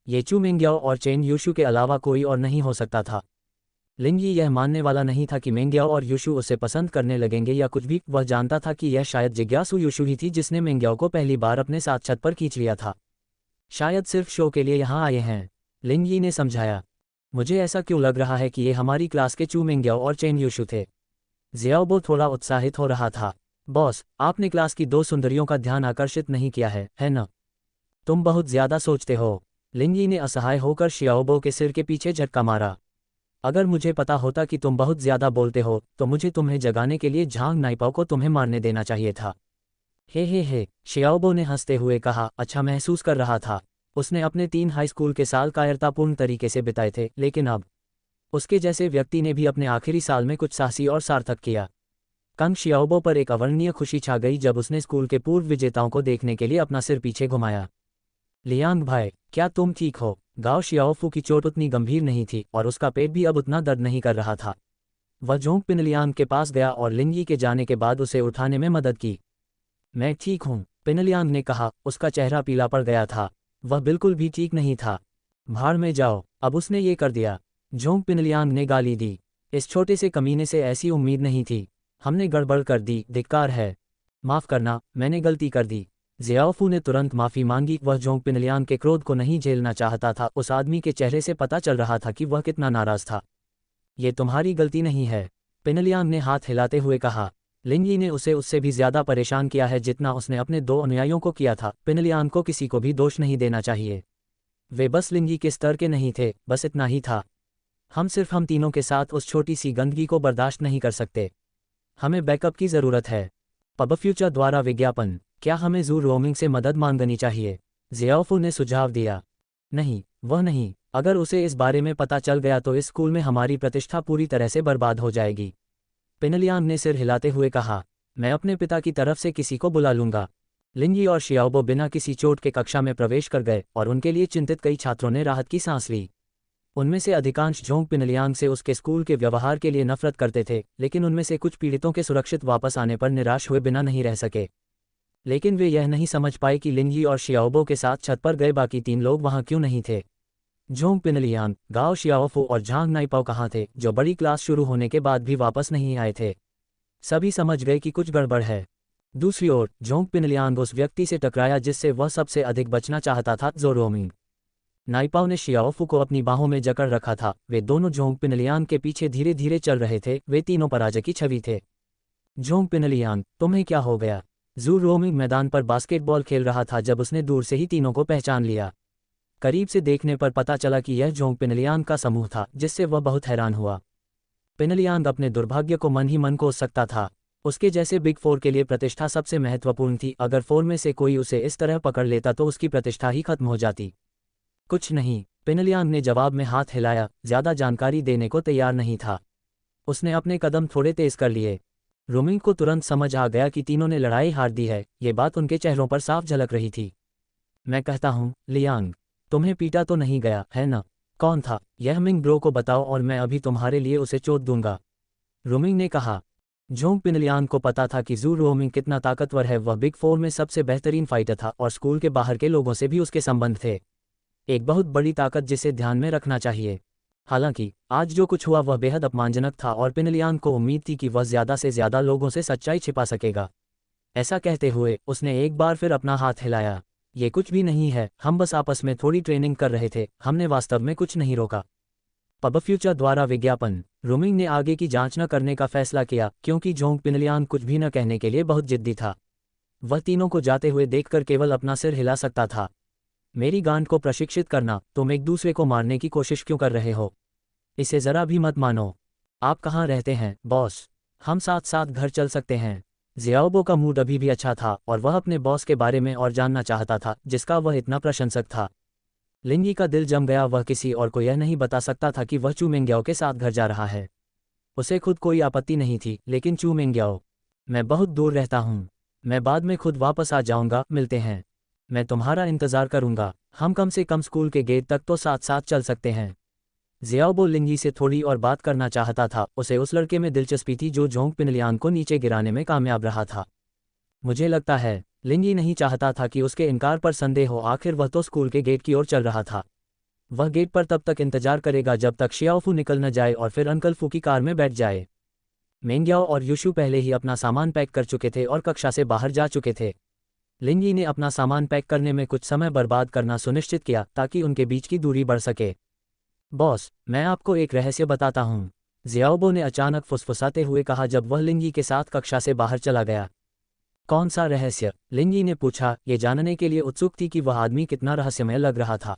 ये चू मिंग्याओ और चेन यूशु के अलावा कोई और नहीं हो सकता था। लिंजी यह मानने वाला नहीं था कि मिंग्याओ और यूशु उसे पसंद करने लगेंगे या कुछ भी। वह जानता था कि यह शायद जिज्ञासु यूशु ही थी जिसने मिंग्याओ को पहली बार अपने साथ छत पर खींच लिया था। शायद सिर्फ शो के लिए यहाँ आए हैं, लिंजी ने समझाया। मुझे ऐसा क्यों लग रहा है कि ये हमारी क्लास के चू मिंग्याओ और चेन यूशु थे। जियाओबो थोड़ा उत्साहित हो रहा था। बॉस, आपने क्लास की दो सुंदरियों का ध्यान आकर्षित नहीं किया है न? तुम बहुत ज्यादा सोचते हो। लिंजी ने असहाय होकर शियाओबो के सिर के पीछे झटका मारा। अगर मुझे पता होता कि तुम बहुत ज्यादा बोलते हो तो मुझे तुम्हें जगाने के लिए झांग नाइपाओ को तुम्हें मारने देना चाहिए था। हे, शियाओबो ने हंसते हुए कहा। अच्छा महसूस कर रहा था। उसने अपने 3 हाई स्कूल के साल कायरतापूर्ण तरीके से बिताए थे, लेकिन अब उसके जैसे व्यक्ति ने भी अपने आखिरी साल में कुछ साहसी और सार्थक किया। कंग शियाओबो पर एक अवर्णनीय खुशी छा गई जब उसने स्कूल के पूर्व विजेताओं को देखने के लिए अपना सिर पीछे घुमाया। लियांग भाई, क्या तुम ठीक हो? गाओ शियाओफू की चोट उतनी गंभीर नहीं थी और उसका पेट भी अब उतना दर्द नहीं कर रहा था। वह झोंग पिनलियान के पास गया और लिंजी के जाने के बाद उसे उठाने में मदद की। मैं ठीक हूँ, पिनलियान ने कहा। उसका चेहरा पीला पड़ गया था। वह बिल्कुल भी ठीक नहीं था। भाड़ में जाओ, अब उसने ये कर दिया, झोंग पिनलियान ने गाली दी। इस छोटे से कमीने से ऐसी उम्मीद नहीं थी। हमने गड़बड़ कर दी, धिक्कार है। माफ़ करना, मैंने गलती कर दी। जियाओफू ने तुरंत माफ़ी मांगी। वह झोंग पिनलियान के क्रोध को नहीं झेलना चाहता था। उस आदमी के चेहरे से पता चल रहा था कि वह कितना नाराज़ था। ये तुम्हारी गलती नहीं है, पिनलियान ने हाथ हिलाते हुए कहा। लिंजी ने उसे उससे भी ज्यादा परेशान किया है जितना उसने अपने 2 अनुयायियों को किया था। पिनलियान को किसी को भी दोष नहीं देना चाहिए। वे बस लिंजी के स्तर के नहीं थे, बस इतना ही था। हम तीनों के साथ उस छोटी सी गंदगी को बर्दाश्त नहीं कर सकते। हमें बैकअप की ज़रूरत है। पब फ्यूचर द्वारा विज्ञापन, क्या हमें जू रोमिंग से मदद मांगनी चाहिए? ज़ियाओफू ने सुझाव दिया। नहीं, वह नहीं। अगर उसे इस बारे में पता चल गया तो इस स्कूल में हमारी प्रतिष्ठा पूरी तरह से बर्बाद हो जाएगी। पिनलियांग ने सिर हिलाते हुए कहा, मैं अपने पिता की तरफ से किसी को बुला लूंगा। लिंजी और शियाओबो बिना किसी चोट के कक्षा में प्रवेश कर गए और उनके लिए चिंतित कई छात्रों ने राहत की सांस ली। उनमें से अधिकांश झोंग पिनलियांग से उसके स्कूल के व्यवहार के लिए नफरत करते थे, लेकिन उनमें से कुछ पीड़ितों के सुरक्षित वापस आने पर निराश हुए बिना नहीं रह सके। लेकिन वे यह नहीं समझ पाए कि लिंजी और शियाओबो के साथ छत पर गए बाकी 3 लोग वहां क्यों नहीं थे। झोंग पिनलियांग, गाओ शियाओफू और झांग नाइपाओ कहाँ थे, जो बड़ी क्लास शुरू होने के बाद भी वापस नहीं आए थे? सभी समझ गए कि कुछ गड़बड़ है। दूसरी ओर झोंग पिनलियांग उस व्यक्ति से टकराया जिससे वह सबसे अधिक बचना चाहता था, ज़ो रोमिंग। नाइपाओ ने शियाओफू को अपनी बाहों में जकड़ रखा था। वे दोनों झोंग पिनलियांग के पीछे धीरे धीरे चल रहे थे। वे तीनों पराजय की छवि थे। झोंग पिनलियांग, तुम्हें क्या हो गया? ज़ू रोमिंग मैदान पर बास्केटबॉल खेल रहा था जब उसने दूर से ही तीनों को पहचान लिया। करीब से देखने पर पता चला कि यह झोंग पिनलियांग का समूह था, जिससे वह बहुत हैरान हुआ। पिनलियांग अपने दुर्भाग्य को मन ही मन कोस सकता था। उसके जैसे बिग 4 के लिए प्रतिष्ठा सबसे महत्वपूर्ण थी। अगर 4 में से कोई उसे इस तरह पकड़ लेता तो उसकी प्रतिष्ठा ही खत्म हो जाती। कुछ नहीं, पिनलियांग ने जवाब में हाथ हिलाया, ज्यादा जानकारी देने को तैयार नहीं था। उसने अपने कदम थोड़े तेज कर लिए। रोमिंग को तुरंत समझ आ गया कि तीनों ने लड़ाई हार दी है। ये बात उनके चेहरों पर साफ झलक रही थी। मैं कहता हूँ, लियांग, तुम्हें पीटा तो नहीं गया है ना? कौन था? यह मिंग ब्रो को बताओ और मैं अभी तुम्हारे लिए उसे चोट दूंगा, रोमिंग ने कहा। झोंग पिनलियांग को पता था कि ज़ू रोमिंग कितना ताकतवर है। वह बिग 4 में सबसे बेहतरीन फाइटर था और स्कूल के बाहर के लोगों से भी उसके संबंध थे। एक बहुत बड़ी ताकत जिसे ध्यान में रखना चाहिए। हालांकि आज जो कुछ हुआ वह बेहद अपमानजनक था और पिनलियांग को उम्मीद थी कि वह ज़्यादा से ज़्यादा लोगों से सच्चाई छिपा सकेगा। ऐसा कहते हुए उसने एक बार फिर अपना हाथ हिलाया। ये कुछ भी नहीं है, हम बस आपस में थोड़ी ट्रेनिंग कर रहे थे, हमने वास्तव में कुछ नहीं रोका। पब फ्यूचर द्वारा विज्ञापन, रोमिंग ने आगे की जांच न करने का फैसला किया क्योंकि झोंग पिनलियांग कुछ भी न कहने के लिए बहुत जिद्दी था। वह तीनों को जाते हुए देखकर केवल अपना सिर हिला सकता था। मेरी गांड को प्रशिक्षित करना, तुम एक दूसरे को मारने की कोशिश क्यों कर रहे हो? इसे जरा भी मत मानो। आप कहाँ रहते हैं, बॉस? हम साथ साथ घर चल सकते हैं। ज़ियाओबो का मूड अभी भी अच्छा था और वह अपने बॉस के बारे में और जानना चाहता था, जिसका वह इतना प्रशंसक था। लिंजी का दिल जम गया। वह किसी और को यह नहीं बता सकता था कि वह चू मिंग्याओ के साथ घर जा रहा है। उसे खुद कोई आपत्ति नहीं थी, लेकिन चू मिंग्याओ, मैं बहुत दूर रहता हूँ। मैं बाद में खुद वापस आ जाऊंगा, मिलते हैं। मैं तुम्हारा इंतज़ार करूंगा। हम कम से कम स्कूल के गेट तक तो साथ साथ चल सकते हैं। ज़ियाओबो लिंजी से थोड़ी और बात करना चाहता था। उसे उस लड़के में दिलचस्पी थी जो झोंग पिनलियांग को नीचे गिराने में कामयाब रहा था। मुझे लगता है, लिंजी नहीं चाहता था कि उसके इनकार पर संदेह हो। आखिर वह तो स्कूल के गेट की ओर चल रहा था। वह गेट पर तब तक इंतजार करेगा जब तक शियाओफू निकल न जाए और फिर अंकल फू की कार में बैठ जाए। मेंग्याओ और यूशु पहले ही अपना सामान पैक कर चुके थे और कक्षा से बाहर जा चुके थे। लिंजी ने अपना सामान पैक करने में कुछ समय बर्बाद करना सुनिश्चित किया ताकि उनके बीच की दूरी बढ़ सके। बॉस, मैं आपको एक रहस्य बताता हूँ, ज़ियाओबो ने अचानक फुसफुसाते हुए कहा जब वह लिंजी के साथ कक्षा से बाहर चला गया। कौन सा रहस्य? लिंजी ने पूछा, ये जानने के लिए उत्सुक थी कि वह आदमी कितना रहस्यमय लग रहा था।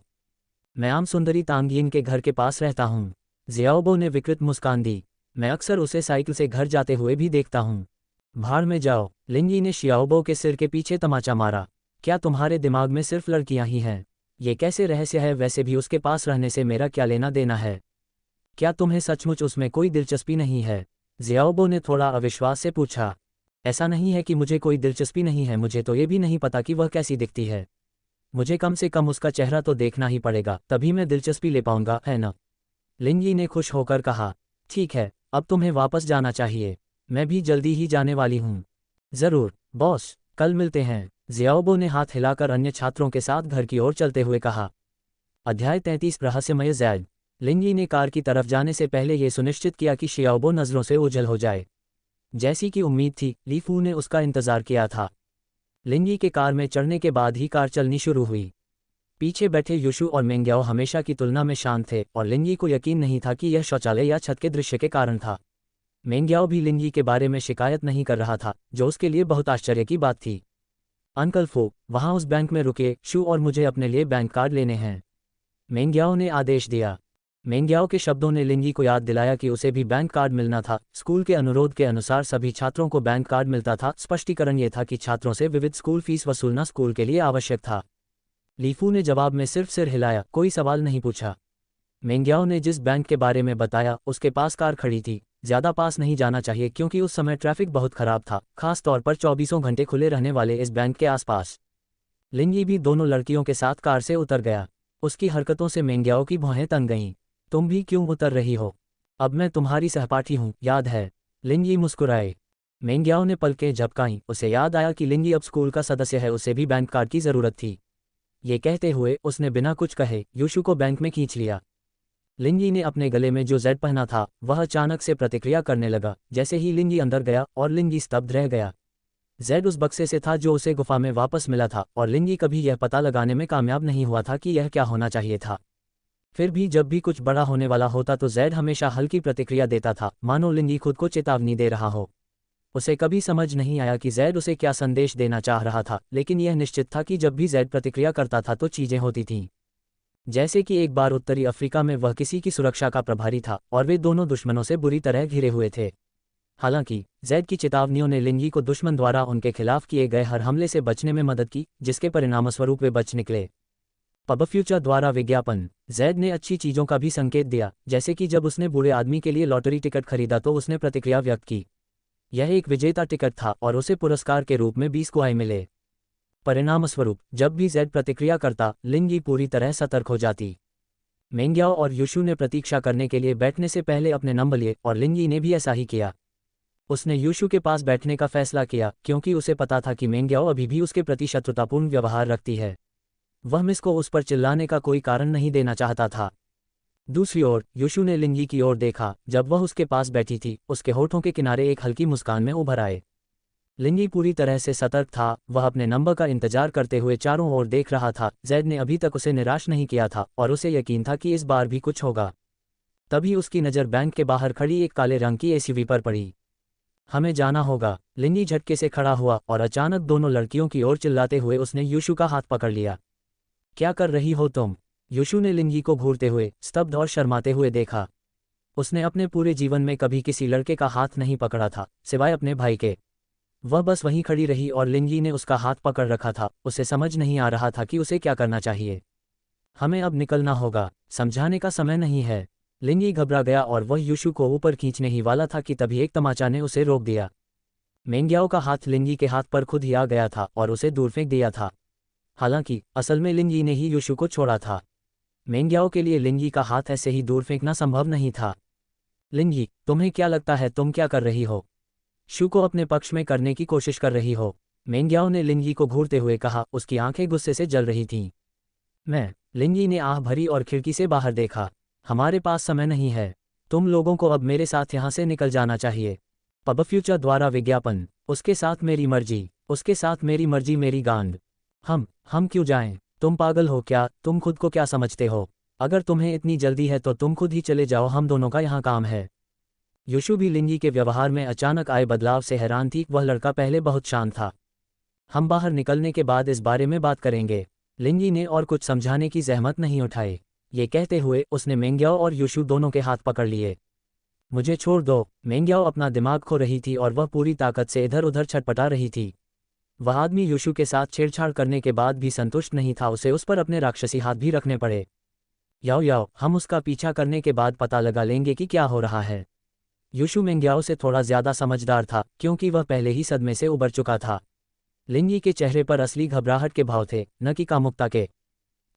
मैं आम सुंदरी तांगयिन के घर के पास रहता हूँ, ज़ियाओबो ने विकृत मुस्कान दी। मैं अक्सर उसे साइकिल से घर जाते हुए भी देखता हूँ। भाड़ में जाओ, लिंजी ने शियाओबो के सिर के पीछे तमाचा मारा। क्या तुम्हारे दिमाग में सिर्फ लड़कियां ही हैं? ये कैसे रहस्य है? वैसे भी उसके पास रहने से मेरा क्या लेना देना है? क्या तुम्हें सचमुच उसमें कोई दिलचस्पी नहीं है? ज़ियाओबो ने थोड़ा अविश्वास से पूछा। ऐसा नहीं है कि मुझे कोई दिलचस्पी नहीं है, मुझे तो ये भी नहीं पता कि वह कैसी दिखती है। मुझे कम से कम उसका चेहरा तो देखना ही पड़ेगा, तभी मैं दिलचस्पी ले पाऊंगा, है ना? लिंजी ने खुश होकर कहा। ठीक है, अब तुम्हें वापस जाना चाहिए। मैं भी जल्दी ही जाने वाली हूँ। ज़रूर बॉस, कल मिलते हैं, ज़ियाओबो ने हाथ हिलाकर अन्य छात्रों के साथ घर की ओर चलते हुए कहा। अध्याय 33 रहस्यमय ज़ैद। लिंजी ने कार की तरफ जाने से पहले ये सुनिश्चित किया कि शियाओबो नज़रों से ओझल हो जाए। जैसी कि उम्मीद थी, ली फू ने उसका इंतज़ार किया था। लिंजी के कार में चढ़ने के बाद ही कार चलनी शुरू हुई। पीछे बैठे यूशु और मेंग्याओ हमेशा की तुलना में शांत थे और लिंजी को यकीन नहीं था कि यह शौचालय या छत के दृश्य के कारण था। मेंग्याओ भी लिंजी के बारे में शिकायत नहीं कर रहा था, जो उसके लिए बहुत आश्चर्य की बात थी। अंकल फो, वहाँ उस बैंक में रुके शू और मुझे अपने लिए बैंक कार्ड लेने हैं, मेंग्याओ ने आदेश दिया। मेंग्याओ के शब्दों ने लिंजी को याद दिलाया कि उसे भी बैंक कार्ड मिलना था। स्कूल के अनुरोध के अनुसार सभी छात्रों को बैंक कार्ड मिलता था। स्पष्टीकरण ये था कि छात्रों से विविध स्कूल फीस वसूलना स्कूल के लिए आवश्यक था। लीफू ने जवाब में सिर्फ सिर हिलाया, कोई सवाल नहीं पूछा। मेंग्याओ ने जिस बैंक के बारे में बताया उसके पास कार खड़ी थी। ज़्यादा पास नहीं जाना चाहिए क्योंकि उस समय ट्रैफिक बहुत खराब था, खास तौर पर 24 घंटे खुले रहने वाले इस बैंक के आसपास। लिंजी भी दोनों लड़कियों के साथ कार से उतर गया। उसकी हरकतों से मेंग्याओ की भौहें तन गईं। तुम भी क्यों उतर रही हो? अब मैं तुम्हारी सहपाठी हूँ, याद है? लिंजी मुस्कुराए। मेंग्याओ ने पलकें झपकाईं। उसे याद आया कि लिंजी अब स्कूल का सदस्य है, उसे भी बैंक कार्ड की ज़रूरत थी। ये कहते हुए उसने बिना कुछ कहे यूशु को बैंक में खींच लिया। लिंजी ने अपने गले में जो जेड पहना था वह अचानक से प्रतिक्रिया करने लगा। जैसे ही लिंजी अंदर गया और लिंजी स्तब्ध रह गया। जेड उस बक्से से था जो उसे गुफा में वापस मिला था और लिंजी कभी यह पता लगाने में कामयाब नहीं हुआ था कि यह क्या होना चाहिए था। फिर भी जब भी कुछ बड़ा होने वाला होता तो जेड हमेशा हल्की प्रतिक्रिया देता था, मानो लिंजी खुद को चेतावनी दे रहा हो। उसे कभी समझ नहीं आया कि जेड उसे क्या संदेश देना चाह रहा था, लेकिन यह निश्चित था कि जब भी जेड प्रतिक्रिया करता था तो चीज़ें होती थीं। जैसे कि एक बार उत्तरी अफ्रीका में वह किसी की सुरक्षा का प्रभारी था और वे दोनों दुश्मनों से बुरी तरह घिरे हुए थे। हालांकि जेड की चेतावनियों ने लिंजी को दुश्मन द्वारा उनके खिलाफ किए गए हर हमले से बचने में मदद की, जिसके परिणामस्वरूप वे बच निकले। पब फ्यूचर द्वारा विज्ञापन। जेड ने अच्छी चीज़ों का भी संकेत दिया, जैसे कि जब उसने बूढ़े आदमी के लिए लॉटरी टिकट खरीदा तो उसने प्रतिक्रिया व्यक्त की। यह एक विजेता टिकट था और उसे पुरस्कार के रूप में 20 कुआई मिले। परिणामस्वरूप जब भी जेड प्रतिक्रिया करता, लिंजी पूरी तरह सतर्क हो जाती। मेंग्याओ और यूशु ने प्रतीक्षा करने के लिए बैठने से पहले अपने नंबर लिए और लिंजी ने भी ऐसा ही किया। उसने यूशु के पास बैठने का फैसला किया क्योंकि उसे पता था कि मेंग्याओ अभी भी उसके प्रति शत्रुतापूर्ण व्यवहार रखती है। वह मिस को उस पर चिल्लाने का कोई कारण नहीं देना चाहता था। दूसरी ओर यूशु ने लिंजी की ओर देखा। जब वह उसके पास बैठी थी, उसके होठों के किनारे एक हल्की मुस्कान में उभर आए। लिंजी पूरी तरह से सतर्क था। वह अपने नंबर का इंतजार करते हुए चारों ओर देख रहा था। जेड ने अभी तक उसे निराश नहीं किया था और उसे यकीन था कि इस बार भी कुछ होगा। तभी उसकी नज़र बैंक के बाहर खड़ी एक काले रंग की एसयूवी पर पड़ी। हमें जाना होगा। लिंजी झटके से खड़ा हुआ और अचानक दोनों लड़कियों की ओर चिल्लाते हुए उसने यूशु का हाथ पकड़ लिया। क्या कर रही हो तुम? यूशु ने लिंजी को घूरते हुए, स्तब्ध और शर्माते हुए देखा। उसने अपने पूरे जीवन में कभी किसी लड़के का हाथ नहीं पकड़ा था, सिवाय अपने भाई के। वह बस वहीं खड़ी रही और लिंजी ने उसका हाथ पकड़ रखा था। उसे समझ नहीं आ रहा था कि उसे क्या करना चाहिए। हमें अब निकलना होगा, समझाने का समय नहीं है। लिंजी घबरा गया और वह यूशु को ऊपर खींचने ही वाला था कि तभी एक तमाचा ने उसे रोक दिया। मेंग्याओ का हाथ लिंजी के हाथ पर खुद ही आ गया था और उसे दूर फेंक दिया था। हालांकि असल में लिंजी ने ही यूशु को छोड़ा था। मेंग्याओ के लिए लिंजी का हाथ ऐसे ही दूर फेंकना संभव नहीं था। लिंजी, तुम्हें क्या लगता है तुम क्या कर रही हो? शू को अपने पक्ष में करने की कोशिश कर रही हो? मेंग्याओ ने लिंजी को घूरते हुए कहा। उसकी आंखें गुस्से से जल रही थीं। लिंजी ने आह भरी और खिड़की से बाहर देखा। हमारे पास समय नहीं है। तुम लोगों को अब मेरे साथ यहाँ से निकल जाना चाहिए। पब फ्यूचर द्वारा विज्ञापन। उसके साथ मेरी मर्जी, उसके साथ मेरी मर्जी, मेरी गांड। हम क्यों जाएं? तुम पागल हो क्या? तुम खुद को क्या समझते हो? अगर तुम्हें इतनी जल्दी है तो तुम खुद ही चले जाओ, हम दोनों का यहाँ काम है। यूशु भी लिंजी के व्यवहार में अचानक आए बदलाव से हैरान थी। वह लड़का पहले बहुत शांत था। हम बाहर निकलने के बाद इस बारे में बात करेंगे। लिंजी ने और कुछ समझाने की जहमत नहीं उठाई। ये कहते हुए उसने मेंग्याओ और यूशु दोनों के हाथ पकड़ लिए। मुझे छोड़ दो। मेंग्याओ अपना दिमाग खो रही थी और वह पूरी ताकत से इधर उधर छटपटा रही थी। वह आदमी यूशु के साथ छेड़छाड़ करने के बाद भी संतुष्ट नहीं था। उसे उस पर अपने राक्षसी हाथ भी रखने पड़े। याओ, हम उसका पीछा करने के बाद पता लगा लेंगे कि क्या हो रहा है। यूशु मेंग्याओ से थोड़ा ज्यादा समझदार था क्योंकि वह पहले ही सदमे से उबर चुका था। लिंजी के चेहरे पर असली घबराहट के भाव थे, न कि कामुकता के।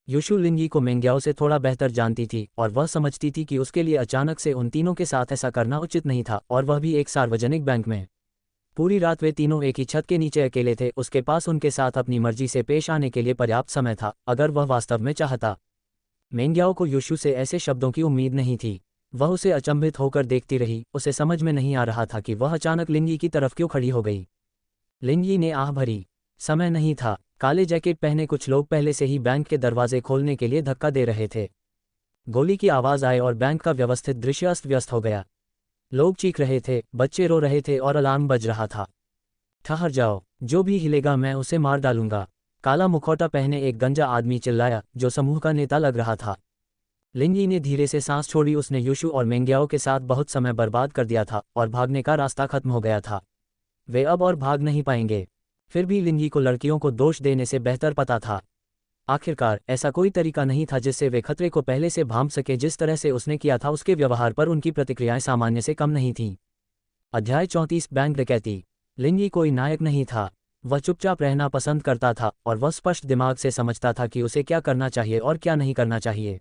यूशु लिंजी को मेंग्याओ से थोड़ा बेहतर जानती थी और वह समझती थी कि उसके लिए अचानक से उन तीनों के साथ ऐसा करना उचित नहीं था, और वह भी एक सार्वजनिक बैंक में। पूरी रात वे तीनों एक ही छत के नीचे अकेले थे। उसके पास उनके साथ अपनी मर्जी से पेश आने के लिए पर्याप्त समय था, अगर वह वास्तव में चाहता। मेंग्याओ को यूशु से ऐसे शब्दों की उम्मीद नहीं थी। वह उसे अचंभित होकर देखती रही। उसे समझ में नहीं आ रहा था कि वह अचानक लिंजी की तरफ क्यों खड़ी हो गई। लिंजी ने आह भरी। समय नहीं था। काले जैकेट पहने कुछ लोग पहले से ही बैंक के दरवाजे खोलने के लिए धक्का दे रहे थे। गोली की आवाज़ आए और बैंक का व्यवस्थित दृश्य अस्त व्यस्त हो गया। लोग चीख रहे थे, बच्चे रो रहे थे और अलार्म बज रहा था। ठहर जाओ, जो भी हिलेगा मैं उसे मार डालूंगा। काला मुखौटा पहने एक गंजा आदमी चिल्लाया, जो समूह का नेता लग रहा था। लिन यी ने धीरे से सांस छोड़ी। उसने यूशु और मेंग्याओ के साथ बहुत समय बर्बाद कर दिया था और भागने का रास्ता खत्म हो गया था। वे अब और भाग नहीं पाएंगे। फिर भी लिन यी को लड़कियों को दोष देने से बेहतर पता था। आखिरकार ऐसा कोई तरीका नहीं था जिससे वे खतरे को पहले से भांप सके। जिस तरह से उसने किया था उसके व्यवहार पर उनकी प्रतिक्रियाएं सामान्य से कम नहीं थीं। अध्याय 34 बैंक डकैती। लिन यी कोई नायक नहीं था। वह चुपचाप रहना पसंद करता था और वह स्पष्ट दिमाग से समझता था कि उसे क्या करना चाहिए और क्या नहीं करना चाहिए।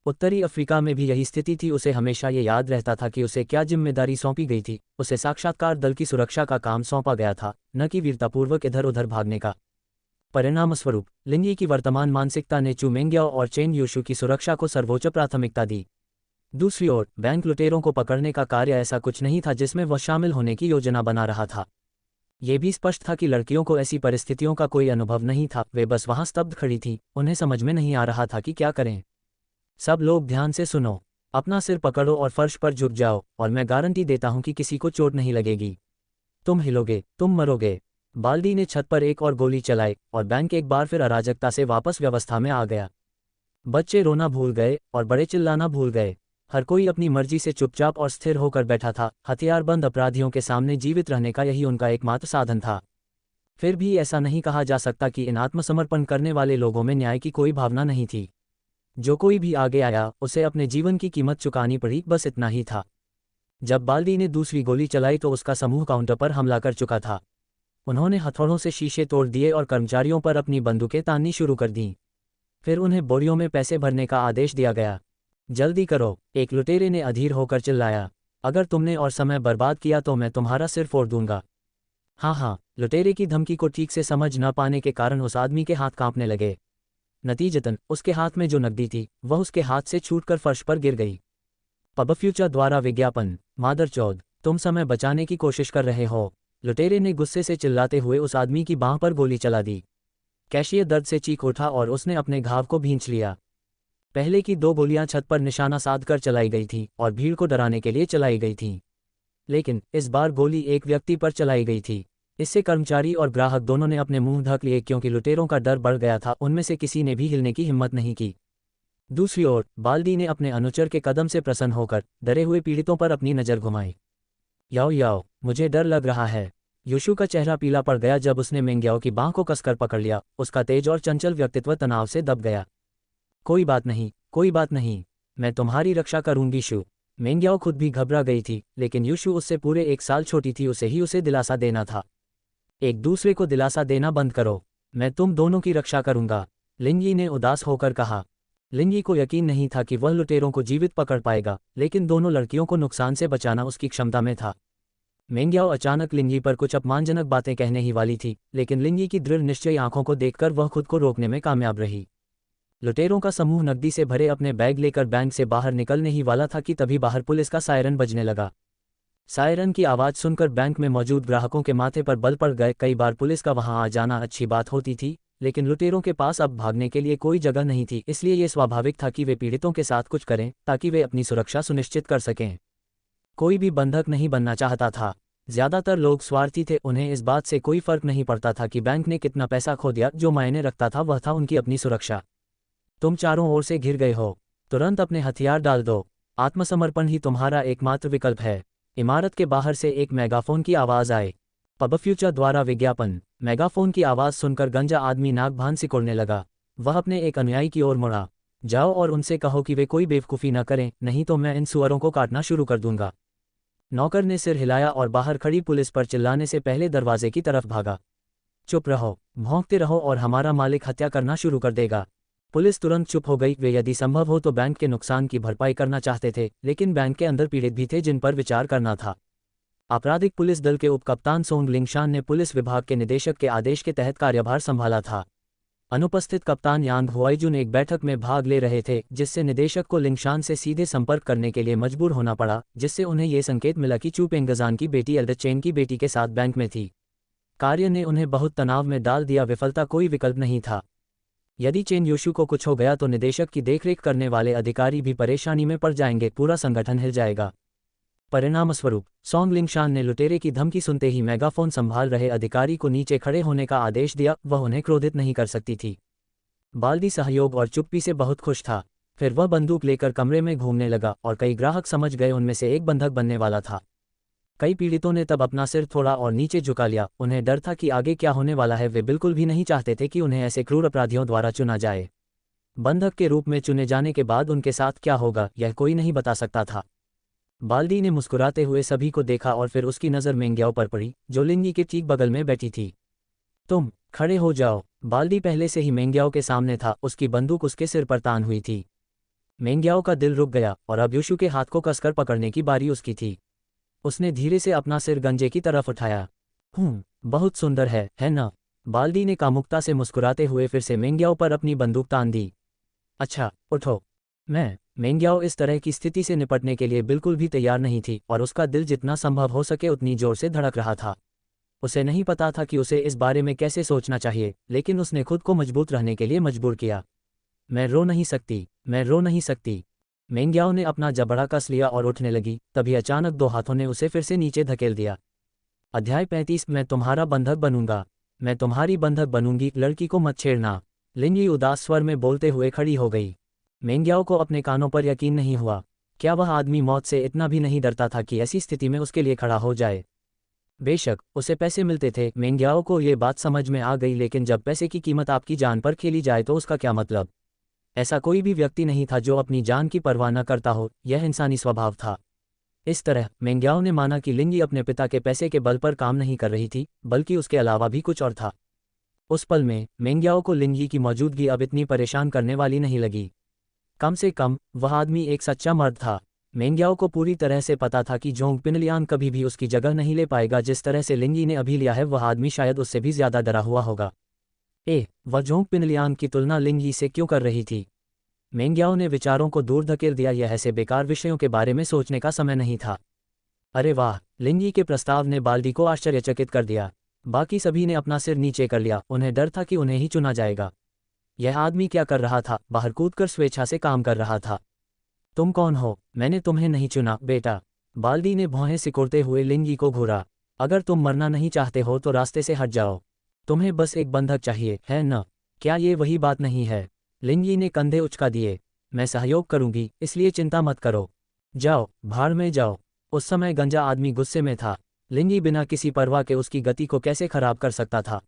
उत्तरी अफ्रीका में भी यही स्थिति थी। उसे हमेशा ये याद रहता था कि उसे क्या जिम्मेदारी सौंपी गई थी। उसे साक्षात्कार दल की सुरक्षा का काम सौंपा गया था, न कि वीरतापूर्वक इधर उधर भागने का। परिणामस्वरूप लिन यी की वर्तमान मानसिकता ने चू मेंग्याओ और चेन यूशु की सुरक्षा को सर्वोच्च प्राथमिकता दी। दूसरी ओर बैंक लुटेरों को पकड़ने का कार्य ऐसा कुछ नहीं था जिसमें वह शामिल होने की योजना बना रहा था। ये भी स्पष्ट था कि लड़कियों को ऐसी परिस्थितियों का कोई अनुभव नहीं था। वे बस वहां स्तब्ध खड़ी थीं। उन्हें समझ में नहीं आ रहा था कि क्या करें। सब लोग ध्यान से सुनो। अपना सिर पकड़ो और फर्श पर झुक जाओ और मैं गारंटी देता हूं कि किसी को चोट नहीं लगेगी। तुम हिलोगे, तुम मरोगे। बाल्दी ने छत पर एक और गोली चलाई और बैंक एक बार फिर अराजकता से वापस व्यवस्था में आ गया। बच्चे रोना भूल गए और बड़े चिल्लाना भूल गए। हर कोई अपनी मर्जी से चुपचाप और स्थिर होकर बैठा था। हथियारबंद अपराधियों के सामने जीवित रहने का यही उनका एकमात्र साधन था। फिर भी ऐसा नहीं कहा जा सकता कि इन आत्मसमर्पण करने वाले लोगों में न्याय की कोई भावना नहीं थी। जो कोई भी आगे आया उसे अपने जीवन की कीमत चुकानी पड़ी, बस इतना ही था। जब बाल्दी ने दूसरी गोली चलाई तो उसका समूह काउंटर पर हमला कर चुका था। उन्होंने हथौड़ों से शीशे तोड़ दिए और कर्मचारियों पर अपनी बंदूकें ताननी शुरू कर दीं। फिर उन्हें बोरियों में पैसे भरने का आदेश दिया गया। जल्दी करो, एक लुटेरे ने अधीर होकर चिल्लाया। अगर तुमने और समय बर्बाद किया तो मैं तुम्हारा सिर फोड़ दूंगा। हाँ, लुटेरे की धमकी को ठीक से समझ न पाने के कारण उस आदमी के हाथ कांपने लगे। नतीजतन उसके हाथ में जो नकदी थी वह उसके हाथ से छूटकर फर्श पर गिर गई। पब फ्यूचर द्वारा विज्ञापन। मादरचौद, तुम समय बचाने की कोशिश कर रहे हो। लुटेरे ने गुस्से से चिल्लाते हुए उस आदमी की बांह पर गोली चला दी। कैशियर दर्द से चीख उठा और उसने अपने घाव को भींच लिया। पहले की 2 गोलियां छत पर निशाना साधकर चलाई गई थीं और भीड़ को डराने के लिए चलाई गई थीं। लेकिन इस बार गोली एक व्यक्ति पर चलाई गई थी। इससे कर्मचारी और ग्राहक दोनों ने अपने मुंह ढक लिए क्योंकि लुटेरों का डर बढ़ गया था। उनमें से किसी ने भी हिलने की हिम्मत नहीं की। दूसरी ओर बाल्दी ने अपने अनुचर के कदम से प्रसन्न होकर डरे हुए पीड़ितों पर अपनी नज़र घुमाई। याओ, मुझे डर लग रहा है। यूशु का चेहरा पीला पड़ गया जब उसने मेंग्याओ की बांह को कसकर पकड़ लिया। उसका तेज और चंचल व्यक्तित्व तनाव से दब गया। कोई बात नहीं, मैं तुम्हारी रक्षा करूंगी शु। मेंग्याओ खुद भी घबरा गई थी, लेकिन यूशु उससे पूरे 1 साल छोटी थी। उसे दिलासा देना था। एक दूसरे को दिलासा देना बंद करो। मैं तुम दोनों की रक्षा करूंगा, लिन यी ने उदास होकर कहा। लिन यी को यकीन नहीं था कि वह लुटेरों को जीवित पकड़ पाएगा, लेकिन दोनों लड़कियों को नुकसान से बचाना उसकी क्षमता में था। मेंग्याओ अचानक लिन यी पर कुछ अपमानजनक बातें कहने ही वाली थी, लेकिन लिन यी की दृढ़ निश्चयी आंखों को देखकर वह खुद को रोकने में कामयाब रही। लुटेरों का समूह नकदी से भरे अपने बैग लेकर बैंक से बाहर निकलने ही वाला था कि तभी बाहर पुलिस का सायरन बजने लगा। सायरन की आवाज़ सुनकर बैंक में मौजूद ग्राहकों के माथे पर बल पड़ गए। कई बार पुलिस का वहां आ जाना अच्छी बात होती थी, लेकिन लुटेरों के पास अब भागने के लिए कोई जगह नहीं थी। इसलिए यह स्वाभाविक था कि वे पीड़ितों के साथ कुछ करें ताकि वे अपनी सुरक्षा सुनिश्चित कर सकें। कोई भी बंधक नहीं बनना चाहता था। ज्यादातर लोग स्वार्थी थे। उन्हें इस बात से कोई फर्क नहीं पड़ता था कि बैंक ने कितना पैसा खो दिया। जो मायने रखता था वह था उनकी अपनी सुरक्षा। तुम चारों ओर से घिर गए हो, तुरंत अपने हथियार डाल दो। आत्मसमर्पण ही तुम्हारा एकमात्र विकल्प है। इमारत के बाहर से एक मेगाफोन की आवाज़ आई। पब फ्यूचर द्वारा विज्ञापन। मेगाफोन की आवाज़ सुनकर गंजा आदमी नाक भान सिकोड़ने लगा। वह अपने एक अनुयायी की ओर मुड़ा। जाओ और उनसे कहो कि वे कोई बेवकूफ़ी न करें, नहीं तो मैं इन सुअरों को काटना शुरू कर दूंगा। नौकर ने सिर हिलाया और बाहर खड़ी पुलिस पर चिल्लाने से पहले दरवाजे की तरफ भागा। चुप रहो, भौंकते रहो और हमारा मालिक हत्या करना शुरू कर देगा। पुलिस तुरंत चुप हो गई। वे यदि संभव हो तो बैंक के नुकसान की भरपाई करना चाहते थे, लेकिन बैंक के अंदर पीड़ित भी थे जिन पर विचार करना था। आपराधिक पुलिस दल के उपकप्तान सोंग लिंगशान ने पुलिस विभाग के निदेशक के आदेश के तहत कार्यभार संभाला था। अनुपस्थित कप्तान यांग हुआईजुन एक बैठक में भाग ले रहे थे, जिससे निदेशक को लिंगशान से सीधे संपर्क करने के लिए मजबूर होना पड़ा, जिससे उन्हें यह संकेत मिला कि चू पेंगजान की बेटी एल्डर चेन की बेटी के साथ बैंक में थी। कार्य ने उन्हें बहुत तनाव में डाल दिया। विफलता कोई विकल्प नहीं था। यदि चेन यूशु को कुछ हो गया तो निदेशक की देखरेख करने वाले अधिकारी भी परेशानी में पड़ जाएंगे। पूरा संगठन हिल जाएगा। परिणामस्वरूप सोंग लिंगशान ने लुटेरे की धमकी सुनते ही मेगाफोन संभाल रहे अधिकारी को नीचे खड़े होने का आदेश दिया। वह उन्हें क्रोधित नहीं कर सकती थी। बाल्दी सहयोग और चुप्पी से बहुत खुश था। फिर वह बंदूक लेकर कमरे में घूमने लगा और कई ग्राहक समझ गए उनमें से एक बंधक बनने वाला था। कई पीड़ितों ने तब अपना सिर थोड़ा और नीचे झुका लिया, उन्हें डर था कि आगे क्या होने वाला है। वे बिल्कुल भी नहीं चाहते थे कि उन्हें ऐसे क्रूर अपराधियों द्वारा चुना जाए। बंधक के रूप में चुने जाने के बाद उनके साथ क्या होगा यह कोई नहीं बता सकता था। बाल्दी ने मुस्कुराते हुए सभी को देखा और फिर उसकी नज़र मेंग्याओ पर पड़ी, जो लिंगी के ठीक बगल में बैठी थी। तुम खड़े हो जाओ। बाल्दी पहले से ही मेंग्याओ के सामने था, उसकी बंदूक उसके सिर पर तान हुई थी। मेंग्याओ का दिल रुक गया और अब यूशु के हाथ को कसकर पकड़ने की बारी उसकी थी। उसने धीरे से अपना सिर गंजे की तरफ उठाया। बहुत सुंदर है ना? बाल्दी ने कामुकता से मुस्कुराते हुए फिर से मेंग्याओ पर अपनी बंदूक तान दी। अच्छा, उठो। मेंग्याओ इस तरह की स्थिति से निपटने के लिए बिल्कुल भी तैयार नहीं थी और उसका दिल जितना संभव हो सके उतनी जोर से धड़क रहा था। उसे नहीं पता था कि उसे इस बारे में कैसे सोचना चाहिए, लेकिन उसने खुद को मजबूत रहने के लिए मजबूर किया। मैं रो नहीं सकती। मेंग्याओ ने अपना जबड़ा कस लिया और उठने लगी, तभी अचानक दो हाथों ने उसे फिर से नीचे धकेल दिया। अध्याय 35। मैं तुम्हारा बंधक बनूंगा। मैं तुम्हारी बंधक बनूंगी, लड़की को मत छेड़ना। लिंगी उदास स्वर में बोलते हुए खड़ी हो गई। मेंग्याओ को अपने कानों पर यकीन नहीं हुआ। क्या वह आदमी मौत से इतना भी नहीं डरता था कि ऐसी स्थिति में उसके लिए खड़ा हो जाए? बेशक उसे पैसे मिलते थे, मेंग्याओ को ये बात समझ में आ गई, लेकिन जब पैसे की कीमत आपकी जान पर खेली जाए तो उसका क्या मतलब? ऐसा कोई भी व्यक्ति नहीं था जो अपनी जान की परवाह न करता हो, यह इंसानी स्वभाव था। इस तरह मेंग्याओ ने माना कि लिंगी अपने पिता के पैसे के बल पर काम नहीं कर रही थी, बल्कि उसके अलावा भी कुछ और था। उस पल में मेंग्याओ को लिंगी की मौजूदगी अब इतनी परेशान करने वाली नहीं लगी। कम से कम वह आदमी एक सच्चा मर्द था। मेंग्याओ को पूरी तरह से पता था कि जोंग पिनलियान कभी भी उसकी जगह नहीं ले पाएगा। जिस तरह से लिंगी ने अभी लिया है, वह आदमी शायद उससे भी ज्यादा डरा हुआ होगा। वह जोंग पिनलियान की तुलना लिंगी से क्यों कर रही थी? मेंग्याओ ने विचारों को दूर धकेल दिया। यह ऐसे बेकार विषयों के बारे में सोचने का समय नहीं था। अरे वाह! लिंगी के प्रस्ताव ने बाल्दी को आश्चर्यचकित कर दिया। बाकी सभी ने अपना सिर नीचे कर लिया, उन्हें डर था कि उन्हें ही चुना जाएगा। यह आदमी क्या कर रहा था? बाहर कूदकर स्वेच्छा से काम कर रहा था। तुम कौन हो? मैंने तुम्हें नहीं चुना, बेटा। बाल्दी ने भौहें सिकोड़ते हुए लिंगी को घूरा। अगर तुम मरना नहीं चाहते हो तो रास्ते से हट जाओ। तुम्हें बस एक बंधक चाहिए, है न? क्या ये वही बात नहीं है? लिंगी ने कंधे उचका दिए। मैं सहयोग करूंगी, इसलिए चिंता मत करो। जाओ, भाड़ में जाओ। उस समय गंजा आदमी गुस्से में था। लिंगी बिना किसी परवाह के उसकी गति को कैसे खराब कर सकता था?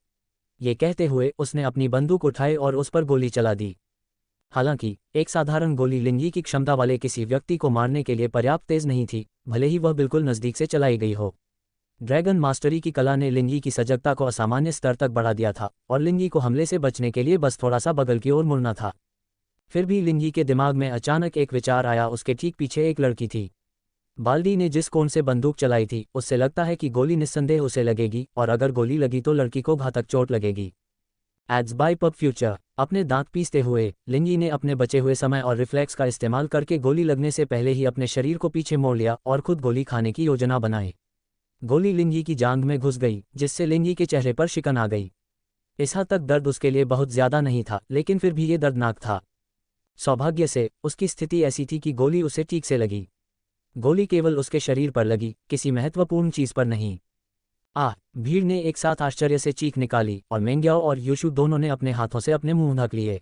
ये कहते हुए उसने अपनी बंदूक उठाई और उस पर गोली चला दी। हालांकि एक साधारण गोली लिंगी की क्षमता वाले किसी व्यक्ति को मारने के लिए पर्याप्त तेज नहीं थी, भले ही वह बिल्कुल नज़दीक से चलाई गई हो। ड्रैगन मास्टरी की कला ने लिंगी की सजगता को असामान्य स्तर तक बढ़ा दिया था और लिंगी को हमले से बचने के लिए बस थोड़ा सा बगल की ओर मुड़ना था। फिर भी लिंगी के दिमाग में अचानक एक विचार आया। उसके ठीक पीछे एक लड़की थी। बाल्दी ने जिस कोण से बंदूक चलाई थी, उससे लगता है कि गोली निस्संदेह उसे लगेगी, और अगर गोली लगी तो लड़की को घातक चोट लगेगी। Ads by PubFuture. अपने दांत पीसते हुए लिंगी ने अपने बचे हुए समय और रिफ्लेक्स का इस्तेमाल करके गोली लगने से पहले ही अपने शरीर को पीछे मोड़ लिया और खुद गोली खाने की योजना बनाई। गोली लिंगी की जांघ में घुस गई, जिससे लिंगी के चेहरे पर शिकन आ गई। इस हद तक दर्द उसके लिए बहुत ज्यादा नहीं था, लेकिन फिर भी ये दर्दनाक था। सौभाग्य से उसकी स्थिति ऐसी थी कि गोली उसे ठीक से लगी। गोली केवल उसके शरीर पर लगी, किसी महत्वपूर्ण चीज पर नहीं। भीड़ ने एक साथ आश्चर्य से चीख निकाली और मेंग्याओ और यूशु दोनों ने अपने हाथों से अपने मुंह ढक लिए।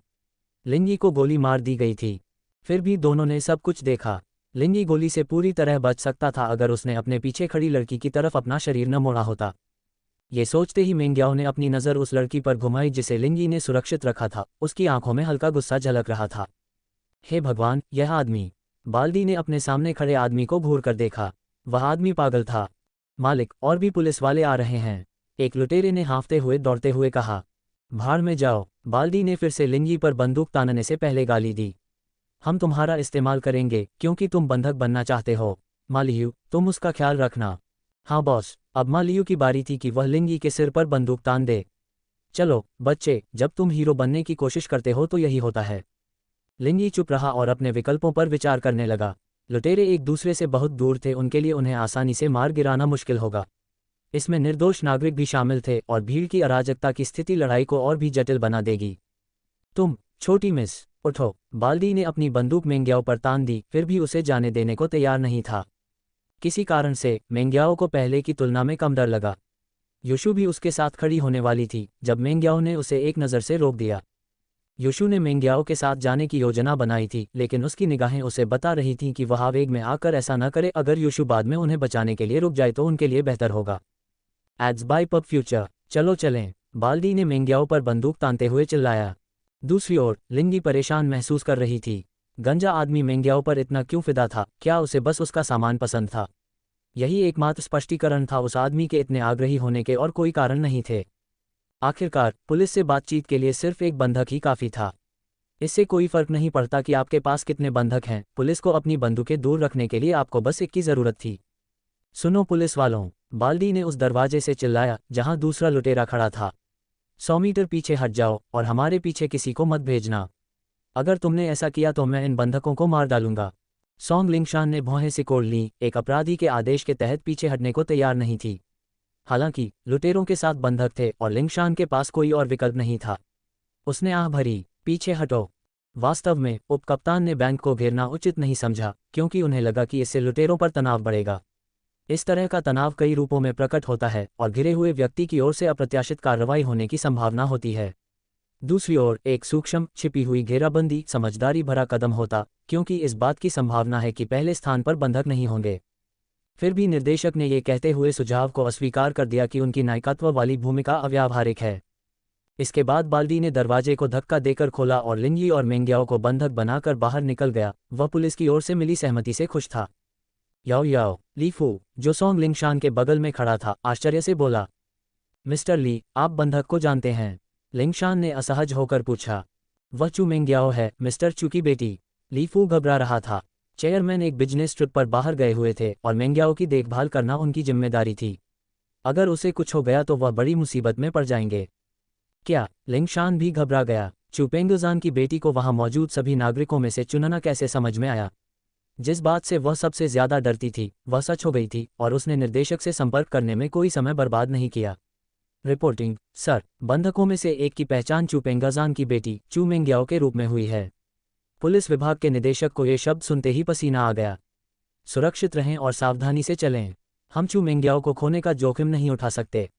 लिंगी को गोली मार दी गई थी, फिर भी दोनों ने सब कुछ देखा। लिंगी गोली से पूरी तरह बच सकता था अगर उसने अपने पीछे खड़ी लड़की की तरफ अपना शरीर न मोड़ा होता। ये सोचते ही मेंग्याओ ने अपनी नज़र उस लड़की पर घुमाई जिसे लिंगी ने सुरक्षित रखा था। उसकी आंखों में हल्का गुस्सा झलक रहा था। हे भगवान, यह आदमी! बाल्दी ने अपने सामने खड़े आदमी को घूर कर देखा। वह आदमी पागल था। मालिक, और भी पुलिस वाले आ रहे हैं, एक लुटेरे ने हाँफते हुए दौड़ते हुए कहा। भाड़ में जाओ। बाल्दी ने फिर से लिंगी पर बंदूक तानने से पहले गाली दी। हम तुम्हारा इस्तेमाल करेंगे क्योंकि तुम बंधक बनना चाहते हो। मालियू, तुम उसका ख्याल रखना। हाँ बॉस। अब मालियू की बारी थी कि वह लिंगी के सिर पर बंदूक तान दे। चलो बच्चे, जब तुम हीरो बनने की कोशिश करते हो तो यही होता है। लिंगी चुप रहा और अपने विकल्पों पर विचार करने लगा। लुटेरे एक दूसरे से बहुत दूर थे, उनके लिए उन्हें आसानी से मार गिराना मुश्किल होगा। इसमें निर्दोष नागरिक भी शामिल थे और भीड़ की अराजकता की स्थिति लड़ाई को और भी जटिल बना देगी। तुम छोटी मिस, उठो। बाल्दी ने अपनी बंदूक मेंग्याओ पर तान दी, फिर भी उसे जाने देने को तैयार नहीं था। किसी कारण से मेंग्याओ को पहले की तुलना में कम डर लगा। यूशु भी उसके साथ खड़ी होने वाली थी जब मेंग्याओ ने उसे एक नज़र से रोक दिया। युशु ने मेंग्याओ के साथ जाने की योजना बनाई थी, लेकिन उसकी निगाहें उसे बता रही थीं कि वह आवेग में आकर ऐसा न करे। अगर युशु बाद में उन्हें बचाने के लिए रुक जाए तो उनके लिए बेहतर होगा। एड्स बाय पब फ्यूचर, चलो चलें, बाल्डी ने मेंग्याओ पर बंदूक तानते हुए चिल्लाया। दूसरी ओर लिंगी परेशान महसूस कर रही थी। गंजा आदमी मेंग्याओ पर इतना क्यों फिदा था? क्या उसे बस उसका सामान पसंद था? यही एकमात्र स्पष्टीकरण था उस आदमी के इतने आग्रही होने के, और कोई कारण नहीं थे। आखिरकार पुलिस से बातचीत के लिए सिर्फ एक बंधक ही काफ़ी था। इससे कोई फर्क नहीं पड़ता कि आपके पास कितने बंधक हैं, पुलिस को अपनी बंदूकें दूर रखने के लिए आपको बस एक की ज़रूरत थी। सुनो पुलिस वालों, बाल्डी ने उस दरवाजे से चिल्लाया जहां दूसरा लुटेरा खड़ा था। 100 मीटर पीछे हट जाओ और हमारे पीछे किसी को मत भेजना। अगर तुमने ऐसा किया तो मैं इन बंधकों को मार डालूंगा। सोंग लिंगशान ने भौहें सिकोड़ लीं, एक अपराधी के आदेश के तहत पीछे हटने को तैयार नहीं थी। हालांकि लुटेरों के साथ बंधक थे और लिंगशान के पास कोई और विकल्प नहीं था। उसने आह भरी, पीछे हटो। वास्तव में उपकप्तान ने बैंक को घेरना उचित नहीं समझा, क्योंकि उन्हें लगा कि इससे लुटेरों पर तनाव बढ़ेगा। इस तरह का तनाव कई रूपों में प्रकट होता है और घिरे हुए व्यक्ति की ओर से अप्रत्याशित कार्रवाई होने की संभावना होती है। दूसरी ओर एक सूक्ष्म छिपी हुई घेराबंदी समझदारी भरा कदम होता, क्योंकि इस बात की संभावना है कि पहले स्थान पर बंधक नहीं होंगे। फिर भी निर्देशक ने यह कहते हुए सुझाव को अस्वीकार कर दिया कि उनकी नायकत्व वाली भूमिका अव्यावहारिक है। इसके बाद बाल्डी ने दरवाजे को धक्का देकर खोला और लिंगी और मेंग्याओ को बंधक बनाकर बाहर निकल गया। वह पुलिस की ओर से मिली सहमति से खुश था। याओ याओ, ली फू, जो सोंग लिंगशान के बगल में खड़ा था, आश्चर्य से बोला, मिस्टर ली, आप बंधक को जानते हैं? लिंगशान ने असहज होकर पूछा। वह चू मेंग्याओ है, मिस्टर चू की बेटी। ली फू घबरा रहा था। चेयरमैन एक बिजनेस ट्रिप पर बाहर गए हुए थे और मेंग्याओ की देखभाल करना उनकी जिम्मेदारी थी। अगर उसे कुछ हो गया तो वह बड़ी मुसीबत में पड़ जाएंगे। क्या? लिंगशान भी घबरा गया। चू पेंगुजान की बेटी को वहां मौजूद सभी नागरिकों में से चुनना कैसे समझ में आया? जिस बात से वह सबसे ज्यादा डरती थी वह सच हो गई थी और उसने निर्देशक से संपर्क करने में कोई समय बर्बाद नहीं किया। रिपोर्टिंग, सर, बंधकों में से एक की पहचान चू पेंगुजान की बेटी चू मेंग्याओ के रूप में हुई है। पुलिस विभाग के निदेशक को ये शब्द सुनते ही पसीना आ गया। सुरक्षित रहें और सावधानी से चलें। हम चू मेंग्याओ को खोने का जोखिम नहीं उठा सकते।